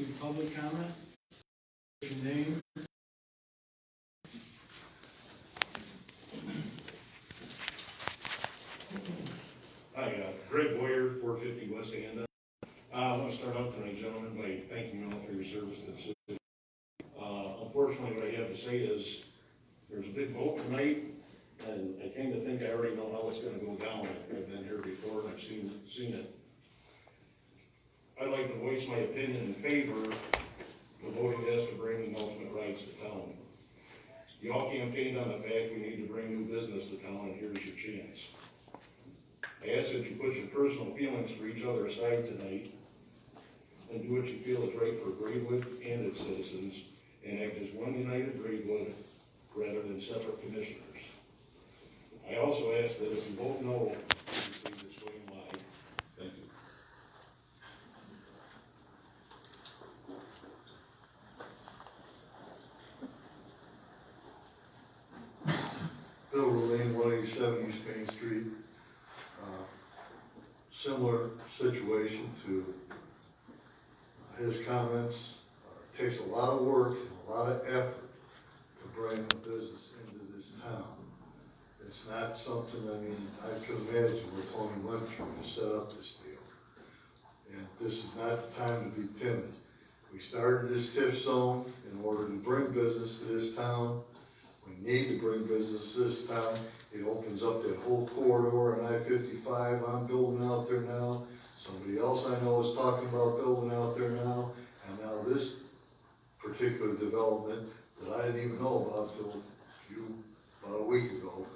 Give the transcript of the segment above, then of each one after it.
to public comment. Your name. Hi, Greg Boyer, 450 West Anda. I want to start out tonight, gentlemen, by thanking you all for your service to the city. Unfortunately, what I have to say is there's a big vote tonight, and I kind of think I already know how it's going to go down. I've been here before and I've seen it. I'd like to voice my opinion in favor of voting yes to bringing ultimate rights to town. You all campaigned on the fact we need to bring new business to town, and here's your chance. I ask that you put your personal feelings for each other aside tonight and do what you feel is right for Braidwood and its citizens, and act as one united Braidwood rather than separate commissioners. I also ask that if you vote no, you please explain why. Thank you. Bill Rolane, 187 East Main Street. Similar situation to his comments. It takes a lot of work and a lot of effort to bring a business into this town. It's not something, I mean, I could imagine what Tony went through to set up this deal. And this is not the time to be timid. We started this TIF zone in order to bring business to this town. We need to bring business to this town. It opens up that whole corridor on I-55. I'm building out there now. Somebody else I know is talking about building out there now. And now this particular development that I didn't even know about until about a week ago.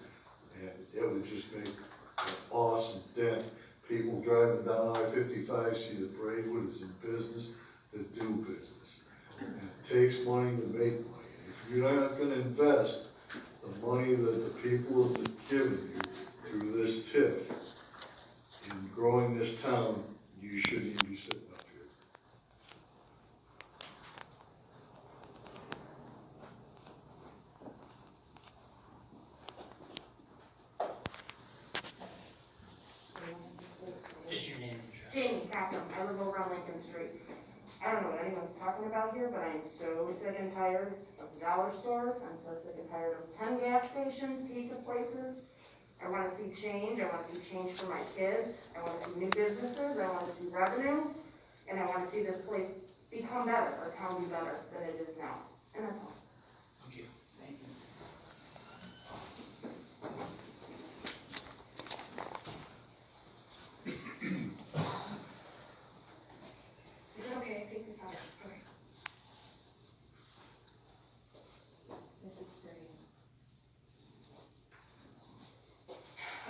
And it would just make an awesome dent. People driving down I-55 see that Braidwood is in business to do business. And it takes money to make money. And if you're not going to invest the money that the people have given you through this TIF in growing this town, you shouldn't even be sitting up here. Just your name. Jamie Captain. I live over on Lincoln Street. I don't know what anyone's talking about here, but I'm so sick and tired of dollar stores. I'm so sick and tired of 10 gas stations, pizza places. I want to see change. I want to see change for my kids. I want to see new businesses. I want to see revenue. And I want to see this place become better, or town be better than it is now. And that's all. Thank you. Thank you. Is it okay? I take this out. Okay. This is for you.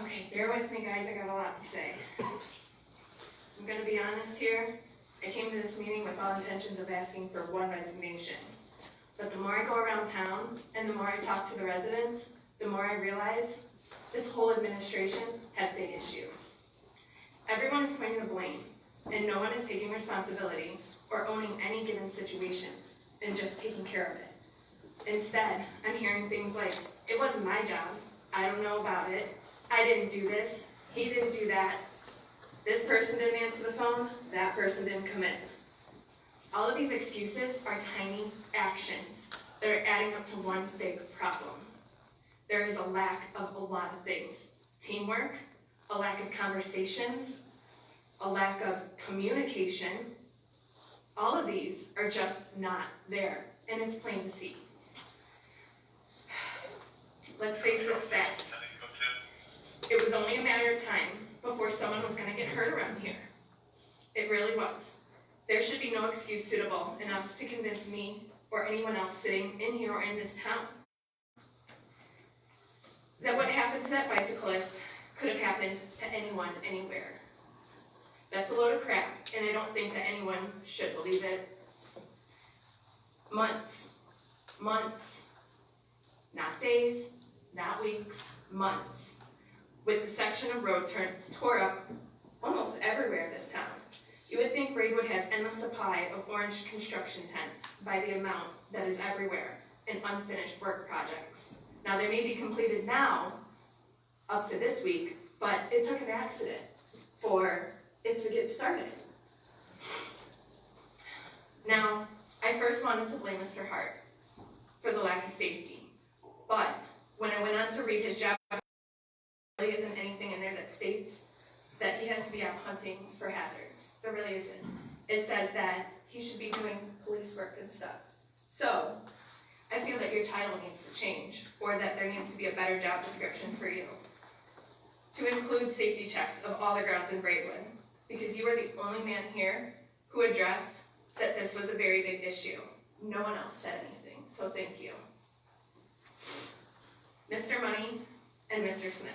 Okay, bear with me, guys. I got a lot to say. I'm going to be honest here. I came to this meeting with all intentions of asking for one resignation. But the more I go around town and the more I talk to the residents, the more I realize this whole administration has big issues. Everyone is pointing the blame, and no one is taking responsibility or owning any given situation and just taking care of it. Instead, I'm hearing things like, it wasn't my job, I don't know about it, I didn't do this, he didn't do that, this person didn't answer the phone, that person didn't come in. All of these excuses are tiny actions that are adding up to one big problem. There is a lack of a lot of things. Teamwork, a lack of conversations, a lack of communication. All of these are just not there, and it's plain to see. Let's face this fact. It was only a matter of time before someone was going to get hurt around here. It really was. There should be no excuse suitable enough to convince me or anyone else sitting in here or in this town that what happened to that bicyclist could have happened to anyone, anywhere. That's a load of crap, and I don't think that anyone should believe it. Months, not days, not weeks, months, with the section of road tore up almost everywhere in this town. You would think Braidwood has endless supply of orange construction tents by the amount that is everywhere in unfinished work projects. Now, they may be completed now, up to this week, but it took an accident for it to get started. Now, I first wanted to blame Mr. Hart for the lack of safety, but when I went on to read his job, there really isn't anything in there that states that he has to be out hunting for hazards. There really isn't. It says that he should be doing police work and stuff. So, I feel that your title needs to change, or that there needs to be a better job description for you. To include safety checks of all the grounds in Braidwood, because you are the only man here who addressed that this was a very big issue. No one else said anything, so thank you. Mr. Money and Mr. Smith,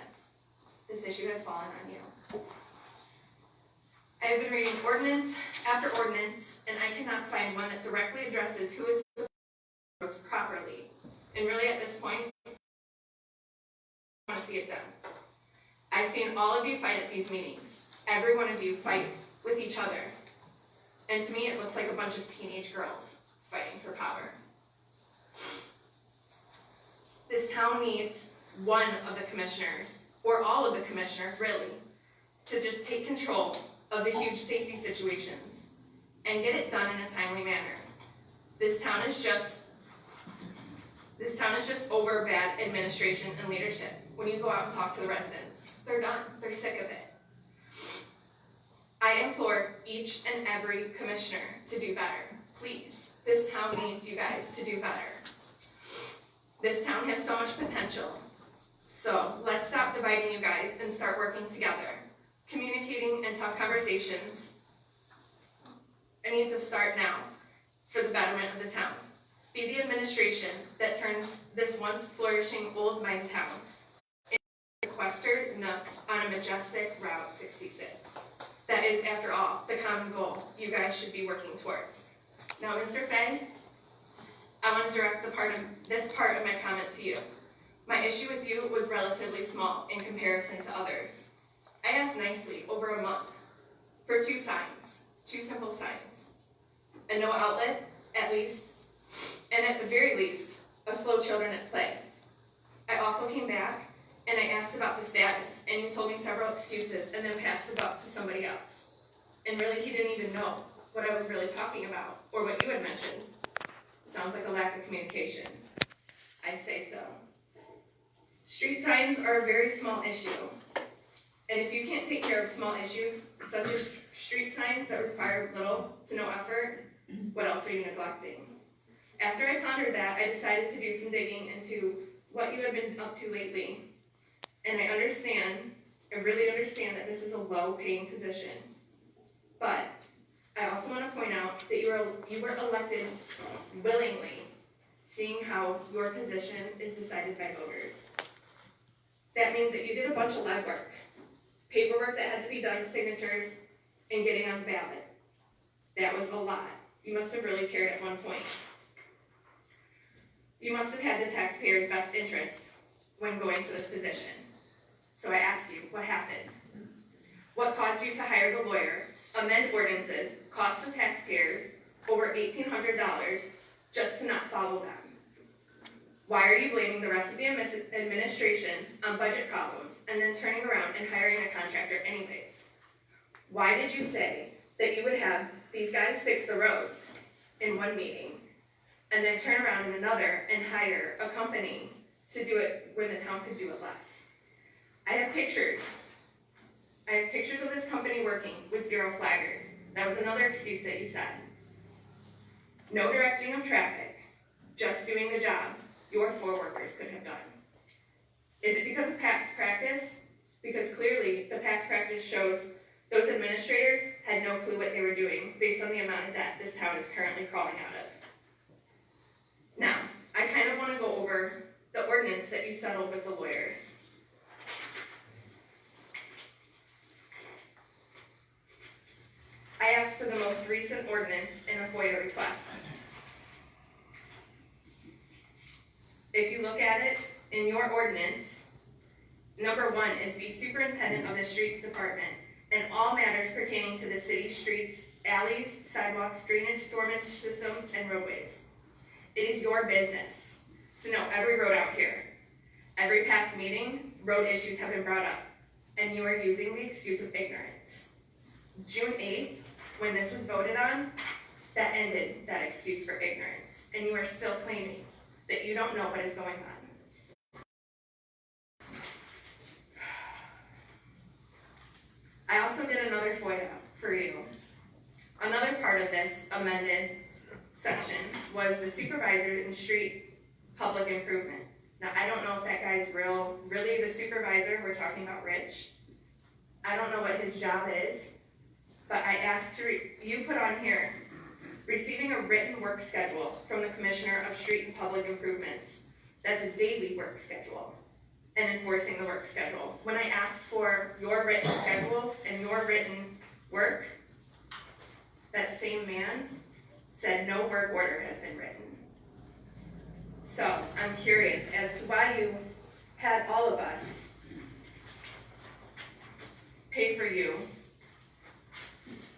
this issue has fallen on you. I have been reading ordinance after ordinance, and I cannot find one that directly addresses who is roads properly. And really at this point, I want to see it done. I've seen all of you fight at these meetings. Every one of you fight with each other. And to me, it looks like a bunch of teenage girls fighting for power. This town needs one of the commissioners, or all of the commissioners really, to just take control of the huge safety situations and get it done in a timely manner. This town is just over bad administration and leadership. When you go out and talk to the residents, they're done. They're sick of it. I implore each and every commissioner to do better. Please, this town needs you guys to do better. This town has so much potential. So let's stop dividing you guys and start working together. Communicating and tough conversations. I need to start now for the betterment of the town. Be the administration that turns this once flourishing old mine town into a sequestered nook on a majestic Route 66. That is, after all, the common goal you guys should be working towards. Now, Mr. Fay, I want to direct this part of my comment to you. My issue with you was relatively small in comparison to others. I asked nicely over a month for 2 signs, 2 simple signs. A no outlet, at least, and at the very least, a slow children at play. I also came back and I asked about the status, and you told me several excuses and then passed the buck to somebody else. And really, he didn't even know what I was really talking about, or what you had mentioned. It sounds like a lack of communication. I'd say so. Street signs are a very small issue. And if you can't take care of small issues, such as street signs that require little to no effort, what else are you neglecting? After I pondered that, I decided to do some digging into what you have been up to lately. And I really understand that this is a low-paying position. But I also want to point out that you were elected willingly, seeing how your position is decided by voters. That means that you did a bunch of legwork, paperwork that had to be done, signatures, and getting on the ballot. That was a lot. You must have really cared at one point. You must have had the taxpayers' best interest when going to this position. So I ask you, what happened? What caused you to hire the lawyer, amend ordinances, cost the taxpayers over $1,800 just to not follow them? Why are you blaming the rest of the administration on budget problems and then turning around and hiring a contractor anyways? Why did you say that you would have these guys fix the roads in one meeting and then turn around in another and hire a company to do it when the town could do it less? I have pictures of this company working with 0 flaggers. That was another excuse that you said. No directing of traffic, just doing the job your 4 workers could have done. Is it because of past practice? Because clearly the past practice shows those administrators had no clue what they were doing based on the amount of debt this town is currently crawling out of. Now, I kind of want to go over the ordinance that you settled with the lawyers. I asked for the most recent ordinance in a FOIA request. If you look at it in your ordinance, number 1 is the superintendent of the streets department and all matters pertaining to the city streets, alleys, sidewalks, drainage, stormage systems, and roadways. It is your business to know every road out here. Every past meeting, road issues have been brought up, and you are using the excuse of ignorance. June 8th, when this was voted on, that ended that excuse for ignorance, and you are still claiming that you don't know what is going on. I also did another FOIA for you. Another part of this amended section was the supervisor in street public improvement. Now, I don't know if that guy's really the supervisor. We're talking about Rich. I don't know what his job is, but I asked you put on here, receiving a written work schedule from the Commissioner of Street and Public Improvements. That's a daily work schedule, and enforcing the work schedule. When I asked for your written schedules and your written work, that same man said no work order has been written. So I'm curious as to why you had all of us pay for you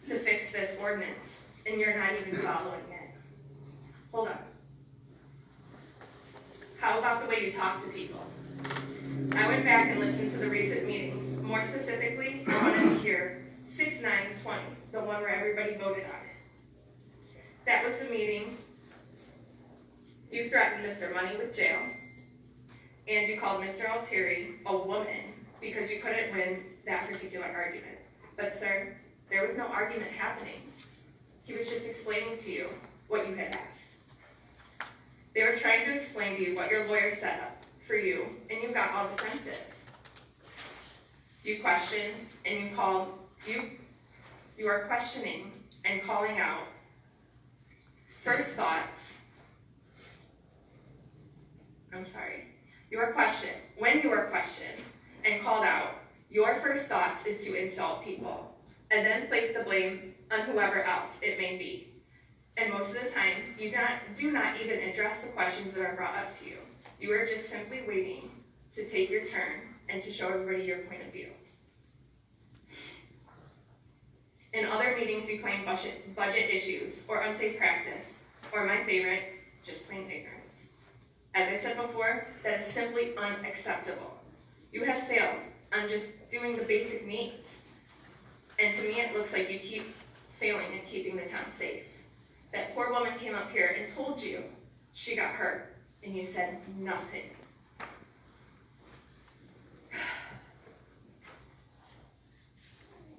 to fix this ordinance, and you're not even following it. Hold on. How about the way you talk to people? I went back and listened to the recent meetings. More specifically, I wanted to hear 6/9/20, the one where everybody voted on it. That was the meeting. You threatened Mr. Money with jail, and you called Mr. Altieri a woman because you couldn't win that particular argument. But sir, there was no argument happening. He was just explaining to you what you had asked. They were trying to explain to you what your lawyer set up for you, and you got all defensive. You questioned, and you are questioning and calling out first thoughts. You are questioned. When you are questioned and called out, your first thoughts is to insult people and then place the blame on whoever else it may be. And most of the time, you do not even address the questions that are brought up to you. You are just simply waiting to take your turn and to show everybody your point of view. In other meetings, you claim budget issues or unsafe practice, or my favorite, just plain ignorance. As I said before, that is simply unacceptable. You have failed on just doing the basic needs. And to me, it looks like you keep failing at keeping the town safe. That poor woman came up here and told you she got hurt, and you said nothing.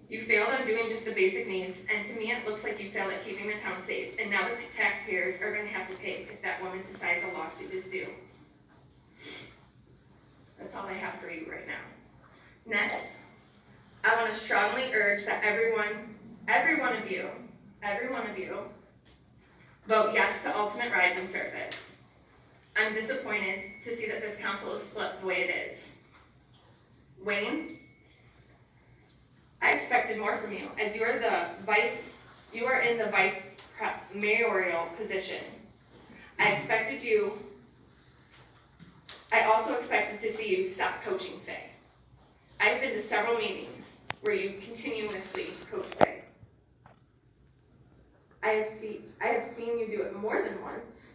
You failed on doing just the basic needs, and to me it looks like you failed at keeping the town safe, and now the taxpayers are going to have to pay if that woman decides a lawsuit is due. That's all I have for you right now. Next, I want to strongly urge that every one of you, vote yes to ultimate rides and service. I'm disappointed to see that this council is split the way it is. Wayne, I expected more from you, as you are in the vice mayoral position. I also expected to see you stop coaching Faye. I've been to several meetings where you continuously coach Faye. I have seen you do it more than once,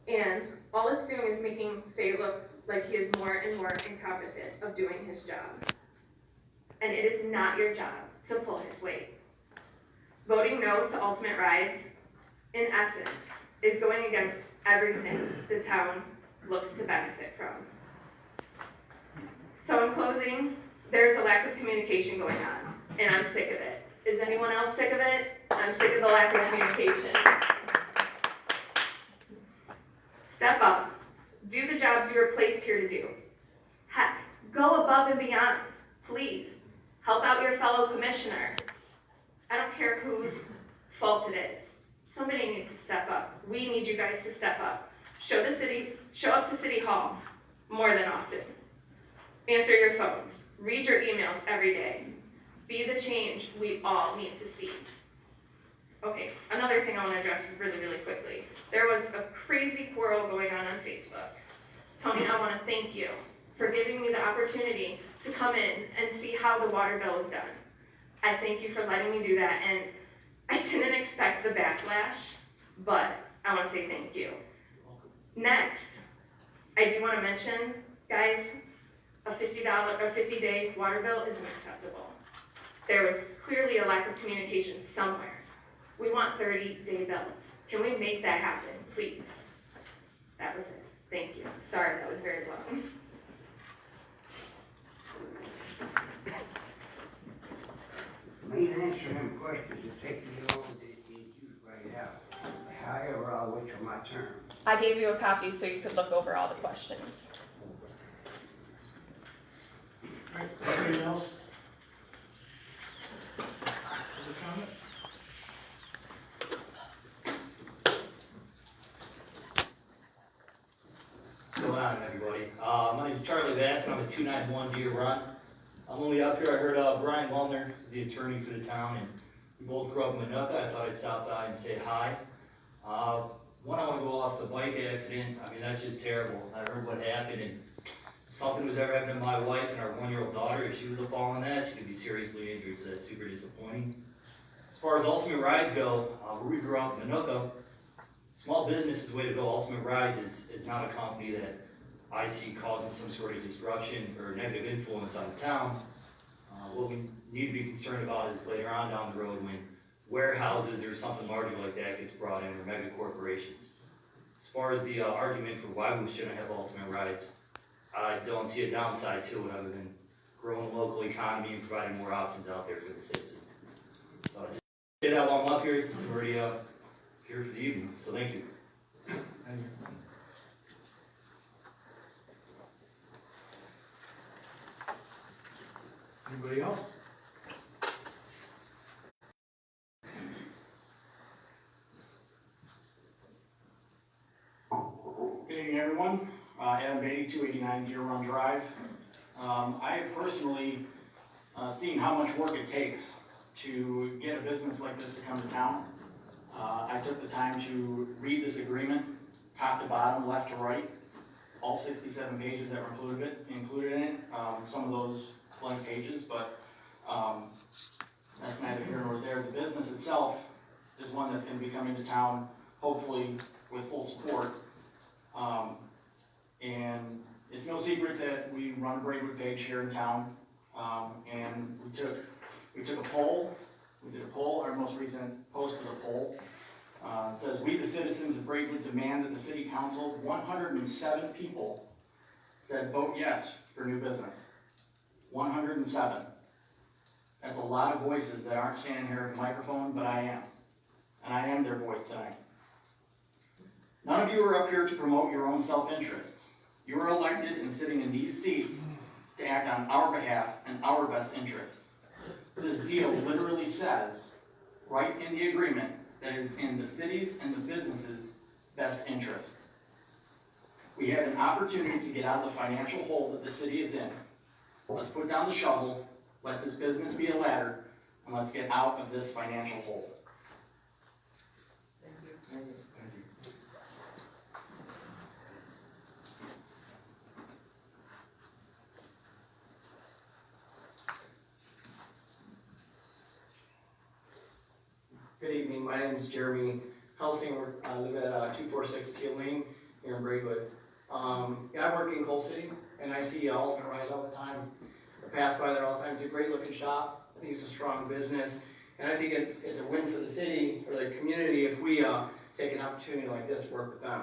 and all it's doing is making Faye look like he is more and more incompetent of doing his job. And it is not your job to pull his weight. Voting no to ultimate rides, in essence, is going against everything the town looks to benefit from. So in closing, there's a lack of communication going on, and I'm sick of it. Is anyone else sick of it? I'm sick of the lack of communication. Step up. Do the jobs you were placed here to do. Heck, go above and beyond, please. Help out your fellow commissioner. I don't care whose fault it is. Somebody needs to step up. We need you guys to step up. Show up to City Hall more than often. Answer your phones. Read your emails every day. Be the change we all need to see. Okay, another thing I want to address really, really quickly. There was a crazy quarrel going on Facebook. Tony, I want to thank you for giving me the opportunity to come in and see how the water bill is done. I thank you for letting me do that, and I didn't expect the backlash, but I want to say thank you. Next, I do want to mention, guys, a $50-day water bill isn't acceptable. There was clearly a lack of communication somewhere. We want 30-day bills. Can we make that happen, please? That was it. Thank you. Sorry, that was very long. Me answer them questions, it takes me long to write out. However, I'll wait till my turn. I gave you a copy so you could look over all the questions. All right, anybody else? Other comments? What's going on, everybody? My name's Charlie Bass, and I'm at 291 Deer Run. I'm only up here, I heard Brian Wellner, the attorney for the town, and we both grew up in Minooka. I thought I'd stop by and say hi. One, I want to go off the bike accident. I mean, that's just terrible. I heard what happened, and if something was ever happening to my wife and our 1-year-old daughter, if she was to fall on that, she could be seriously injured, so that's super disappointing. As far as Ultimate Rides go, where we grew up in Minooka, small business is the way to go. Ultimate Rides is not a company that I see causing some sort of disruption or negative influence on the town. What we need to be concerned about is later on down the road when warehouses or something larger like that gets brought in, or mega corporations. As far as the argument for why we shouldn't have Ultimate Rides, I don't see a downside to it other than growing the local economy and providing more options out there for the citizens. So I just say that while I'm up here since I'm already here for the evening, so thank you. Thank you. Anybody else? Good evening, everyone. Adam Beatty, 289 Deer Run Drive. I have personally seen how much work it takes to get a business like this to come to town. I took the time to read this agreement, top to bottom, left to right, all 67 pages that were included in it. Some of those blank pages, but that's neither here nor there. The business itself is one that's going to be coming to town, hopefully with full support. And it's no secret that we run a Braidwood page here in town, and we took a poll. We did a poll. Our most recent post was a poll. It says, "We, the citizens of Braidwood, demand that the city council." 107 people said vote yes for new business. 107. That's a lot of voices that aren't standing here at the microphone, but I am. And I am their voice tonight. None of you are up here to promote your own self-interests. You are elected and sitting in these seats to act on our behalf and our best interest. This deal literally says, right in the agreement, that it is in the city's and the business's best interest. We have an opportunity to get out of the financial hole that the city is in. Let's put down the shovel, let this business be a ladder, and let's get out of this financial hole. Thank you. Thank you. Good evening, my name is Jeremy Helsing. I live at 246 Teal Lane here in Braidwood. I work in Coal City, and I see Ultimate Rides all the time. I pass by there all the time. It's a great looking shop. I think it's a strong business, and I think it's a win for the city or the community if we take an opportunity like this to work with them.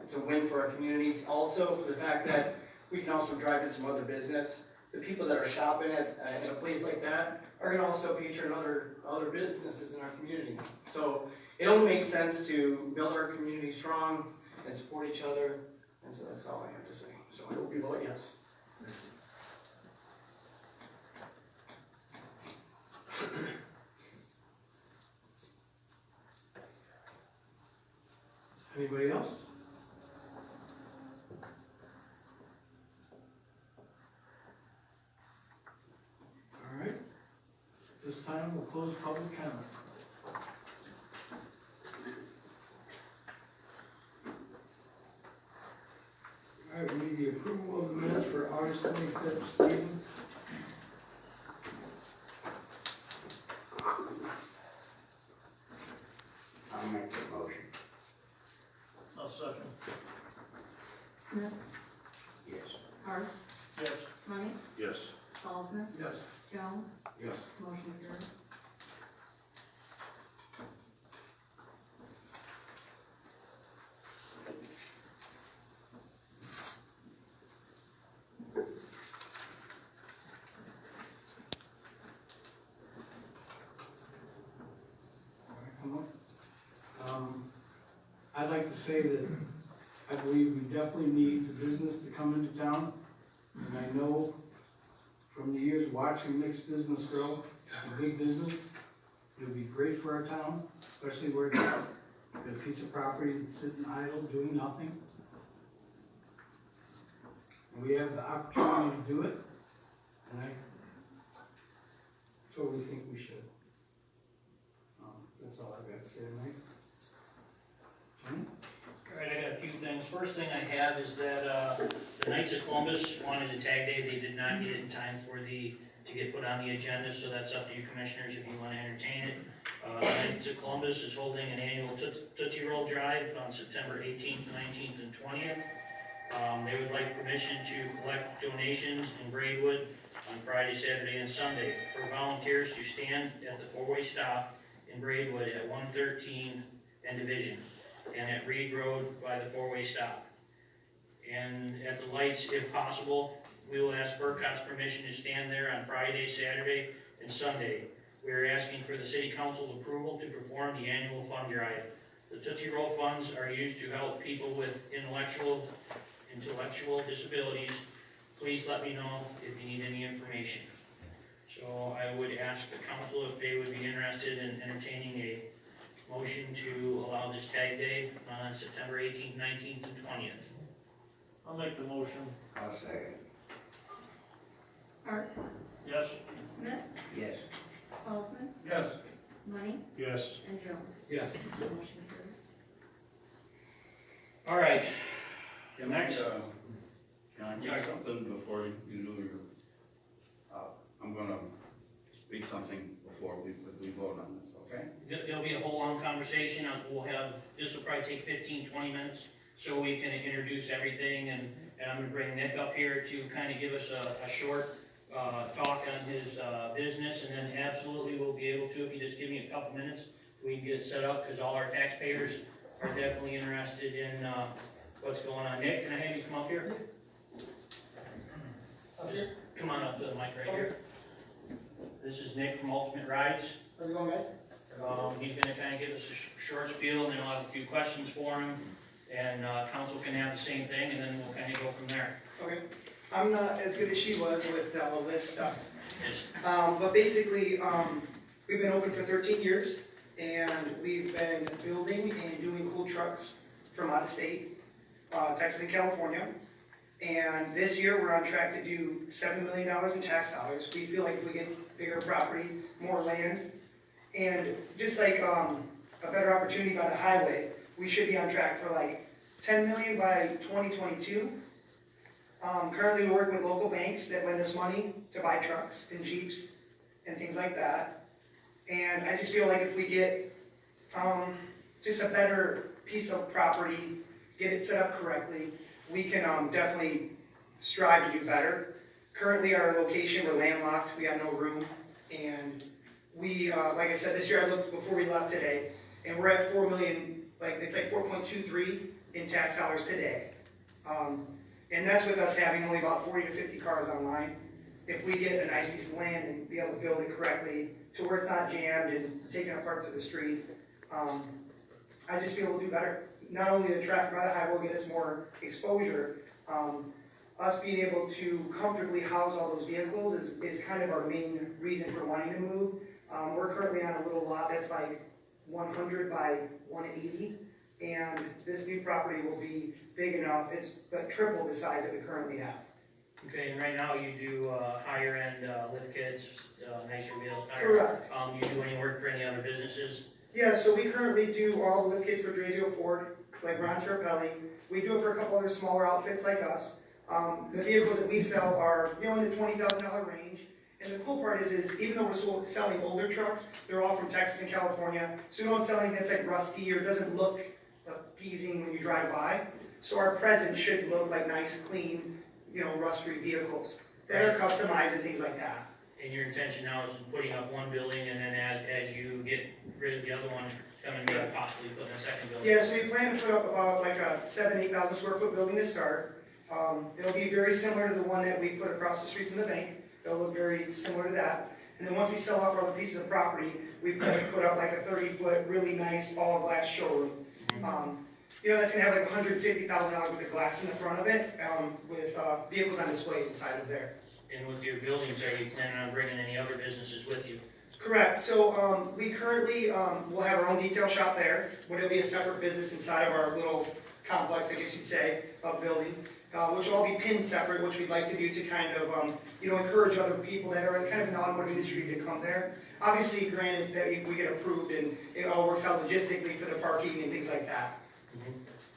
It's a win for our communities, also for the fact that we can also drive in some other business. The people that are shopping at a place like that are going to also patron other businesses in our community. So it only makes sense to build our community strong and support each other. And so that's all I have to say. So I hope you vote yes. Anybody else? All right. At this time, we'll close public comment. All right, we need the approval of the minutes for August 25th meeting. I'll make the motion. I'll second. Smith, Yes. Hart, Yes. Money, Yes. Salzman, Yes. Jones, Yes. motion carried. I'd like to say that I believe we definitely need the business to come into town. And I know from the years watching mixed business grow, it's a good business. It'll be great for our town, especially where it's got a piece of property that's sitting idle, doing nothing. And we have the opportunity to do it, and that's what we think we should. That's all I've got to say tonight. Jimmy? All right, I got a few things. First thing I have is that, the Knights of Columbus wanted a tag day. They did not get it in time to get put on the agenda, so that's up to you commissioners if you want to entertain it. The Knights of Columbus is holding an annual Tootsie Roll Drive on September 18th, 19th, and 20th. They would like permission to collect donations in Braidwood on Friday, Saturday, and Sunday for volunteers to stand at the four-way stop in Braidwood at 113 and Division, and at Reed Road by the four-way stop. And at the lights, if possible, we will ask FERCOT's permission to stand there on Friday, Saturday, and Sunday. We are asking for the City Council's approval to perform the annual fund drive. The Tootsie Roll funds are used to help people with intellectual disabilities. Please let me know if you need any information. So I would ask the council if they would be interested in entertaining a motion to allow this tag day on September 18th, 19th, and 20th. I'll make the motion. I'll second. Hart, Yes. Smith, Yes. Salzman, Yes. Money, Yes. and Jones. Yes. Motion carries. All right, Can I, Next. can I say something before you do your, I'm gonna speak something before we vote on this, okay? there'll be a whole long conversation. This will probably take 15, 20 minutes, so we can introduce everything, and I'm gonna bring Nick up here to kind of give us a short talk on his business, and then absolutely we'll be able to, if you just give me a couple minutes, we can get it set up, because all our taxpayers are definitely interested in what's going on. Nick, can I have you come up here? Just come on up to the mic right here. This is Nick from Ultimate Rides. How's it going, guys? He's gonna kind of give us a short spiel, and then I'll have a few questions for him, and council can have the same thing, and then we'll kind of go from there. Okay, I'm not as good as she was with all this stuff. Just But basically, we've been open for 13 years, and we've been building and doing cool trucks from out of state, Texas and California. And this year, we're on track to do $7 million in tax dollars. We feel like if we get bigger property, more land, and just like a better opportunity by the highway, we should be on track for like 10 million by 2022. Currently, we work with local banks that lend us money to buy trucks and Jeeps and things like that. And I just feel like if we get just a better piece of property, get it set up correctly, we can definitely strive to do better. Currently, our location, we're landlocked, we have no room, and we, like I said, this year I looked before we left today, and we're at 4 million, it's like 4.23 in tax dollars today. And that's with us having only about 40 to 50 cars online. If we get a nice piece of land and be able to build it correctly to where it's not jammed and taking up parts of the street, I just feel we'll do better. Not only the traffic by the highway will get us more exposure, us being able to comfortably house all those vehicles is kind of our main reason for wanting to move. We're currently on a little lot that's like 100 by 180, and this new property will be big enough, it's but triple the size that we currently have. okay, and right now you do higher end lift kits, nicer wheels, tires. Correct. You do any work for any other businesses? Yeah, so we currently do all the lift kits for Drazio Ford, like Ron Terpelli. We do it for a couple other smaller outfits like us. The vehicles that we sell are, in the $20,000 range. And the cool part is even though we're selling older trucks, they're all from Texas and California. So we don't sell anything that's like rusty or doesn't look appeasing when you drive by. So our present should look like nice, clean, rust-free vehicles that are customized and things like that. And your intention now is putting up one building, and then as you get rid of the other one, come and maybe possibly put in a second building? Yeah, so we plan to put up about like a 7,000-8,000 square foot building to start. It'll be very similar to the one that we put across the street from the bank. It'll look very similar to that. And then once we sell off all the pieces of property, we plan to put up like a 30-foot, really nice all-glass showroom. that's gonna have like $150,000 worth of glass in the front of it, with, vehicles on display inside of there. And with your buildings, are you planning on bringing any other businesses with you? Correct, so, we currently, will have our own detail shop there, but it'll be a separate business inside of our little complex, I guess you'd say, of building, which will all be pinned separate, which we'd like to do to kind of, encourage other people that are kind of in the automotive industry to come there. Obviously, granted that we get approved and it all works out logistically for the parking and things like that.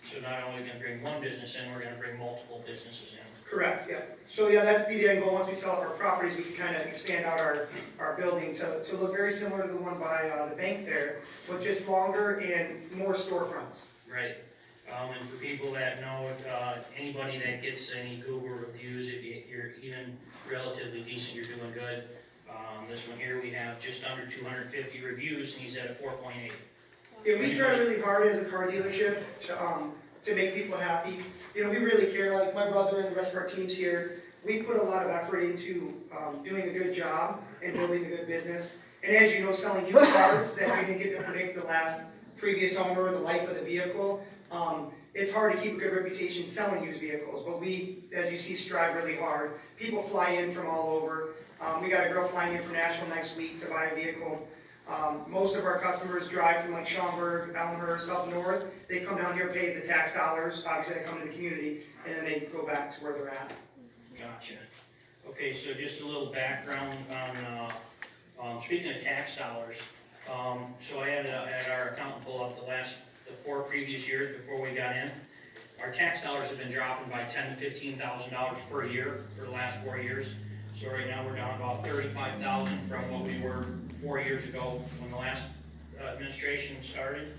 So not only gonna bring one business in, we're gonna bring multiple businesses in. Correct, yeah. So yeah, that's be the end goal. Once we sell off our properties, we can kind of expand out our building to look very similar to the one by the bank there, but just longer and more storefronts. Right. And for people that know, anybody that gets any Google reviews, if you're even relatively decent, you're doing good. This one here, we have just under 250 reviews, and he's at a 4.8. Yeah, we try really hard as a car dealership to make people happy. We really care, like my brother and the rest of our teams here, we put a lot of effort into doing a good job and building a good business. And as you know, selling used cars that we didn't get to predict the previous owner or the life of the vehicle, it's hard to keep a good reputation selling used vehicles, but we, as you see, strive really hard. People fly in from all over. We got a girl flying in from Nashville next week to buy a vehicle. Most of our customers drive from like Schaumburg, Elmhurst, up north. They come down here, pay the tax dollars, obviously they come to the community, and then they go back to where they're at. Gotcha. Okay, so just a little background on, speaking of tax dollars, so I had our accountant pull up the 4 previous years before we got in. Our tax dollars have been dropping by $10,000 to $15,000 per year for the last 4 years. So right now we're down about $35,000 from what we were 4 years ago when the last administration started.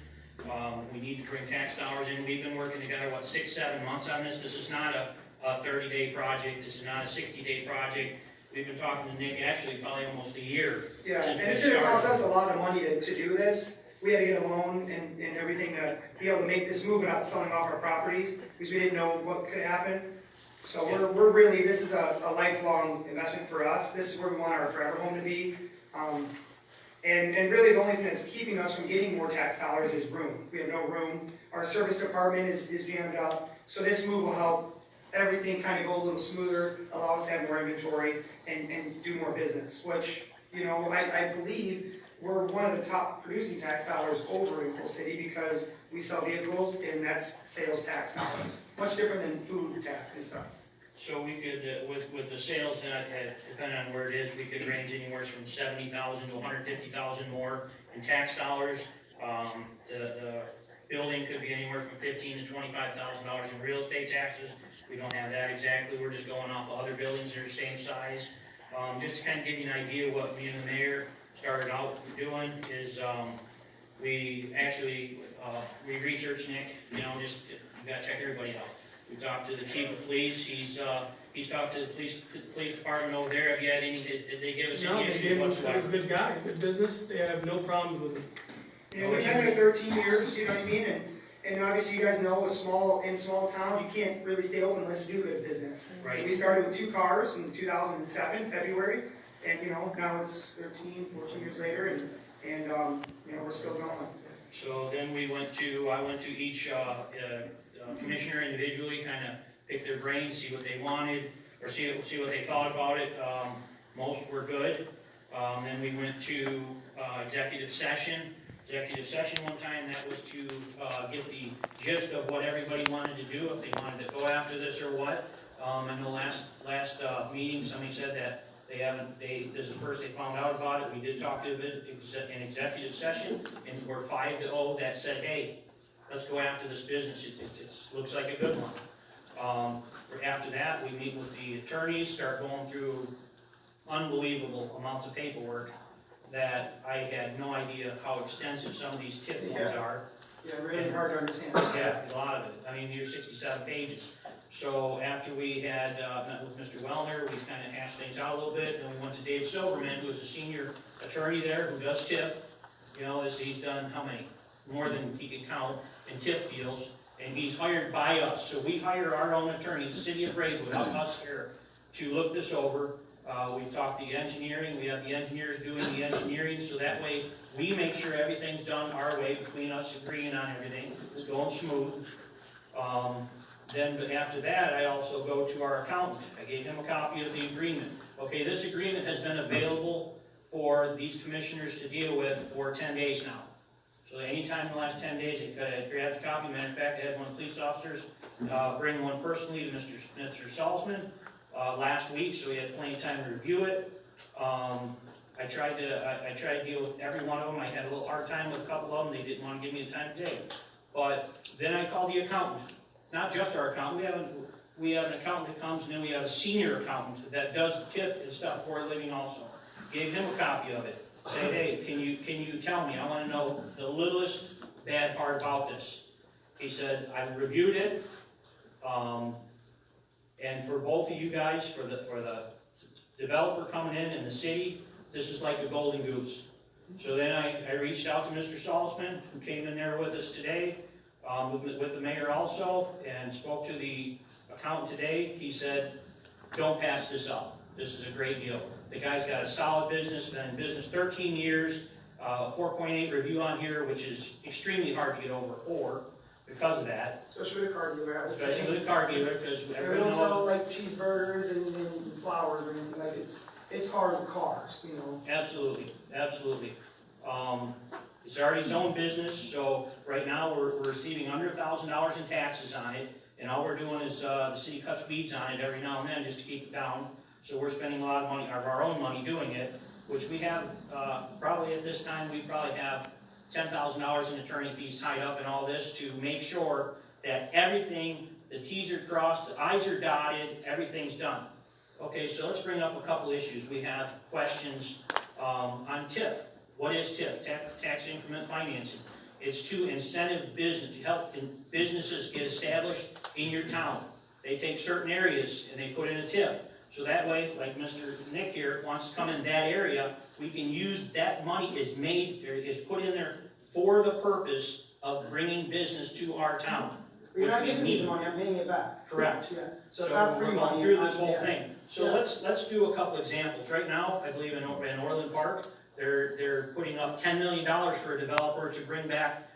We need to bring tax dollars in. We've been working together, 6-7 months on this. This is not a 30-day project. This is not a 60-day project. We've been talking to Nick actually probably almost a year. Yeah, since and we it's gonna cost started. us a lot of money to do this. We had to get a loan and everything to be able to make this move without selling off our properties, because we didn't know what could happen. So we're really, this is a lifelong investment for us. This is where we want our forever home to be. And really the only thing that's keeping us from getting more tax dollars is room. We have no room. Our service department is jammed up. So this move will help everything kind of go a little smoother, allow us to have more inventory and do more business, which, I believe we're one of the top producing tax dollars over in Coal City because we sell vehicles and that's sales tax dollars. Much different than food tax and stuff. So we could, with the sales, depending on where it is, we could range anywhere from $70,000 to $150,000 more in tax dollars. The building could be anywhere from $15,000 to $25,000 in real estate taxes. We don't have that exactly. We're just going off of other buildings that are the same size. Just to kind of give you an idea of what me and the mayor started out doing is we actually we researched Nick. You gotta check everybody out. We talked to the chief of police. He's talked to the police department over there. Have you had any? Did they give us any issues whatsoever? He's a good guy, good business. They have no problems with him. Yeah, we've been here 13 years, you know what I mean? And obviously you guys know in small towns, you can't really stay open unless you do good business. Right. We started with 2 cars in 2007, February, and now it's 13, 14 years later, and we're still going. So then I went to each commissioner individually, kind of pick their brains, see what they wanted, or see what they thought about it. Most were good. Then we went to executive session. Executive session one time, that was to get the gist of what everybody wanted to do, if they wanted to go after this or what. In the last meeting, somebody said that this is the first they found out about it. We did talk to it in executive session, and we're 5-0 that said, hey, let's go after this business. It looks like a good one. After that, we meet with the attorneys, start going through unbelievable amounts of paperwork that I had no idea how extensive some of these TIF forms are. Yeah, really hard to understand. Yeah, a lot of it. I mean, here's 67 pages. So after we had met with Mr. Wellner, we kind of hashed things out a little bit, and we went to Dave Silverman, who is a senior attorney there, who does TIF. He's done how many? More than he can count in TIF deals, and he's hired by us. So we hire our own attorney, the city of Braidwood, us here, to look this over. We've talked the engineering, we have the engineers doing the engineering, so that way we make sure everything's done our way between us agreeing on everything, it's going smooth. Then after that, I also go to our accountant, I gave him a copy of the agreement. Okay, this agreement has been available for these commissioners to deal with for 10 days now. So anytime in the last 10 days, they could grab a copy. Matter of fact, I had one of the police officers bring one personally to Mr. Salzman last week, so he had plenty of time to review it. I tried to deal with every one of them. I had a little hard time with a couple of them. They didn't want to give me the time of day. But then I called the accountant, not just our accountant. We have an accountant that comes, and then we have a senior accountant that does TIF and stuff for a living also. Gave him a copy of it. Say, hey, can you tell me? I want to know the littlest bad part about this. He said, I reviewed it, and for both of you guys, for the developer coming in and the city, this is like a golden goose. So then I reached out to Mr. Salzman, who came in there with us today, with the mayor also, and spoke to the accountant today. He said, don't pass this up. This is a great deal. The guy's got a solid business, been in business 13 years, 4.8 review on here, which is extremely hard to get over 4 because of that. Especially with a car dealer, I would say. Especially with a car dealer, because They everyone don't sell knows. like cheeseburgers and flowers or anything, like it's hard with cars, you know. Absolutely, absolutely. It's already his own business, so right now we're receiving under $1,000 in taxes on it, and all we're doing is, the city cuts weeds on it every now and then just to keep it down. So we're spending a lot of money, of our own money doing it, which we have, probably at this time, we probably have $10,000 in attorney fees tied up in all this to make sure that everything, the T's are crossed, the I's are dotted, everything's done. Okay, so let's bring up a couple issues. We have questions on TIF. What is TIF? Tax increment financing. It's to incentive business, to help businesses get established in your town. They take certain areas and they put in a TIF. So that way, like Mr. Nick here wants to come in that area, we can use that money is put in there for the purpose of bringing business to our town. You're not which we giving me need. the money, I'm paying it back. Correct. Yeah, so it's not free we're money. going through this whole Yeah. thing. So Yeah. let's do a couple examples. Right now, I believe in Orland Park, they're putting up $10 million for a developer to bring back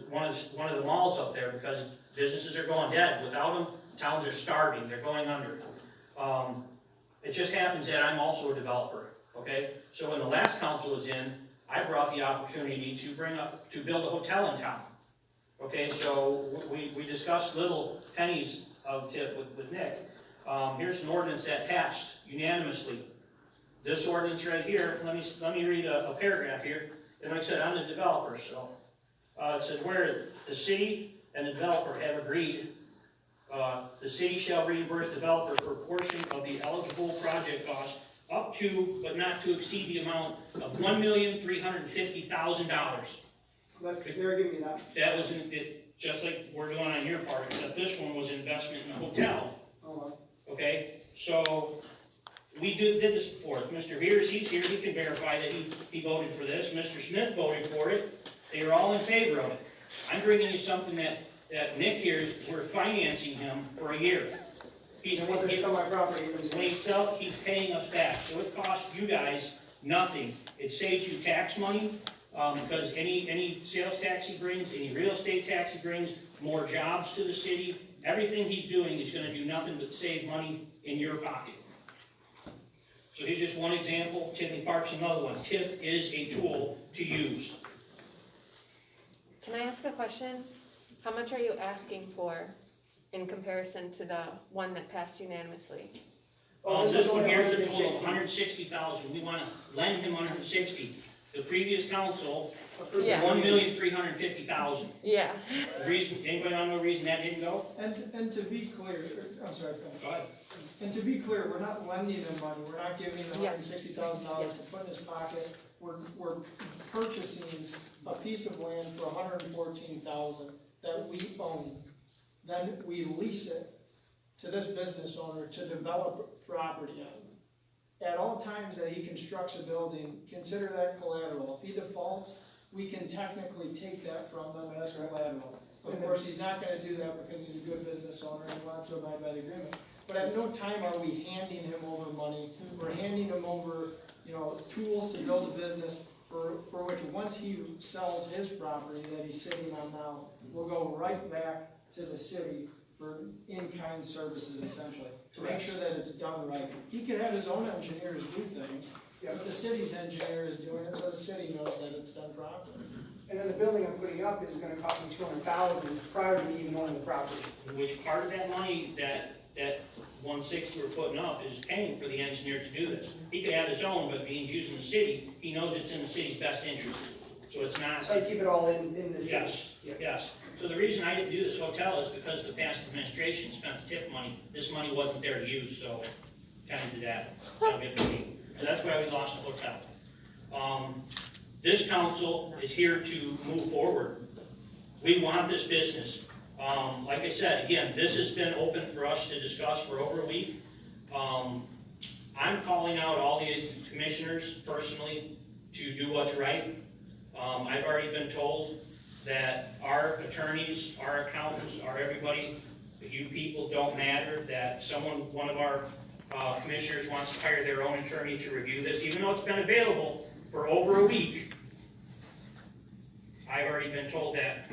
one of the malls up there, because businesses are going dead. Without them, towns are starving, they're going under. It just happens that I'm also a developer, okay? So when the last council was in, I brought the opportunity to build a hotel in town. Okay, so we discussed little pennies of TIF with Nick. Here's an ordinance that passed unanimously. This ordinance right here, let me read a paragraph here. And like I said, I'm the developer, so. It said, where the city and the developer have agreed, the city shall reimburse developer for a portion of the eligible project cost up to, but not to exceed the amount of $1,350,000. They're giving me that. That was just like we're doing on your part, except this one was investment in a hotel. Oh, well. Okay, so we did this before. Mr. Veers, he's here, he can verify that he voted for this. Mr. Smith voted for it. They were all in favor of it. I'm bringing you something that Nick here, we're financing him for a year. And once I sell my property, When he sells, he's paying us back, so it costs you guys nothing. It saves you tax money, because any sales tax he brings, any real estate tax he brings, more jobs to the city, everything he's doing is gonna do nothing but save money in your pocket. So here's just one example. Tiffany Park's another one. TIF is a tool to use. Can I ask a question? How much are you asking for in comparison to the one that passed unanimously? This one here is a total of $160,000. We wanna lend him $160,000. The previous council, Yeah. $1,350,000. Yeah. The reason, anybody know the reason that didn't go? And to be clear, I'm sorry, Phil. Go ahead. And to be clear, we're not lending him money, we're not giving him Yeah. $160,000 to put in his pocket. We're purchasing a piece of land for $114,000 that we own. Then we lease it to this business owner to develop property on. At all times that he constructs a building, consider that collateral. If he defaults, we can technically take that from them as collateral. Of course, he's not gonna do that because he's a good business owner and wants to abide by the agreement. but at no time are we handing him over money. We're handing him over, tools to build a business for which once he sells his property that he's sitting on now, will go right back to the city for in-kind services essentially, to make sure that it's done right. He could have his own engineers do things, but the city's engineer is doing it, so the city knows that it's done properly. And then the building I'm putting up is gonna cost me $200,000 prior to me even owning the property. Which part of that money, that 160 we're putting up is paying for the engineer to do this. He could have his own, but being used in the city, he knows it's in the city's best interest. So it's not. So I keep it all in the city. Yes, yes. So the reason I didn't do this hotel is because the past administration spent TIP money. This money wasn't there to use, so kind of did that. That'll get me. So that's why we lost the hotel. This council is here to move forward. We want this business. Like I said, again, this has been open for us to discuss for over a week. I'm calling out all the commissioners personally to do what's right. I've already been told that our attorneys, our accountants, our everybody, that you people don't matter, that one of our commissioners wants to hire their own attorney to review this, even though it's been available for over a week. I've already been told that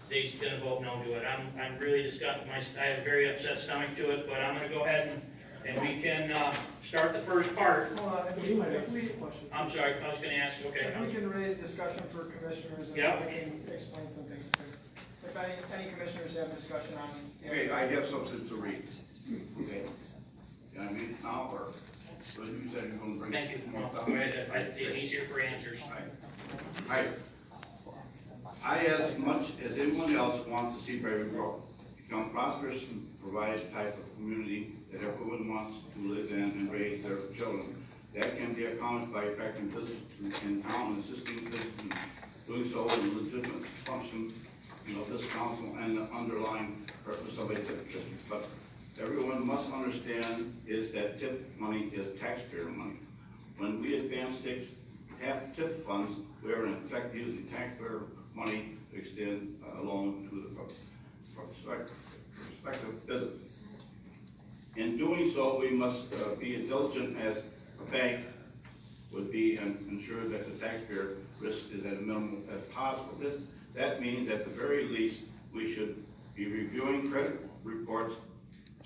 they're gonna vote no to it. I'm really disgusted. I have a very upset stomach to it, but I'm gonna go ahead and we can start the first part. Hold on, if we, I'm sorry, I was gonna ask, okay. if we can raise discussion for commissioners, and Yeah. we can explain some things too. If any commissioners have discussion on. Okay, I have something to read. Okay. Can I read it now, or, so you said you're gonna bring? Thank you. more Go stuff? ahead. He's here for answers. I, as much as anyone else, want to see Braidwood grow, become prosperous and provide the type of community that everyone wants to live in and raise their children. That can be accomplished by attracting business in town and assisting business in doing so in a legitimate function, this council and the underlying purpose of a TIF district. But everyone must understand is that TIF money is taxpayer money. When we advance TIF funds, we are in effect using taxpayer money to extend a loan to the prospective business. In doing so, we must be as diligent as a bank would be and ensure that the taxpayer risk is as minimal as possible. That means at the very least, we should be reviewing credit reports,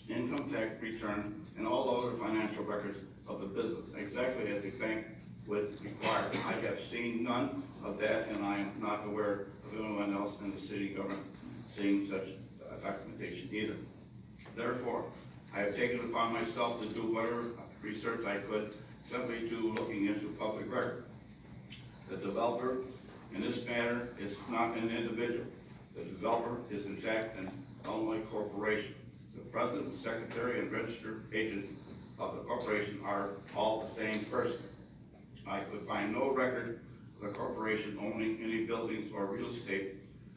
income tax return, and all other financial records of the business, exactly as a bank would require. I have seen none of that, and I am not aware of anyone else in the city government seeing such documentation either. Therefore, I have taken it upon myself to do whatever research I could, simply to looking into public record. The developer in this matter is not an individual. The developer is in fact an Illinois corporation. The president, secretary, and registered agent of the corporation are all the same person. I could find no record of the corporation owning any buildings or real estate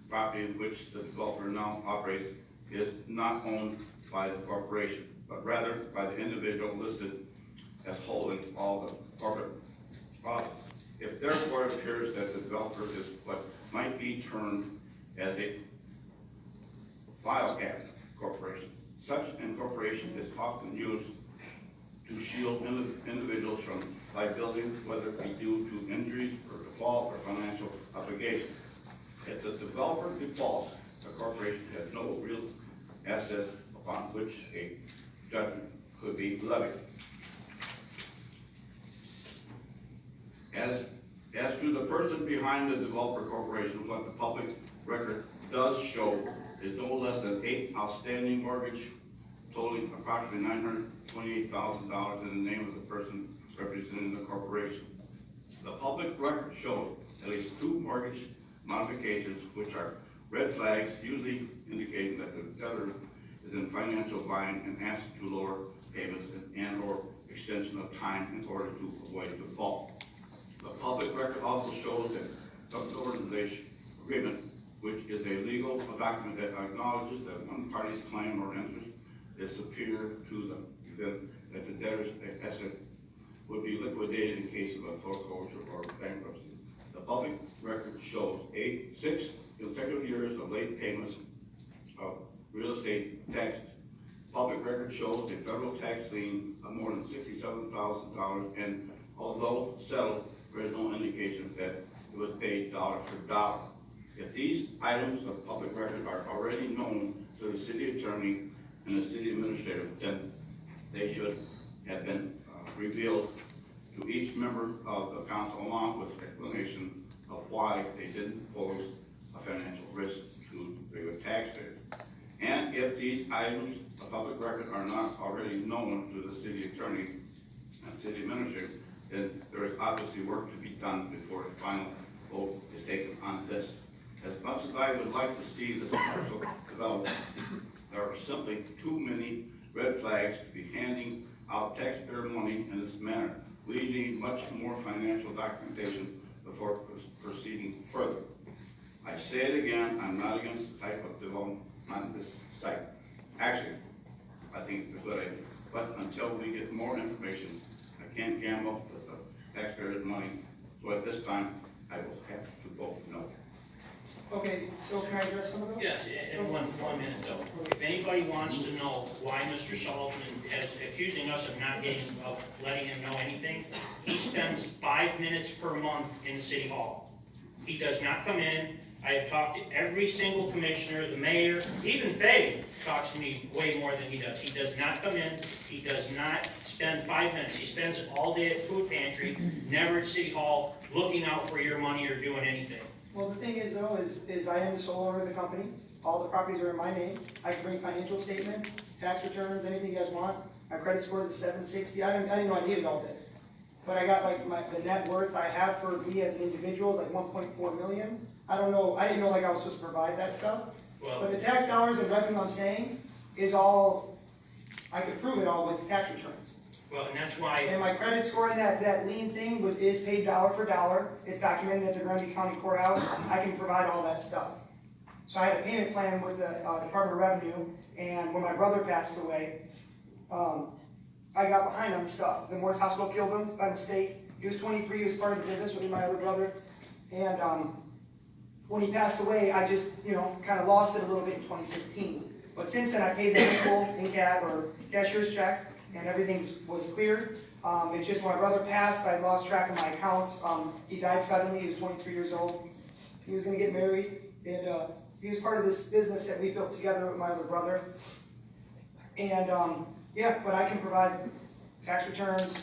property in which the developer now operates is not owned by the corporation, but rather by the individual listed as holding all the corporate profits. If therefore it appears that the developer is what might be termed as a file cabinet corporation, such incorporation is often used to shield individuals from liability, whether it be due to injuries or default or financial obligation. If the developer defaults, the corporation has no real assets upon which a judgment could be levied. As to the person behind the developer corporation, what the public record does show is no less than 8 outstanding mortgage totaling approximately $928,000 in the name of the person representing the corporation. The public record shows at least 2 mortgage modifications, which are red flags, usually indicating that the debtor is in financial bind and asks to lower payments and/or extension of time in order to avoid default. The public record also shows that subordination agreement, which is a legal document that acknowledges that one party's claim or interest is superior to the event that the debtor's asset would be liquidated in case of a foreclosure or bankruptcy. The public record shows 6 consecutive years of late payments of real estate taxes. public record shows a federal tax lien of more than $67,000, and although settled, there is no indication that it was paid dollar for dollar. If these items of public record are already known to the city attorney and the city administrator, then they should have been revealed to each member of the council, along with explanation of why they didn't pose a financial risk to the taxpayers. And if these items of public record are not already known to the city attorney and city administrator, then there is obviously work to be done before a final vote is taken on this. As much as I would like to see this parcel developed, there are simply too many red flags to be handing out taxpayer money in this manner. We need much more financial documentation before proceeding further. I say it again, I'm not against the type of development on this site. Actually, I think it's a good idea. But until we get more information, I can't gamble with the taxpayers' money. So at this time, I will have to vote no. Okay, so can I address some of those? Yes, in one minute though. If anybody wants to know why Mr. Sullivan is accusing us of letting him know anything, he spends 5 minutes per month in the city hall. He does not come in. I have talked to every single commissioner, the mayor, even Betty talks to me way more than he does. He does not come in. He does not spend 5 minutes. He spends all day at food pantry, never at city hall, looking out for your money or doing anything. Well, the thing is though, is I am the sole owner of the company. All the properties are in my name. I can bring financial statements, tax returns, anything you guys want. My credit score is a 760. I didn't know I needed all this. But I got like the net worth I have for me as an individual is like 1.4 million. I don't know, I didn't know like I was supposed to provide that stuff. Well, But the tax dollars and revenue I'm saying is all, I could prove it all with tax returns. well, and that's why, And my credit score in that lien thing is paid dollar for dollar. It's documented at the Grundy County Courthouse. I can provide all that stuff. So I had a payment plan with the Department of Revenue, and when my brother passed away, I got behind on stuff. The Morris Hospital killed him by mistake. He was 23, he was part of the business with me and my other brother. And when he passed away, I just, kind of lost it a little bit in 2016. But since then, I paid the full in cab or cashier's check, and everything was cleared. It's just when my brother passed, I lost track of my accounts. He died suddenly, he was 23 years old. He was gonna get married, and he was part of this business that we built together with my other brother. And yeah, but I can provide tax returns,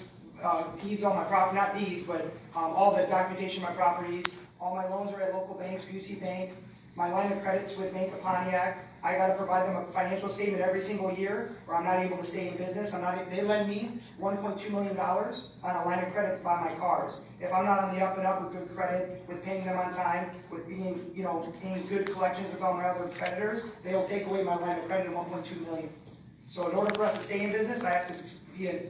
deeds on my property, not deeds, but all the documentation of my properties. All my loans are at local banks, UC Bank. My line of credit's with Bank of Pontiac. I gotta provide them a financial statement every single year, or I'm not able to stay in business. They lend me $1.2 million on a line of credit to buy my cars. If I'm not on the up and up with good credit, with paying them on time, with being, paying good collections with all my other creditors, they'll take away my line of credit of $1.2 million. So in order for us to stay in business, I have to be a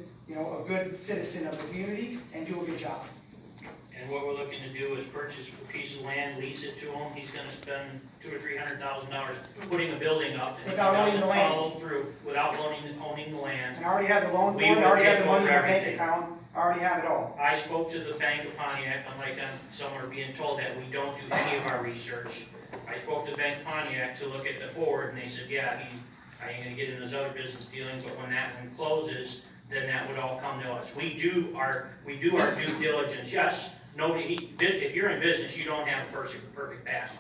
good citizen of the community and do a good job. and what we're looking to do is purchase a piece of land, lease it to him. He's gonna spend $200,000 or $300,000 putting a building up. And Without owning the land. Follow through, without owning the land. And I already have the loan for We it, I will already have take the money in over my bank everything. account, I already have it all. I spoke to the Bank of Pontiac, unlike some are being told that we don't do any of our research. I spoke to Bank of Pontiac to look at the forward, and they said, yeah, I ain't gonna get into those other business dealings, but when that one closes, then that would all come to us. We do our due diligence. Yes, if you're in business, you don't have a perfect past.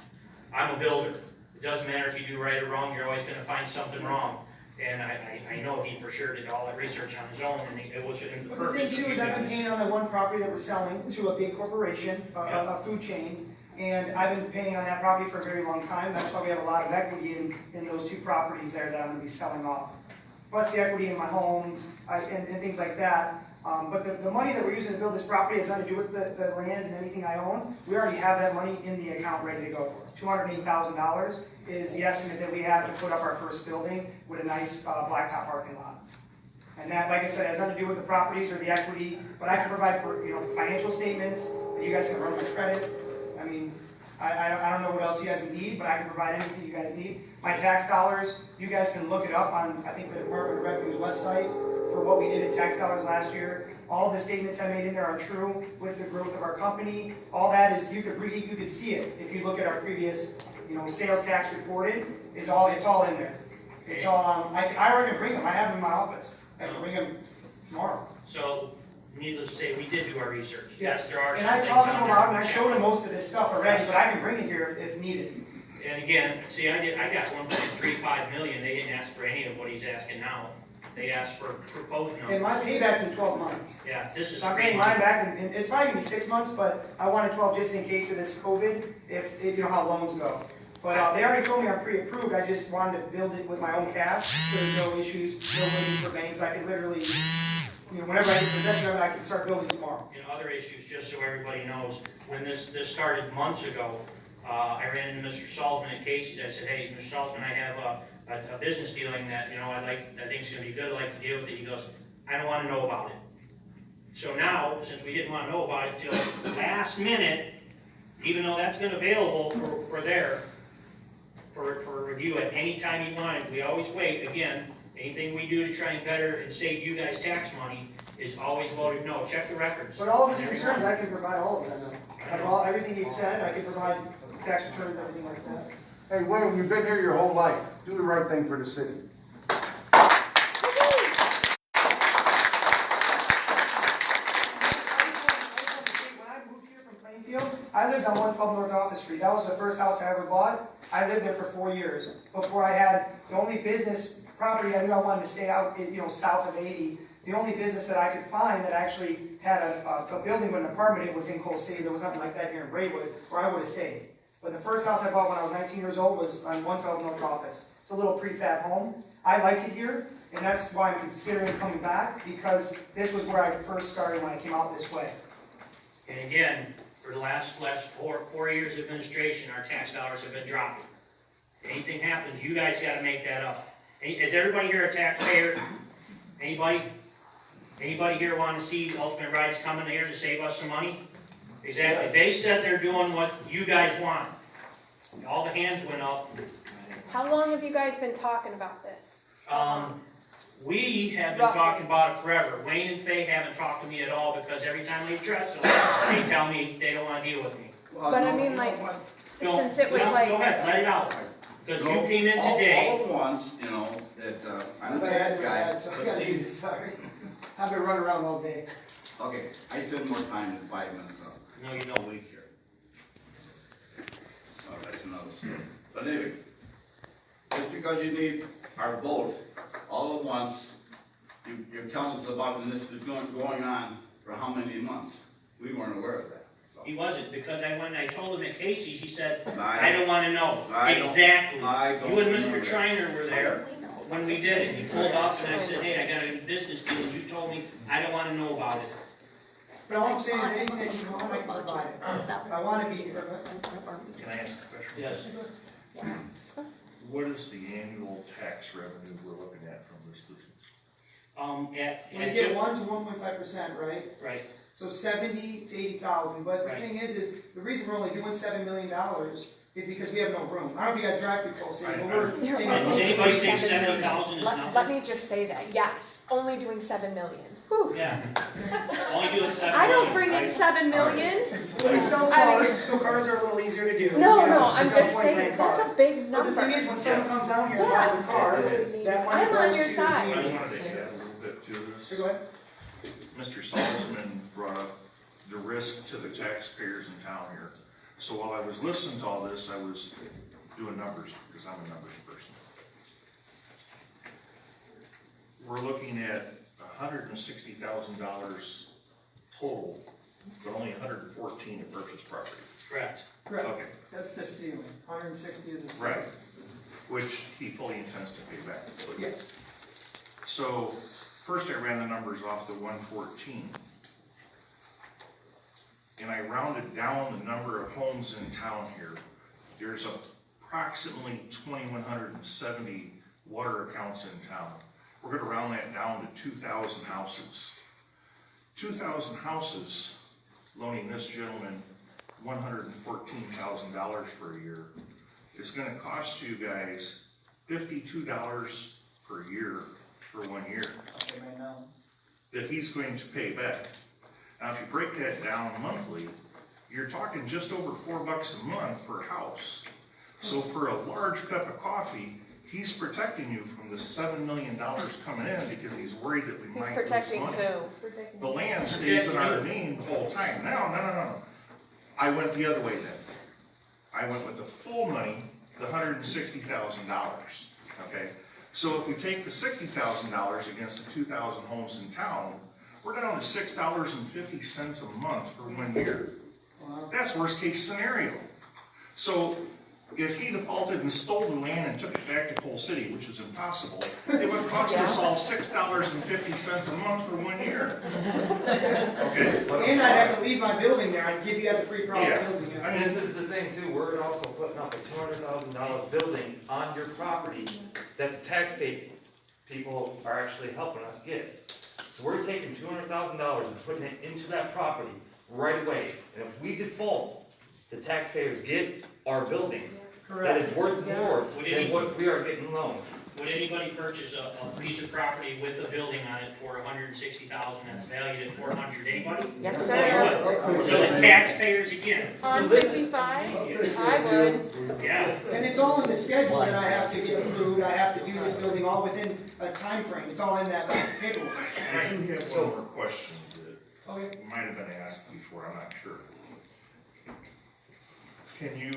I'm a builder. It doesn't matter if you do right or wrong, you're always gonna find something wrong. And I know he for sure did all that research on his own, and it was in the But the purpose thing of too you is I've been guys. paying on that one property that we're selling to a big corporation, a food chain, and I've been paying on that property for a very long time. That's why we have a lot of equity in those two properties there that I'm gonna be selling off. Plus the equity in my homes, and things like that. But the money that we're using to build this property has nothing to do with the land and anything I own. We already have that money in the account ready to go. $208,000 is the estimate that we have to put up our first building with a nice blacktop parking lot. And that, like I said, has nothing to do with the properties or the equity, but I can provide financial statements, and you guys can run my credit. I mean, I don't know what else you guys would need, but I can provide anything you guys need. My tax dollars, you guys can look it up on, I think, the Department of Revenue's website for what we did in tax dollars last year. All the statements I made in there are true with the growth of our company. All that is, you could see it if you look at our previous, sales tax reported. It's all in there. It's all, I already bring them, I have them in my office, I can bring them tomorrow. So, needless to say, we did do our research. Yes, there are And some I things talked to on them there. about it, and I showed them most of this stuff already, but I can bring it here if needed. And again, see, I got 1.35 million, they didn't ask for any of what he's asking now. They asked for proposed And my numbers. payback's in 12 months. Yeah, this is So I'm 3 paying mine months. back, and it's probably gonna be 6 months, but I wanted 12 just in case of this COVID, if you know how loans go. But they already told me I'm pre-approved, I just wanted to build it with my own cash, so there's no issues, no waiting for banks, I can literally, whenever I get possession of it, I can start building tomorrow. Other issues, just so everybody knows, when this started months ago, I ran into Mr. Saltzman at Casey's. I said, hey, Mr. Saltzman, I have a business dealing that, I think is gonna be good, I'd like to deal with it. He goes, I don't wanna know about it. So now, since we didn't wanna know about it till last minute, even though that's been available for review at any time you want it, we always wait. Again, anything we do to try and better and save you guys tax money is always voted no. Check the records. But all of his concerns, I can provide all of them, everything you said, I can provide tax returns, everything like that. Hey, William, you've been here your whole life. Do the right thing for the city. When I moved here from Plainfield, I lived on 112 North Office Street. That was the first house I ever bought. I lived there for 4 years before I had the only business property I knew I wanted to stay out, south of 80. The only business that I could find that actually had a building with an apartment, it was in Coal City. There was nothing like that here in Braidwood, where I would have stayed. But the first house I bought when I was 19 years old was on 112 North Office. It's a little prefab home. I like it here, and that's why I'm considering coming back, because this was where I first started when I came out this way. And again, for the last 4 years of administration, our tax dollars have been dropping. Anything happens, you guys gotta make that up. Is everybody here a taxpayer? Anybody? Anybody here want to see Ultimate Rides coming here to save us some money? Exactly. They said they're doing what you guys want. All the hands went up. How long have you guys been talking about this? We have been Roughly. talking about it forever. Wayne and Faye haven't talked to me at all because every time we address them, they tell me they don't want to deal with me. But I mean, like, No, since it was no, like. Go ahead, let it out. Because you came in All today. at once, that, I'm a bad guy, So I but gotta do see, this, sorry. I've been running around all day. okay, I spend more time than 5 minutes No, you a don't. week here. Oh, that's another story. But anyway, just because you need our vote all at once, you're telling us about this is going on for how many months? We weren't aware of that. So, He wasn't, because when I told him at Casey's, he said, I I don't want to know. I don't- Exactly. I don't You and Mr. remember that. Schreiner were there when we did it. He pulled up and I said, hey, I got a business deal. And you told me, I don't want to know about it. But all I'm saying is anything that you want, I can provide it. I want to be here. Can I ask a question? Yes. What is the annual tax revenue we're looking at from this business? We get 1 to 1.5%, right? Right. So 70 to 80,000. But the Right. thing is the reason we're only doing $7 million is because we have no room. I don't know if you guys drive through Coal City, but we're You're taking Does only anybody doing think 7 million. 70,000 is Let nothing? me just say that, yes, only doing 7 million. Whew. Yeah. Only doing 7 I don't million. bring in 7 million. We sell I mean- cars, so cars are a little easier to do. No, Yeah, no, we I'm sell just 20 saying, grand that's cars. a big But number. the thing is, when someone comes down here and buys a car, that money I'm on goes your to the side. I community. wanted to add a little bit to this. Go ahead. Mr. Salzman brought up the risk to the taxpayers in town here. So while I was listening to all this, I was doing numbers because I'm a numbers person. We're looking at $160,000 total, but only 114 in purchase property. Correct. Correct. Okay, That's the ceiling. 160 is the ceiling. right. Which he fully intends to pay back. Yes. So first I ran the numbers off the 114. And I rounded down the number of homes in town here. There's approximately 2,170 water accounts in town. We're gonna round that down to 2,000 houses. 2,000 houses, loaning this gentleman $114,000 for a year, is gonna cost you guys $52 per year for 1 year Right now. that he's going to pay back. Now, if you break that down monthly, you're talking just over $4 a month per house. So for a large cup of coffee, He's protecting you from the $7 million coming in because he's worried that we He's might lose protecting money. who? The land stays in our name the whole time. No. I went the other way then. I went with the full money, the $160,000, okay? So if we take the $60,000 against the 2,000 homes in town, we're down to $6.50 a month for 1 year. That's worst case scenario. So if he defaulted and stole the land and took it back to Coal City, which is impossible, it would cost us all $6.50 a month for 1 year. Okay? And I'd have to leave my building there, I'd give you guys a free product Yeah. building. I mean, This is the thing too, we're also putting up a $200,000 building on your property that the taxpayer people are actually helping us get. So we're taking $200,000 and putting it into that property right away. And if we default, the taxpayers get our building. That is worth more than what we are getting loaned. Would anybody purchase a piece of property with a building on it for $160,000 that's valued at $400,000? Anybody? Yes, Oh, sir. you would. So the taxpayers again. On 55, I would. Yeah. And it's all in the schedule that I have to get approved, I have to do this building all within a time frame. It's all in that paperwork. I do have one more question Okay. that might have been asked before, I'm not sure. Can you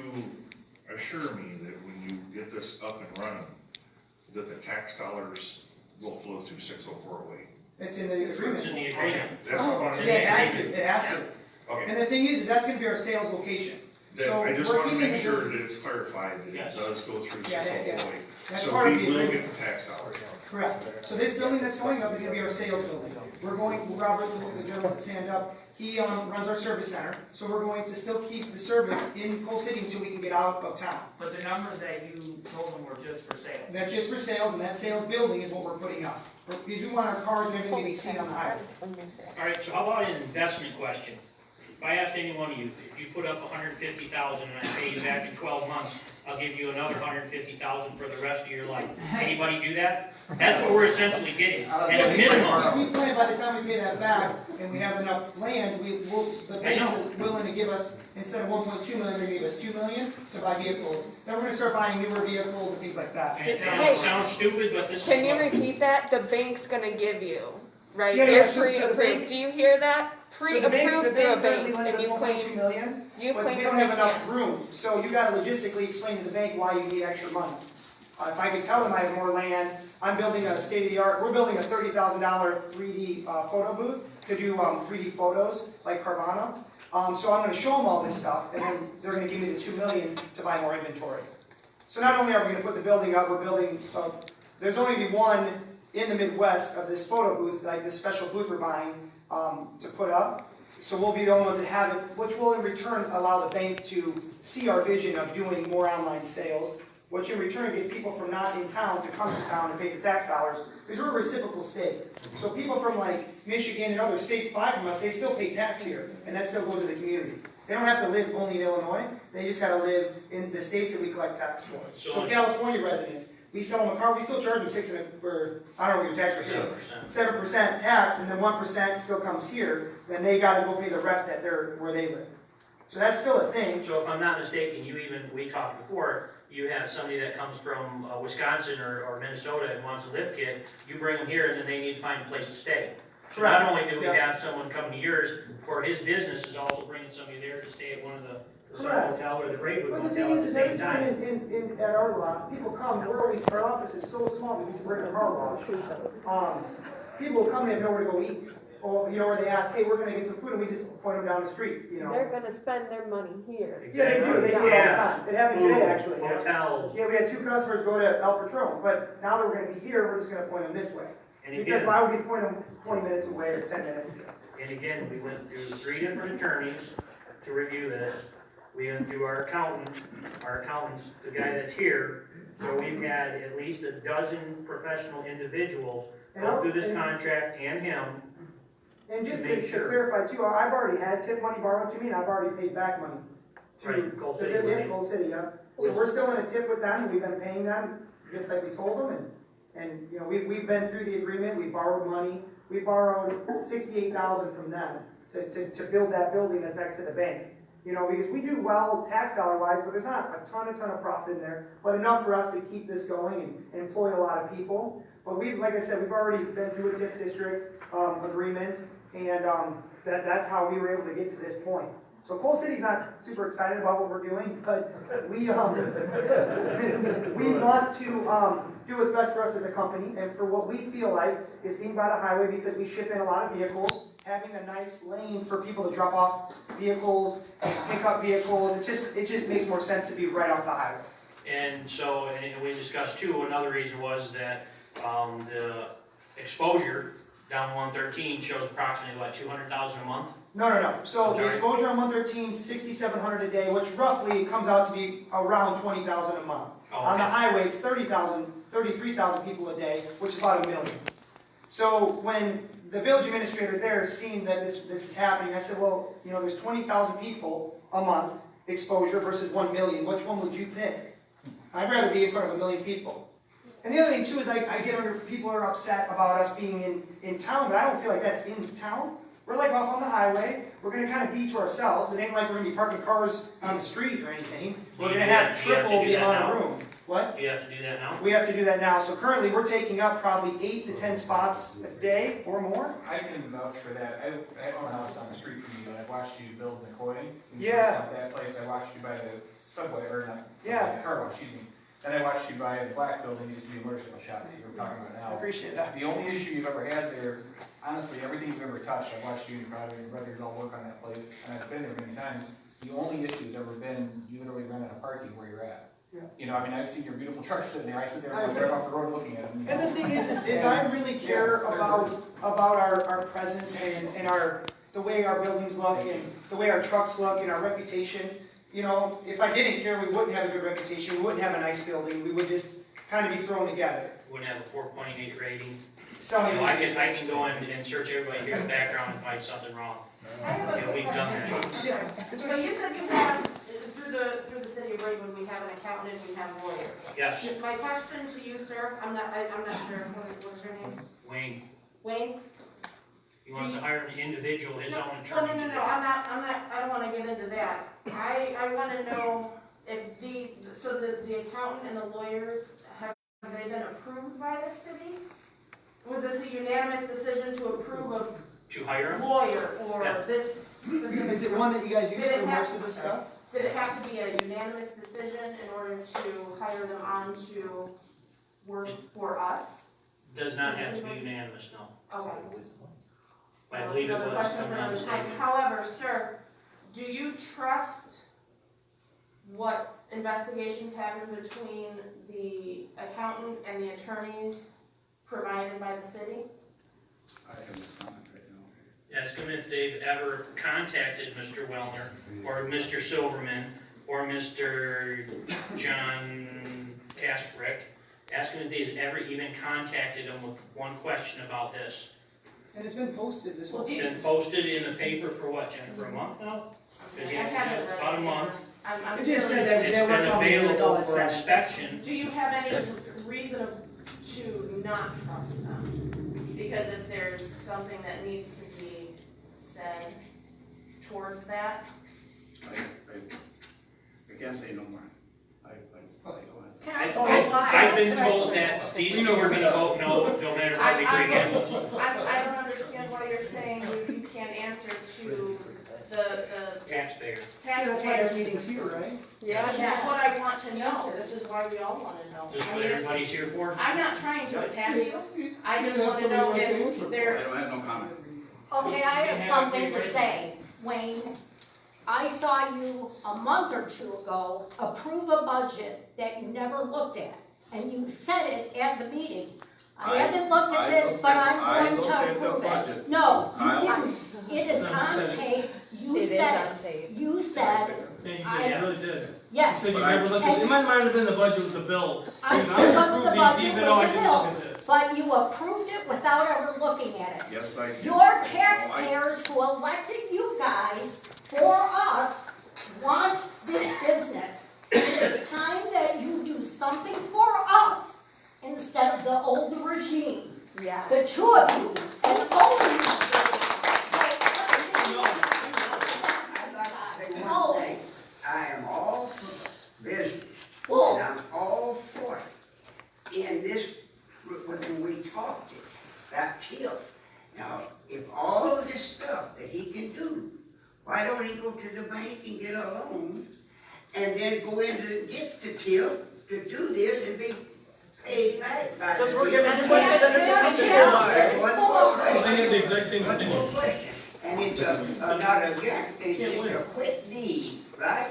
assure me that when you get this up and running, that the tax dollars will flow through 60408? It's in the agreement. It's in the agreement. That's what I wanted to Yeah, it has make to, it has to. Okay. And the thing is that's gonna be our sales location. That, So I just we're want to keeping make it- sure that it's clarified that Yes. it does go through Yeah, 60408. That's So part of we the will agreement. get the tax dollars. Correct. So this building that's going up is gonna be our sales building. We're going, Robert, the gentleman that stand up, he runs our service center, so we're going to still keep the service in Coal City until we can get out of town. But the numbers that you told them were just for sale. That's just for sales, and that sales building is what we're putting up. Because we want our cars and everything to be seen on the highway. All right, so how about an investment question? If I asked any one of you, if you put up $150,000 and I pay you back in 12 months, I'll give you another $150,000 for the rest of your life. Anybody do that? That's what we're essentially getting, at a minimum. We plan by the time we pay that back, and we have enough land, the bank's willing to give us, instead of 1.2 million, they give us 2 million to buy vehicles. Then we're gonna start buying newer vehicles and things like that. And it sounds stupid, but this is Can you what- repeat that? The bank's gonna give you, right? Yeah, You're so the pre-approved. bank- Do you hear that? So the bank Pre-approved through a currently bank, lends and us you 1.2 claim, million, you but claim we that don't they have enough can't. room. So you gotta logistically explain to the bank why you need extra money. If I could tell them I have more land, I'm building a state-of-the-art, we're building a $30,000 3D photo booth to do 3D photos like Carvana. So I'm gonna show them all this stuff, and then they're gonna give me the 2 million to buy more inventory. So not only are we gonna put the building up, we're building, there's only gonna be one in the Midwest of this photo booth, like this special booth we're buying to put up. So we'll be the only ones that have it, which will in return allow the bank to see our vision of doing more online sales, which in return gets people from not in town to come to town and pay the tax dollars, because we're a reciprocal state. So people from like Michigan and other states buy from us, they still pay tax here, and that still goes to the community. They don't have to live only in Illinois, they just gotta live in the states that we collect tax for. So California residents, we sell them a car, we still charge them I don't know what your tax rate is. 7% tax, and then 1% still comes here, then they gotta go pay the rest at where they live. So that's still a thing. So if I'm not mistaken, we talked before, you have somebody that comes from Wisconsin or Minnesota and wants a lift kit, you bring them here and then they need to find a place to stay. So not only do we have someone come to yours, for his business is also bringing somebody there to stay at one of the Sun Hotel or the Braidwood But the Hotel thing at the is same every time time. at our lot, people come, our office is so small because we're in a car wash. People will come, they have nowhere to go eat. Or, or they ask, hey, we're gonna get some food, and we just point them down the street, They're gonna spend their money here. Yeah, they do it all the time. It happened today, actually. Hotels. Yeah, we had 2 customers go to El Patron, but now that we're gonna be here, we're just gonna point them this way. And Because again, why would we point them 20 minutes away or 10 minutes? and again, we went through 3 different attorneys to review this. We went through our accountants, the guy that's here. So we've had at least a dozen professional individuals go through this contract and him. And just to Make sure. clarify too, I've already had tip money borrowed to me, and I've already paid back money. Right, Coal City Yeah, money. Coal City, yeah. So we're still in a tip with them, and we've been paying them, just like we told them, and we've been through the agreement, we borrowed money. We borrowed $68,000 from them to build that building that's next to the bank. You know, because we do well tax dollar wise, but there's not a ton of profit in there, but enough for us to keep this going and employ a lot of people. But we, like I said, we've already been through a TIF district agreement, and that's how we were able to get to this point. So Coal City's not super excited about what we're doing, but we want to do what's best for us as a company, and for what we feel like is being by the highway, because we ship in a lot of vehicles, having a nice lane for people to drop off vehicles and pick up vehicles, it just makes more sense to be right off the highway. And so, and we discussed too, another reason was that, the exposure down 113 shows approximately, what, 200,000 a month? No. So the Sorry. exposure on 113, 6,700 a day, which roughly comes out to be around 20,000 a month. Oh, On the okay. highway, it's 33,000 people a day, which is about 1 million. So when the village administrator there seen that this is happening, I said, well, you know, there's 20,000 people a month exposure versus 1 million. Which one would you pick? I'd rather be in front of 1 million people. And the other thing too is I get under, people are upset about us being in town, but I don't feel like that's in town. We're like off on the highway. We're going to kind of be to ourselves. It ain't like we're going to be parking cars on the street or anything. We're going to have triple the amount of room. What? You have to do that now? We have to do that now. So currently we're taking up probably 8 to 10 spots a day or more. I can vouch for that. I own a house on the street from you, and I watched you build McCoy. Yeah. That place, I watched you buy the subway, or not, Yeah. the car wash, excuse me. Then I watched you buy the black building, used to be a motorcycle shop that you were talking about I now. appreciate that. The only issue you've ever had there, honestly, everything you've ever touched, I watched you and your brother and your brothers all work on that place, and I've been there many times. The only issue has ever been, you literally run out of parking where you're at. Yeah. You know, I mean, I've seen your beautiful trucks sitting there, I sit there and drive off the road looking at them. And the thing is I really care about our presence and the way our buildings look and the way our trucks look and our reputation. You know, if I didn't care, we wouldn't have a good reputation, we wouldn't have a nice building, we would just kind of be thrown together. Wouldn't have a 4.8 rating. So, You know, I can go in and search everybody here's background and find something wrong. You know, we've done that. yeah. So you said you have, through the city of Braidwood, we have an accountant, we have a lawyer. Yes, My question to you, sir, I'm not sure, what's your name? Wayne, Wayne? he wants to hire an individual, his own No, attorney. no, I don't wanna get into that. I wanna know if the accountant and the lawyers, have they been approved by the city? Was this a unanimous decision to approve a To hire him? lawyer or Yeah. this specific? Is it one that you guys use Did it for have- most of this stuff? Did it have to be a unanimous decision in order to hire them on to work for us? Does not have to be unanimous, no. Okay. I believe it was Another question from for around another the time. state. However, sir, do you trust what investigations happen between the accountant and the attorneys provided by the city? I have no comment right now. Ask them if they've ever contacted Mr. Wellner, or Mr. Silverman, or Mr. John Kasprick. Ask them if they've ever even contacted them with one question about this. And it's been posted this whole. It's been posted in the paper for what, Jennifer, a month now? Because I haven't it's read about a it. month. It I'm just curious. said that It's they were been coming in, that's all available it for said. inspection. Do you have any reason to not trust them? Because if there's something that needs to be said towards that, I can't say no more. Go ahead. can I say why? I've been told that these two are gonna vote no, no matter what we bring in. I don't understand why you're saying you can't answer to the Taxpayer. Yeah, that's why this taxpayers. meeting's here, right? That's what I want to know, this is why we all want to know. This is I what mean, everybody's here for. I'm not trying to attack you, I just want to know if I there, don't have no comment. Okay, I have something to say, Wayne. I saw you a month or two ago approve a budget that you never looked at, and you said it at the meeting. I haven't looked at this, but I'm going to approve it. No, you didn't. It is on tape. You said it. You said, Yeah, you really did. yes. So you never looked at, it might have been the budget with the bills. I Because I what's approved the these budget even with though I the didn't look at bills? this. But you approved it without ever looking at it. Yes, I did. Your taxpayers who elected you guys for us want this business. It is time that you do something for us instead of the old regime. Yes. The two of you, and only you. No, in this, when we talked it, that TIF. Now, if all of this stuff that he can do, why don't he go to the bank and get a loan and then go in to get the TIF to do this and be paid back by the Because we're TIF? giving That's 20% of the what TIF. it's for. They had the exact same One thing. more question, and it's not against, it's a quick need, right?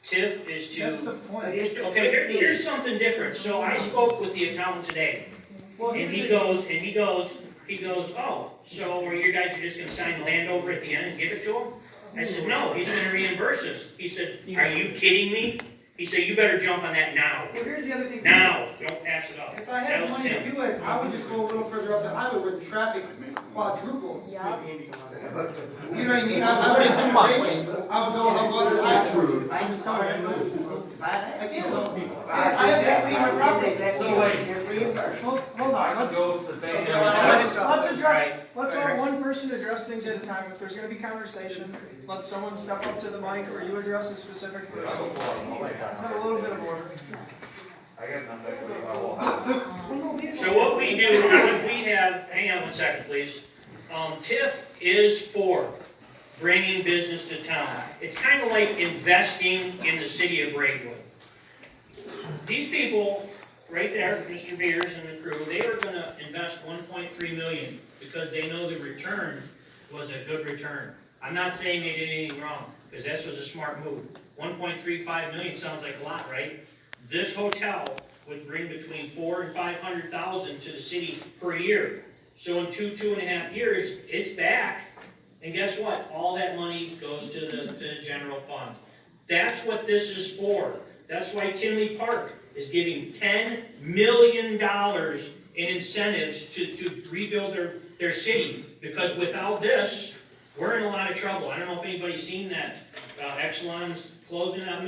TIF is to. That's the point. But it's a Okay, quick need. here's something different. So I spoke with the accountant today, Well, and here's he the- goes, oh, so are you guys just gonna sign the land over at the end and give it to him? I said, no, he's gonna reimburse us. He said, are you kidding me? He said, you better jump on that now. Well, here's the other thing. Now, don't pass it up. If I That had was money to Tim. do it, I would just go a little further up the highway where the traffic quadruples. Yeah. You know what I mean? I would go up the highway. I'm sorry, I get it. I have equity in my property. So wait. Hold I on, can let's, go to the bank. let's address, let's let one person address things at a time. If there's gonna be conversation, let someone step up to the mic or you address a specific person. Let's have a little bit of order. I got nothing. So what we do, what we have, hang on 1 second, please. TIF is for bringing business to town. It's kind of like investing in the city of Braidwood. These people, right there, Mr. Beers and the crew, they are gonna invest 1.3 million because they know the return was a good return. I'm not saying they did anything wrong, because this was a smart move. 1.35 million sounds like a lot, right? This hotel would bring between 400,000 and 500,000 to the city per year. So in 2.5 years, it's back, and guess what? All that money goes to the general fund. That's what this is for. That's why Tinley Park is giving $10 million in incentives to rebuild their city, because without this, we're in a lot of trouble. I don't know if anybody's seen that, Exelon's closing out,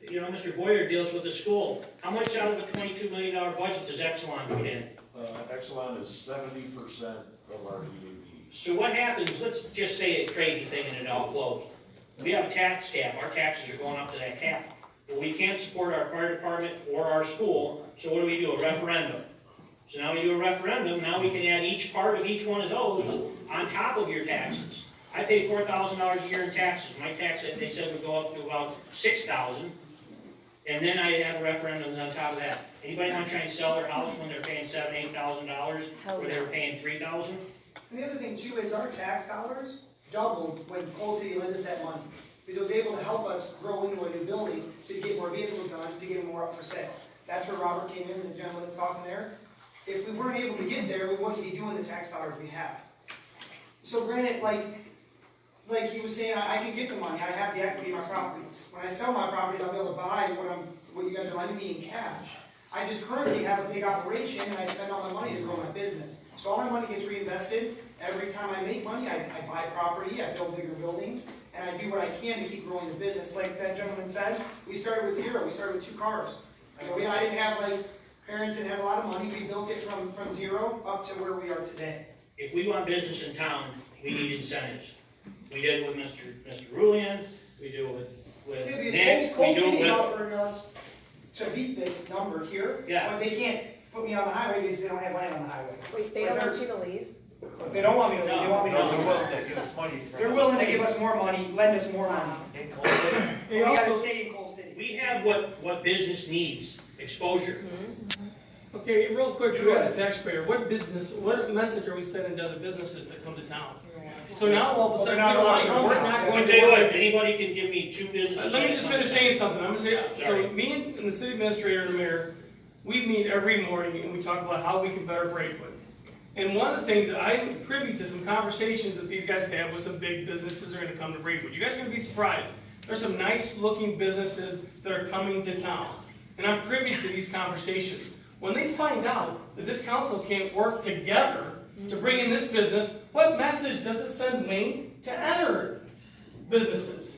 you know, Mr. Boyer deals with the school. How much out of a $22 million budget does Exelon put in? Exelon is 70% of our EAV. So what happens, let's just say a crazy thing and it all closed. We have a tax cap, our taxes are going up to that cap. Well, we can't support our fire department or our school, so what do? A referendum. So now we do a referendum, now we can add each part of each one of those on top of your taxes. I pay $4,000 a year in taxes. My tax, they said, would go up to about $6,000. And then I have referendums on top of that. Anybody want to try and sell their house when they're paying $7,000, $8,000, where they were paying $3,000? And the other thing too is our tax dollars doubled when Coal City lent us that money. Because it was able to help us grow into a new building to get more vehicles done, to get more up for sale. That's where Robert came in, the gentleman that's talking there. If we weren't able to get there, we wouldn't be doing the tax dollars we have. So granted, like he was saying, I can get the money, I have the equity in my properties. When I sell my properties, I'll be able to buy what you guys are lending me in cash. I just currently have a big operation and I spend all my money to grow my business. So all my money gets reinvested. Every time I make money, I buy property, I build bigger buildings, and I do what I can to keep growing the business. Like that gentleman said, we started with zero, we started with 2 cars. You know, I didn't have parents didn't have a lot of money, we built it from zero up to where we are today. If we want business in town, we need incentives. We did it with Mr. Rulian, we do it with Yeah, Nick, because Coal we do City's it with, offering us to beat this number here, Yeah. but they can't put me on the highway because they don't have land on the highway. Wait, they don't want you to leave? They don't want me to leave, they want me to No, they're leave. willing to give us money. They're willing to give us more money, lend us more money. In Coal City. But we gotta stay in Coal City. we have what business needs, exposure. Okay, real quick, too, as a taxpayer, what message are we sending to other businesses that come to town? So now all of a sudden, Well, they're not allowed to we're come not now. I'll going tell you what, to. if anybody can give me 2 businesses. Let me just finish saying something. I'm gonna say, Sorry. so me and the city administrator and the mayor, we meet every morning and we talk about how we can better Braidwood. And one of the things that I'm privy to some conversations that these guys have with some big businesses that are gonna come to Braidwood. You guys are gonna be surprised. There's some nice looking businesses that are coming to town. And I'm privy to these conversations. When they find out that this council can't work together to bring in this business, what message does it send Wayne to other businesses?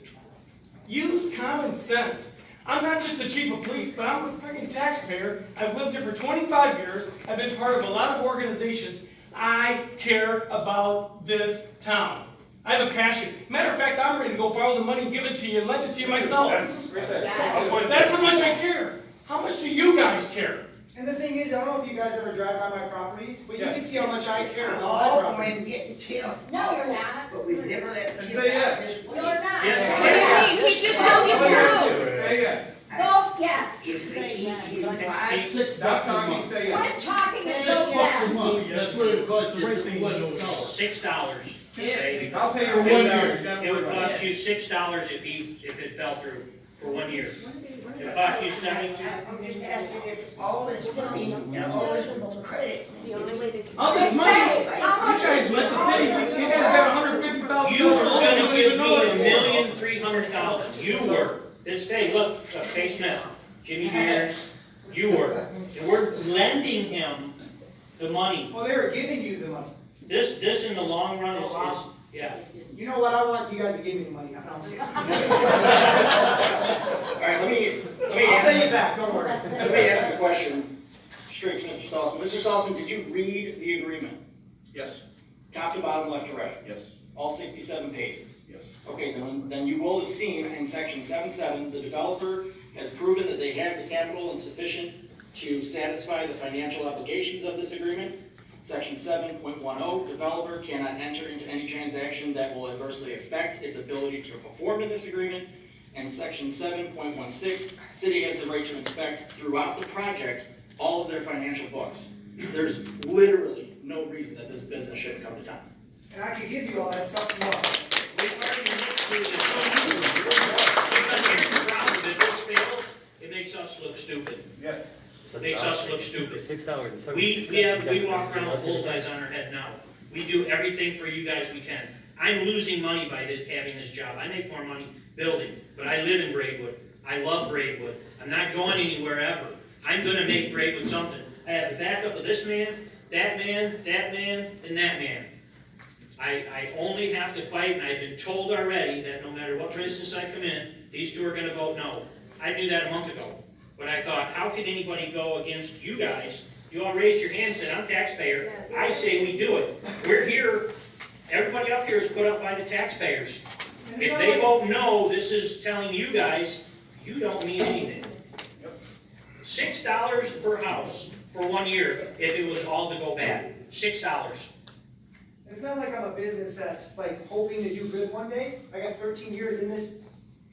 Use common sense. I'm not just the chief of police, but I'm a freaking taxpayer. I've lived here for 25 years. I've been part of a lot of organizations. I care about this town. I have a passion. Matter of fact, I'm ready to go borrow the money, give it to you, and lend it to you myself. Yes. That's how much I care. How much do you guys care? And the thing is, I don't know if you guys ever drive by my properties, but you can see how much I care I'm about my all for properties. him getting TIF. No, you're not. But we've never let And TIF say out yes. this way. You're not. What do you mean? He just showed you proof. Say yes. Vote yes. If Say he, yes. he buys, Stop talking, say yes. Quit talking and vote yes. That's what it costs you to let it sell. $6. Okay? I'll pay your For 1 $6. year. It would cost you $6 if it fell through for 1 year. It cost you 72. I'm just asking if all this money and all this credit. All this money, Hey, you how much guys is let the city, you guys got $150,000. You were gonna give me $1,300,000. You were. This, hey, look, Kay Smith, Jimmy Beers, you were. And we're lending him the money. Well, they were giving you the money. This in the long run is, yeah. You know what, I want you guys to give me the money, I'm saying. All right, let me I'll pay you back, don't worry. Let me ask a question straight to Mr. Salzman. Mr. Salzman, did you read the agreement? Yes, Top to bottom, left to right? yes, All 67 pages? yes. Okay, then you will have seen in section 7.7, the developer has proven that they have the capital and sufficient to satisfy the financial obligations of this agreement. Section 7.10, developer cannot enter into any transaction that will adversely affect its ability to perform in this agreement. And section 7.16, city has the right to inspect throughout the project all of their financial books. There's literally no reason that this business shouldn't come to town. And I could give you all that stuff tomorrow. We've already looked through this. Because here's the problem, if this fails, it makes us look stupid. Yes. It makes us look stupid. $6. We walk around with bullseyes on our head now. We do everything for you guys we can. I'm losing money by having this job. I make more money building, but I live in Braidwood. I love Braidwood. I'm not going anywhere ever. I'm gonna make Braidwood something. I have the backup of this man, that man, and that man. I only have to fight, and I've been told already that no matter what business I come in, these two are gonna vote no. I knew that a month ago. But I thought, how can anybody go against you guys? You all raised your hand and said, I'm taxpayer. I say we do it. We're here, everybody up here is put up by the taxpayers. If they vote no, this is telling you guys, you don't mean anything. $6 per house for 1 year if it was all to go bad. $6. And it's not like I'm a business that's like hoping to do good one day. I got 13 years in this.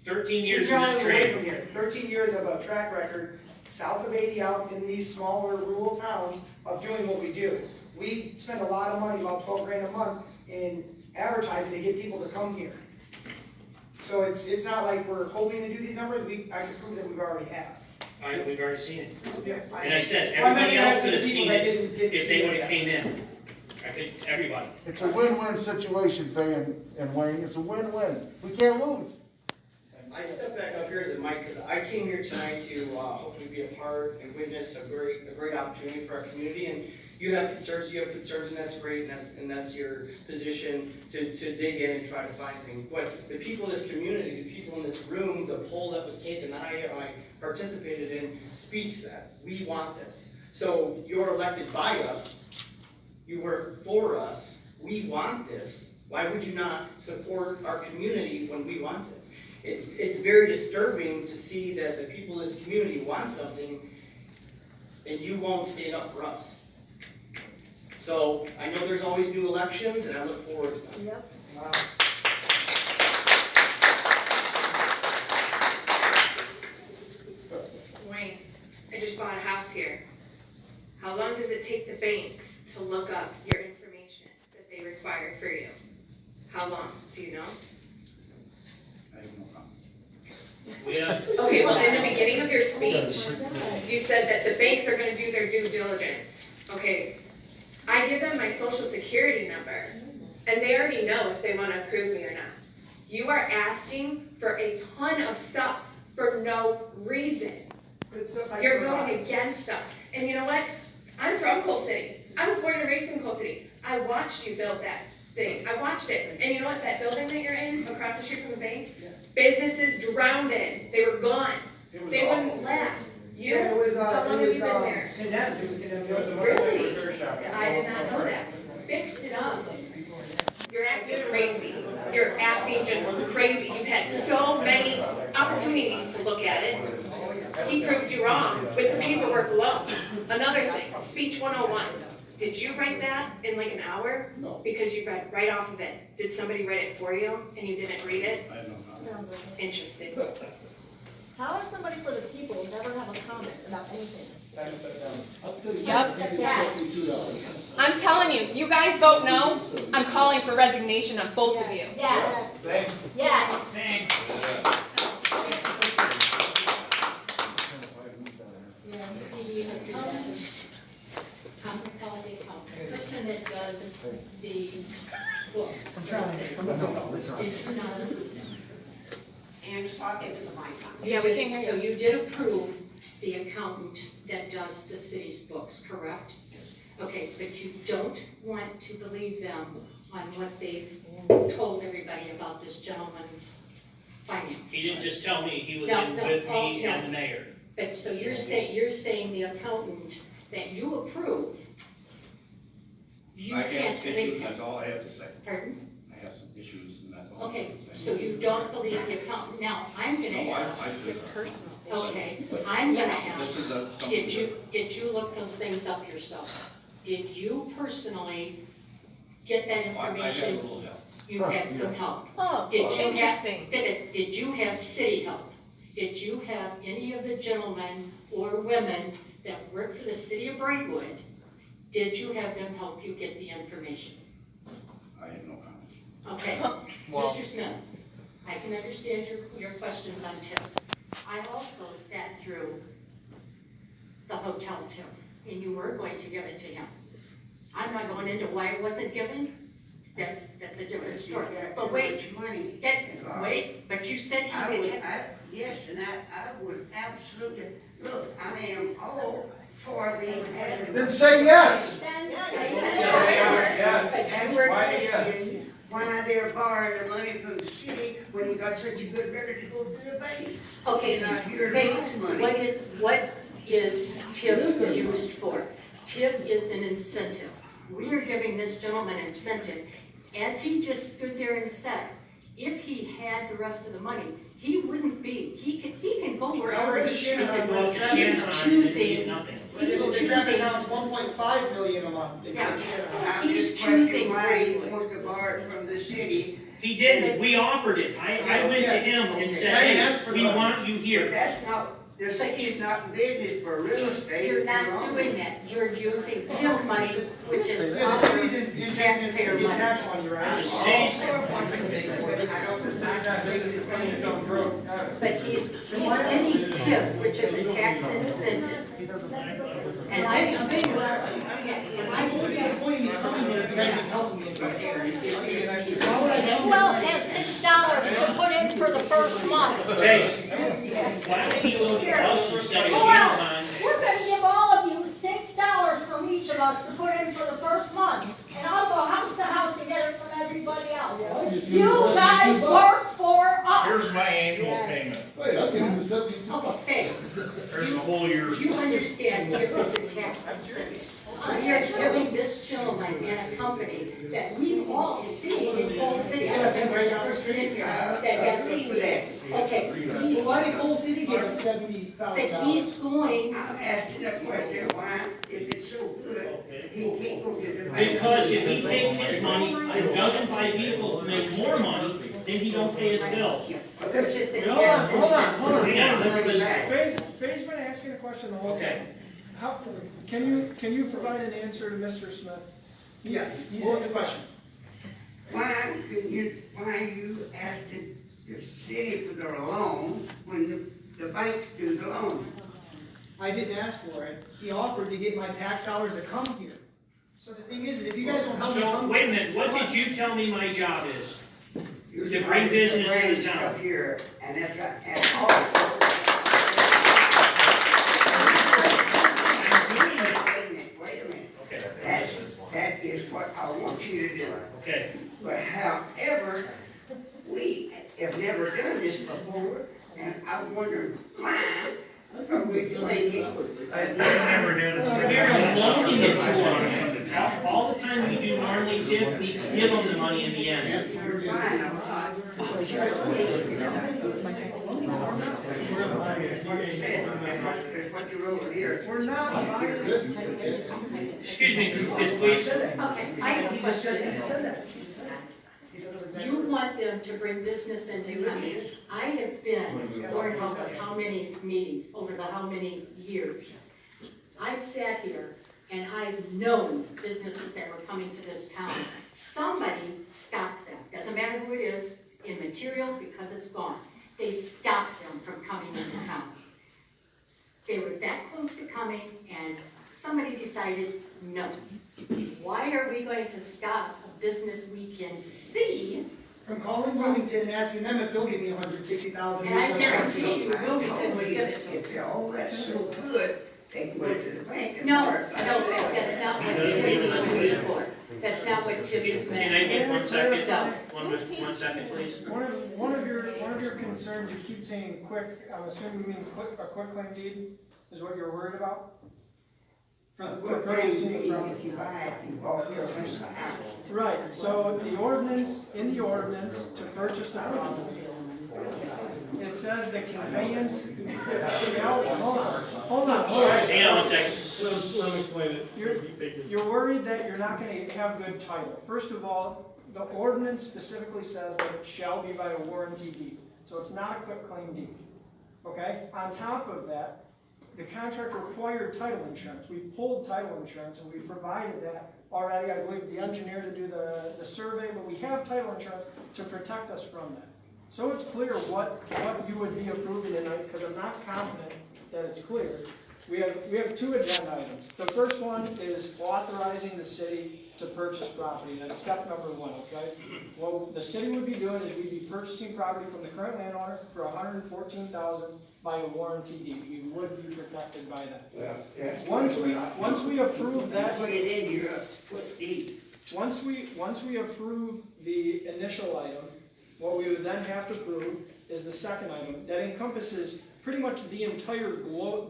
13 years in You're this away trade. from here. 13 years of a track record, south of 80 out in these smaller rural towns of doing what we do. We spend a lot of money, about 12 grand a month, in advertising to get people to come here. So it's not like we're hoping to do these numbers, I can prove that we've already have. We've already seen it. Yeah, And I said, Well, I everybody meant to else ask could the have people seen that it didn't get to if see they it would have yet. came in. I think everybody. It's a win-win situation, Fay and Wayne, it's a win-win, we can't lose. I step back up here to the mic because I came here tonight to hopefully be a part and witness a great opportunity for our community. And you have concerns, and that's great, and that's your position to dig in and try to find things. But the people in this community, the people in this room, the poll that was taken that I participated in speaks that. We want this. So you're elected by us, you work for us, we want this. Why would you not support our community when we want this? It's very disturbing to see that the people in this community want something and you won't stand up for us. So I know there's always new elections and I look forward to them. Yep. Wow. Wayne, I just bought a house here. How long does it take the banks to look up your information that they require for you? How long? Do you know? I have no comment. We have, Okay, well, in the beginning of your speech, you said that the banks are gonna do their due diligence. Okay, I give them my social security number, and they already know if they wanna approve me or not. You are asking for a ton of stuff for no reason. Good stuff I can You're provide. going against us. And you know what? I'm from Coal City. I was born and raised in Coal City. I watched you build that thing. I watched it. And you know what? That building that you're in, across the street from the bank, businesses drowned in. They were gone. They wouldn't last. You, Yeah, it was, how long have you been there? condemned, it was a condemned building. Really? I did not know that. Fixed it up. You're acting crazy. You're acting just crazy. You've had so many opportunities to look at it. He proved you wrong with the paperwork alone. Another thing, speech 101. Did you write that in like an hour? No. Because you read right off of it. Did somebody write it for you and you didn't read it? I don't know. Interesting. How is somebody for the people who never have a comment about anything? Yep. Yes. I'm telling you, you guys vote no, I'm calling for resignation on both of you. Yes. Same. Yes. Same. The person that does the books. Did you not approve them? And talking to the mic. Yeah, we can hear So you. you did approve the accountant that does the city's books, correct? Okay, but you don't want to believe them on what they've told everybody about this gentleman's finances. He didn't just tell me, he was No, in no, with oh, me no. and the mayor. But so you're saying the accountant that you approve, you I can't have believe issues, him. that's all I have to say. Pardon? I have some issues, and that's all I Okay, have to say. so you don't believe the accountant. Now, I'm gonna No, ask. I do. Personal. Okay, so I'm gonna This ask, is a, something. did you look those things up yourself? Did you personally get that I had a information? little help. You had some help. Oh, Did you have, interesting. did you have city help? Did you have any of the gentlemen or women that work for the city of Braidwood? Did you have them help you get the information? I have no comments. Okay, Well- Mr. Smith, I can understand your questions on tip. I also sat through the hotel tip, and you were going to give it to him. I'm not going into why it wasn't given, that's a different story. But wait, Money. but you said I he would, did. yes, and I would absolutely, look, I am all for the. Then say yes. Yes. Why yes? Why they're borrowing the money from the city when you got such a good record to go to the bank? Okay, You're not here to okay, lose money. what is TIP used for? TIP is an incentive. We are giving this gentleman incentive. As he just stood there and said, if he had the rest of the money, he wouldn't be, he can go wherever he You could chooses. go out to He's Shannon and get choosing, nothing. he's The traffic choosing, count's 1.5 million a month. yeah, I'm he's just questioning choosing why he Braidwood. wants to borrow it from the city. He didn't, we offered it. I went to him and said, I didn't ask hey, for we the- want you But here. that's not, the city's not in business for real estate. You're not doing that, you're using TIP money, which is Yeah, the city's our in business taxpayer to get money. tax money, right? The city's, But he's getting TIP, which is a tax incentive. And I'm being glad, I won't be appointing you coming here if you guys can help me. Who else has $6 to put in for the first month? hey, why don't you look at us instead of Who else? Shannon? We're gonna give all of you $6 from each of us to put in for the first month. And I'll go house to house to get it from everybody else. You guys work for us. Here's my annual payment. Wait, I'll give him the 70. Okay, there's a whole year's. You understand TIP is a tax incentive. We are giving this gentleman and a company that we've all seen in Coal City. I remember the person in here that got seen. Okay, he's, Why did Coal City give us but $70,000? he's going, I'm asking that question, why, if it's so good, he can't go get the bank? Because if he takes his money and doesn't buy vehicles to make more money, then he don't pay his bills. which is the Hold on, tax hold on, incentive. hold on. Hang on, let's listen. Faye's been asking a question the whole Okay. time. How, can you provide an answer to Mr. Smith? Yes. What was the question? Why you asking the city for their loan when the banks do the loan? I didn't ask for it. He offered to get my tax dollars to come here. So the thing is, if you guys don't help me So, come. wait a minute, what did you tell me my job is? You're To bring trying business to the bring town. stuff here, and that's right, and all. Wait a minute. Okay, That is what I want you to do. okay. But however, we have never done this before, and I wonder why are we doing it? never did We're loaning it to them. All the time we do normally tip, we give them the money in the end. We're buying a lot. There's what you wrote here. We're not buying. Excuse me, please. Okay, I have a question. He said that. You want them to bring business into town. I have been, Lord help us, how many meetings over the how many years? I've sat here and I've known businesses that were coming to this town. Somebody stopped them. Doesn't matter who it is, it's immaterial because it's gone. They stopped them from coming into town. They were that close to coming and somebody decided, no. Why are we going to stop a business we can see? From calling Wilmington and asking them if they'll give me $160,000. And I guarantee you, Wilmington would give it to you. If all that's so good, they can go to the bank and. No, that's not what Tim is looking for. That's not what Tim is meant. Can I get 1 second? So, 1 second, please. One of your concerns, you keep saying quick, I'm assuming you mean a quick claim deed, is what you're worried about? For purchasing the property. If you buy it, you bought your house. Right, so in the ordinance, to purchase the property, it says the conveyance, hold on. Hang on 1 second. Let him explain it. You're worried that you're not gonna have good title. First of all, the ordinance specifically says that it shall be by a warranty deed, so it's not a quick claim deed, okay? On top of that, the contract required title insurance. We pulled title insurance and we provided that already. I believe the engineer to do the survey, but we have title insurance to protect us from that. So it's clear what you would be approving tonight, because I'm not confident that it's clear. We have 2 agenda items. The first one is authorizing the city to purchase property. That's step number 1, okay? What the city would be doing is we'd be purchasing property from the current landowner for $114,000 by a warranty deed. We would be protected by that. Well, that's. Once we approve that, Put it in your foot deed. once we approve the initial item, what we would then have to prove is the second item that encompasses pretty much the entire global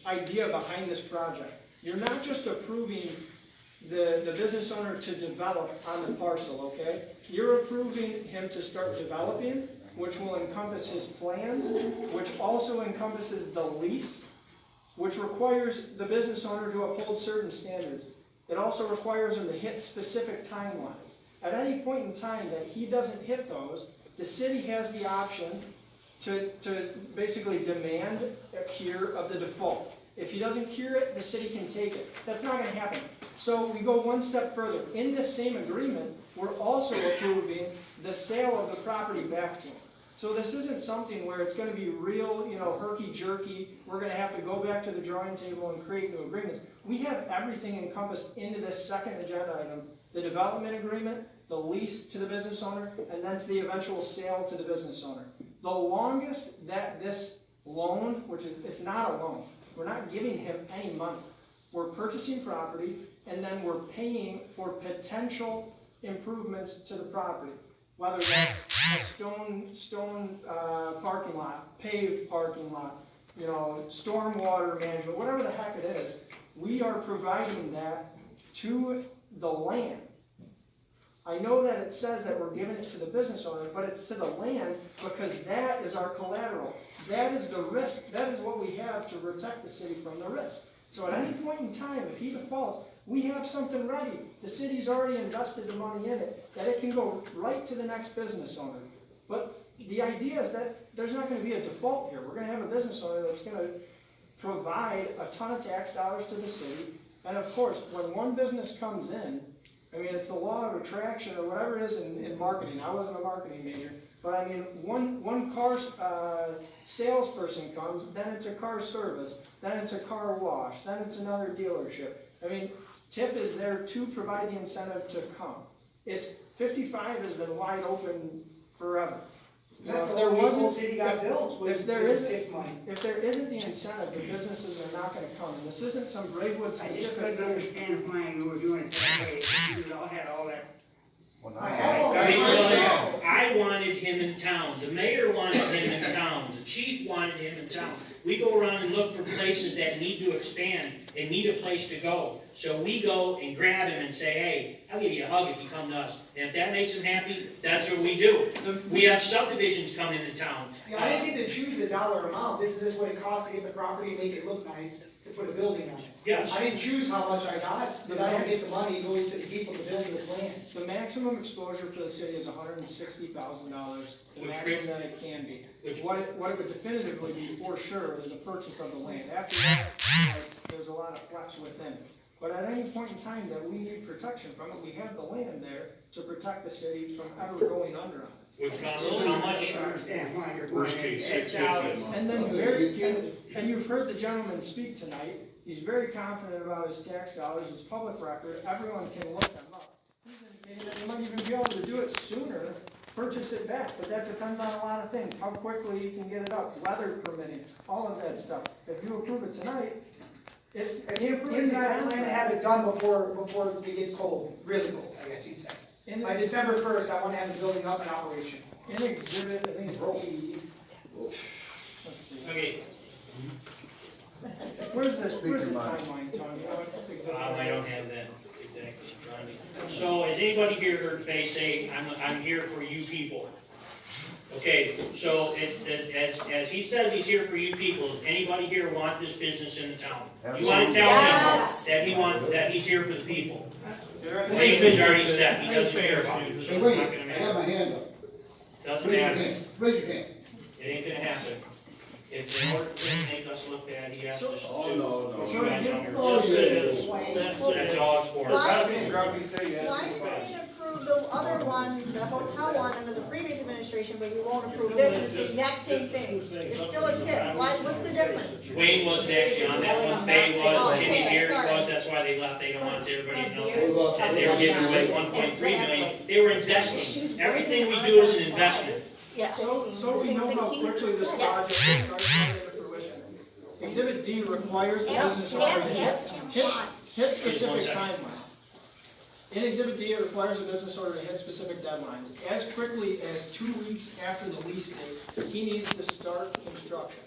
idea behind this project. You're not just approving the business owner to develop on the parcel, okay? You're approving him to start developing, which will encompass his plans, which also encompasses the lease, which requires the business owner to uphold certain standards. It also requires him to hit specific timelines. At any point in time that he doesn't hit those, the city has the option to basically demand a cure of the default. If he doesn't cure it, the city can take it. That's not going to happen. So we go one step further. In this same agreement, we're also approving the sale of the property back to him. So this isn't something where it's going to be real, herky-jerky. We're going to have to go back to the drawing table and create new agreements. We have everything encompassed into this second agenda item: the development agreement, the lease to the business owner, and then to the eventual sale to the business owner. The longest that this loan, it's not a loan, we're not giving him any money. We're purchasing property, and then we're paying for potential improvements to the property. Whether that's a stone parking lot, paved parking lot, stormwater management, whatever the heck it is, we are providing that to the land. I know that it says that we're giving it to the business owner, but it's to the land because that is our collateral. That is the risk. That is what we have to protect the city from the risk. So at any point in time, if he defaults, we have something ready. The city's already invested the money in it, that it can go right to the next business owner. But the idea is that there's not going to be a default here. We're going to have a business owner that's going to provide a ton of tax dollars to the city. And of course, when one business comes in, it's the law of attraction or whatever it is in marketing. I wasn't a marketing major. But one car salesperson comes, then it's a car service, then it's a car wash, then it's another dealership. TIP is there to provide the incentive to come. 55 has been wide open forever. That's how the whole city got built, If there isn't the incentive, the businesses are not going to come. And this isn't some Braidwood I just specific couldn't thing. understand why you were doing it that way. You all had all that. I wanted him in town, the mayor wanted him in town, the chief wanted him in town. We go around and look for places that need to expand and need a place to go. So we go and grab him and say, hey, I'll give you a hug if you come to us. And if that makes him happy, that's what we do. We have subdivisions come into town. Yeah, I didn't get to choose a dollar amount, this is what it costs to get the property and make it look nice, to put a building on it. Yes. I didn't choose how much I got, because I don't get the money, it goes to the people to build the plan. The maximum exposure for the city is $160,000, the Which maximum brings- that it can be. which- What it would definitively be for sure is the purchase of the land. After that, there's a lot of flex within it. But at any point in time that we need protection from it, we have the land there to protect the city from ever going under on it. Which costs us how much? I understand why you're Worst going case, X 650 dollars. a month. And then you've heard the gentleman speak tonight, he's very confident about his tax dollars, it's public record, everyone can look them up. They might even be able to do it sooner, purchase it back, but that depends on a lot of things, how quickly you can get it up, weather permitting, all of that stuff. If you approve it tonight, If you approve it tonight, I plan to have it done before it gets cold, really cold, I guess you'd say. By December 1st, I want to have the building up and operation. In exhibit, I think it's E. Let's see. Okay, Where's the timeline, Tony? I don't have that exactly in front of me. So has anybody here heard Faye say, I'm here for you people? Okay, so as he says he's here for you people, does anybody here want this business in the town? You wanna tell him that he's here for the people? Wayne has already said, he doesn't care about you, so it's not gonna matter. my hand up. Doesn't matter, Raise your hand. it ain't gonna happen. If in order for him to make us look bad, he has to. You guys know. Yes, it is. That's all it's for. Why did we approve the other one, the hotel one, under the previous administration, but you won't approve this, and it's the exact same thing? It's still a tip, what's the difference? Wayne wasn't actually on that one, Faye was, Jimmy Beers was, that's why they left, they don't want everybody to know that they were giving away 1.3 million. They were investing, everything we do is an investment. Yeah. So we know how quickly this project will start coming into fruition. Exhibit D requires the business owner to hit specific timelines. In Exhibit D, it requires the business owner to hit specific deadlines. As quickly as 2 weeks after the lease date, he needs to start construction.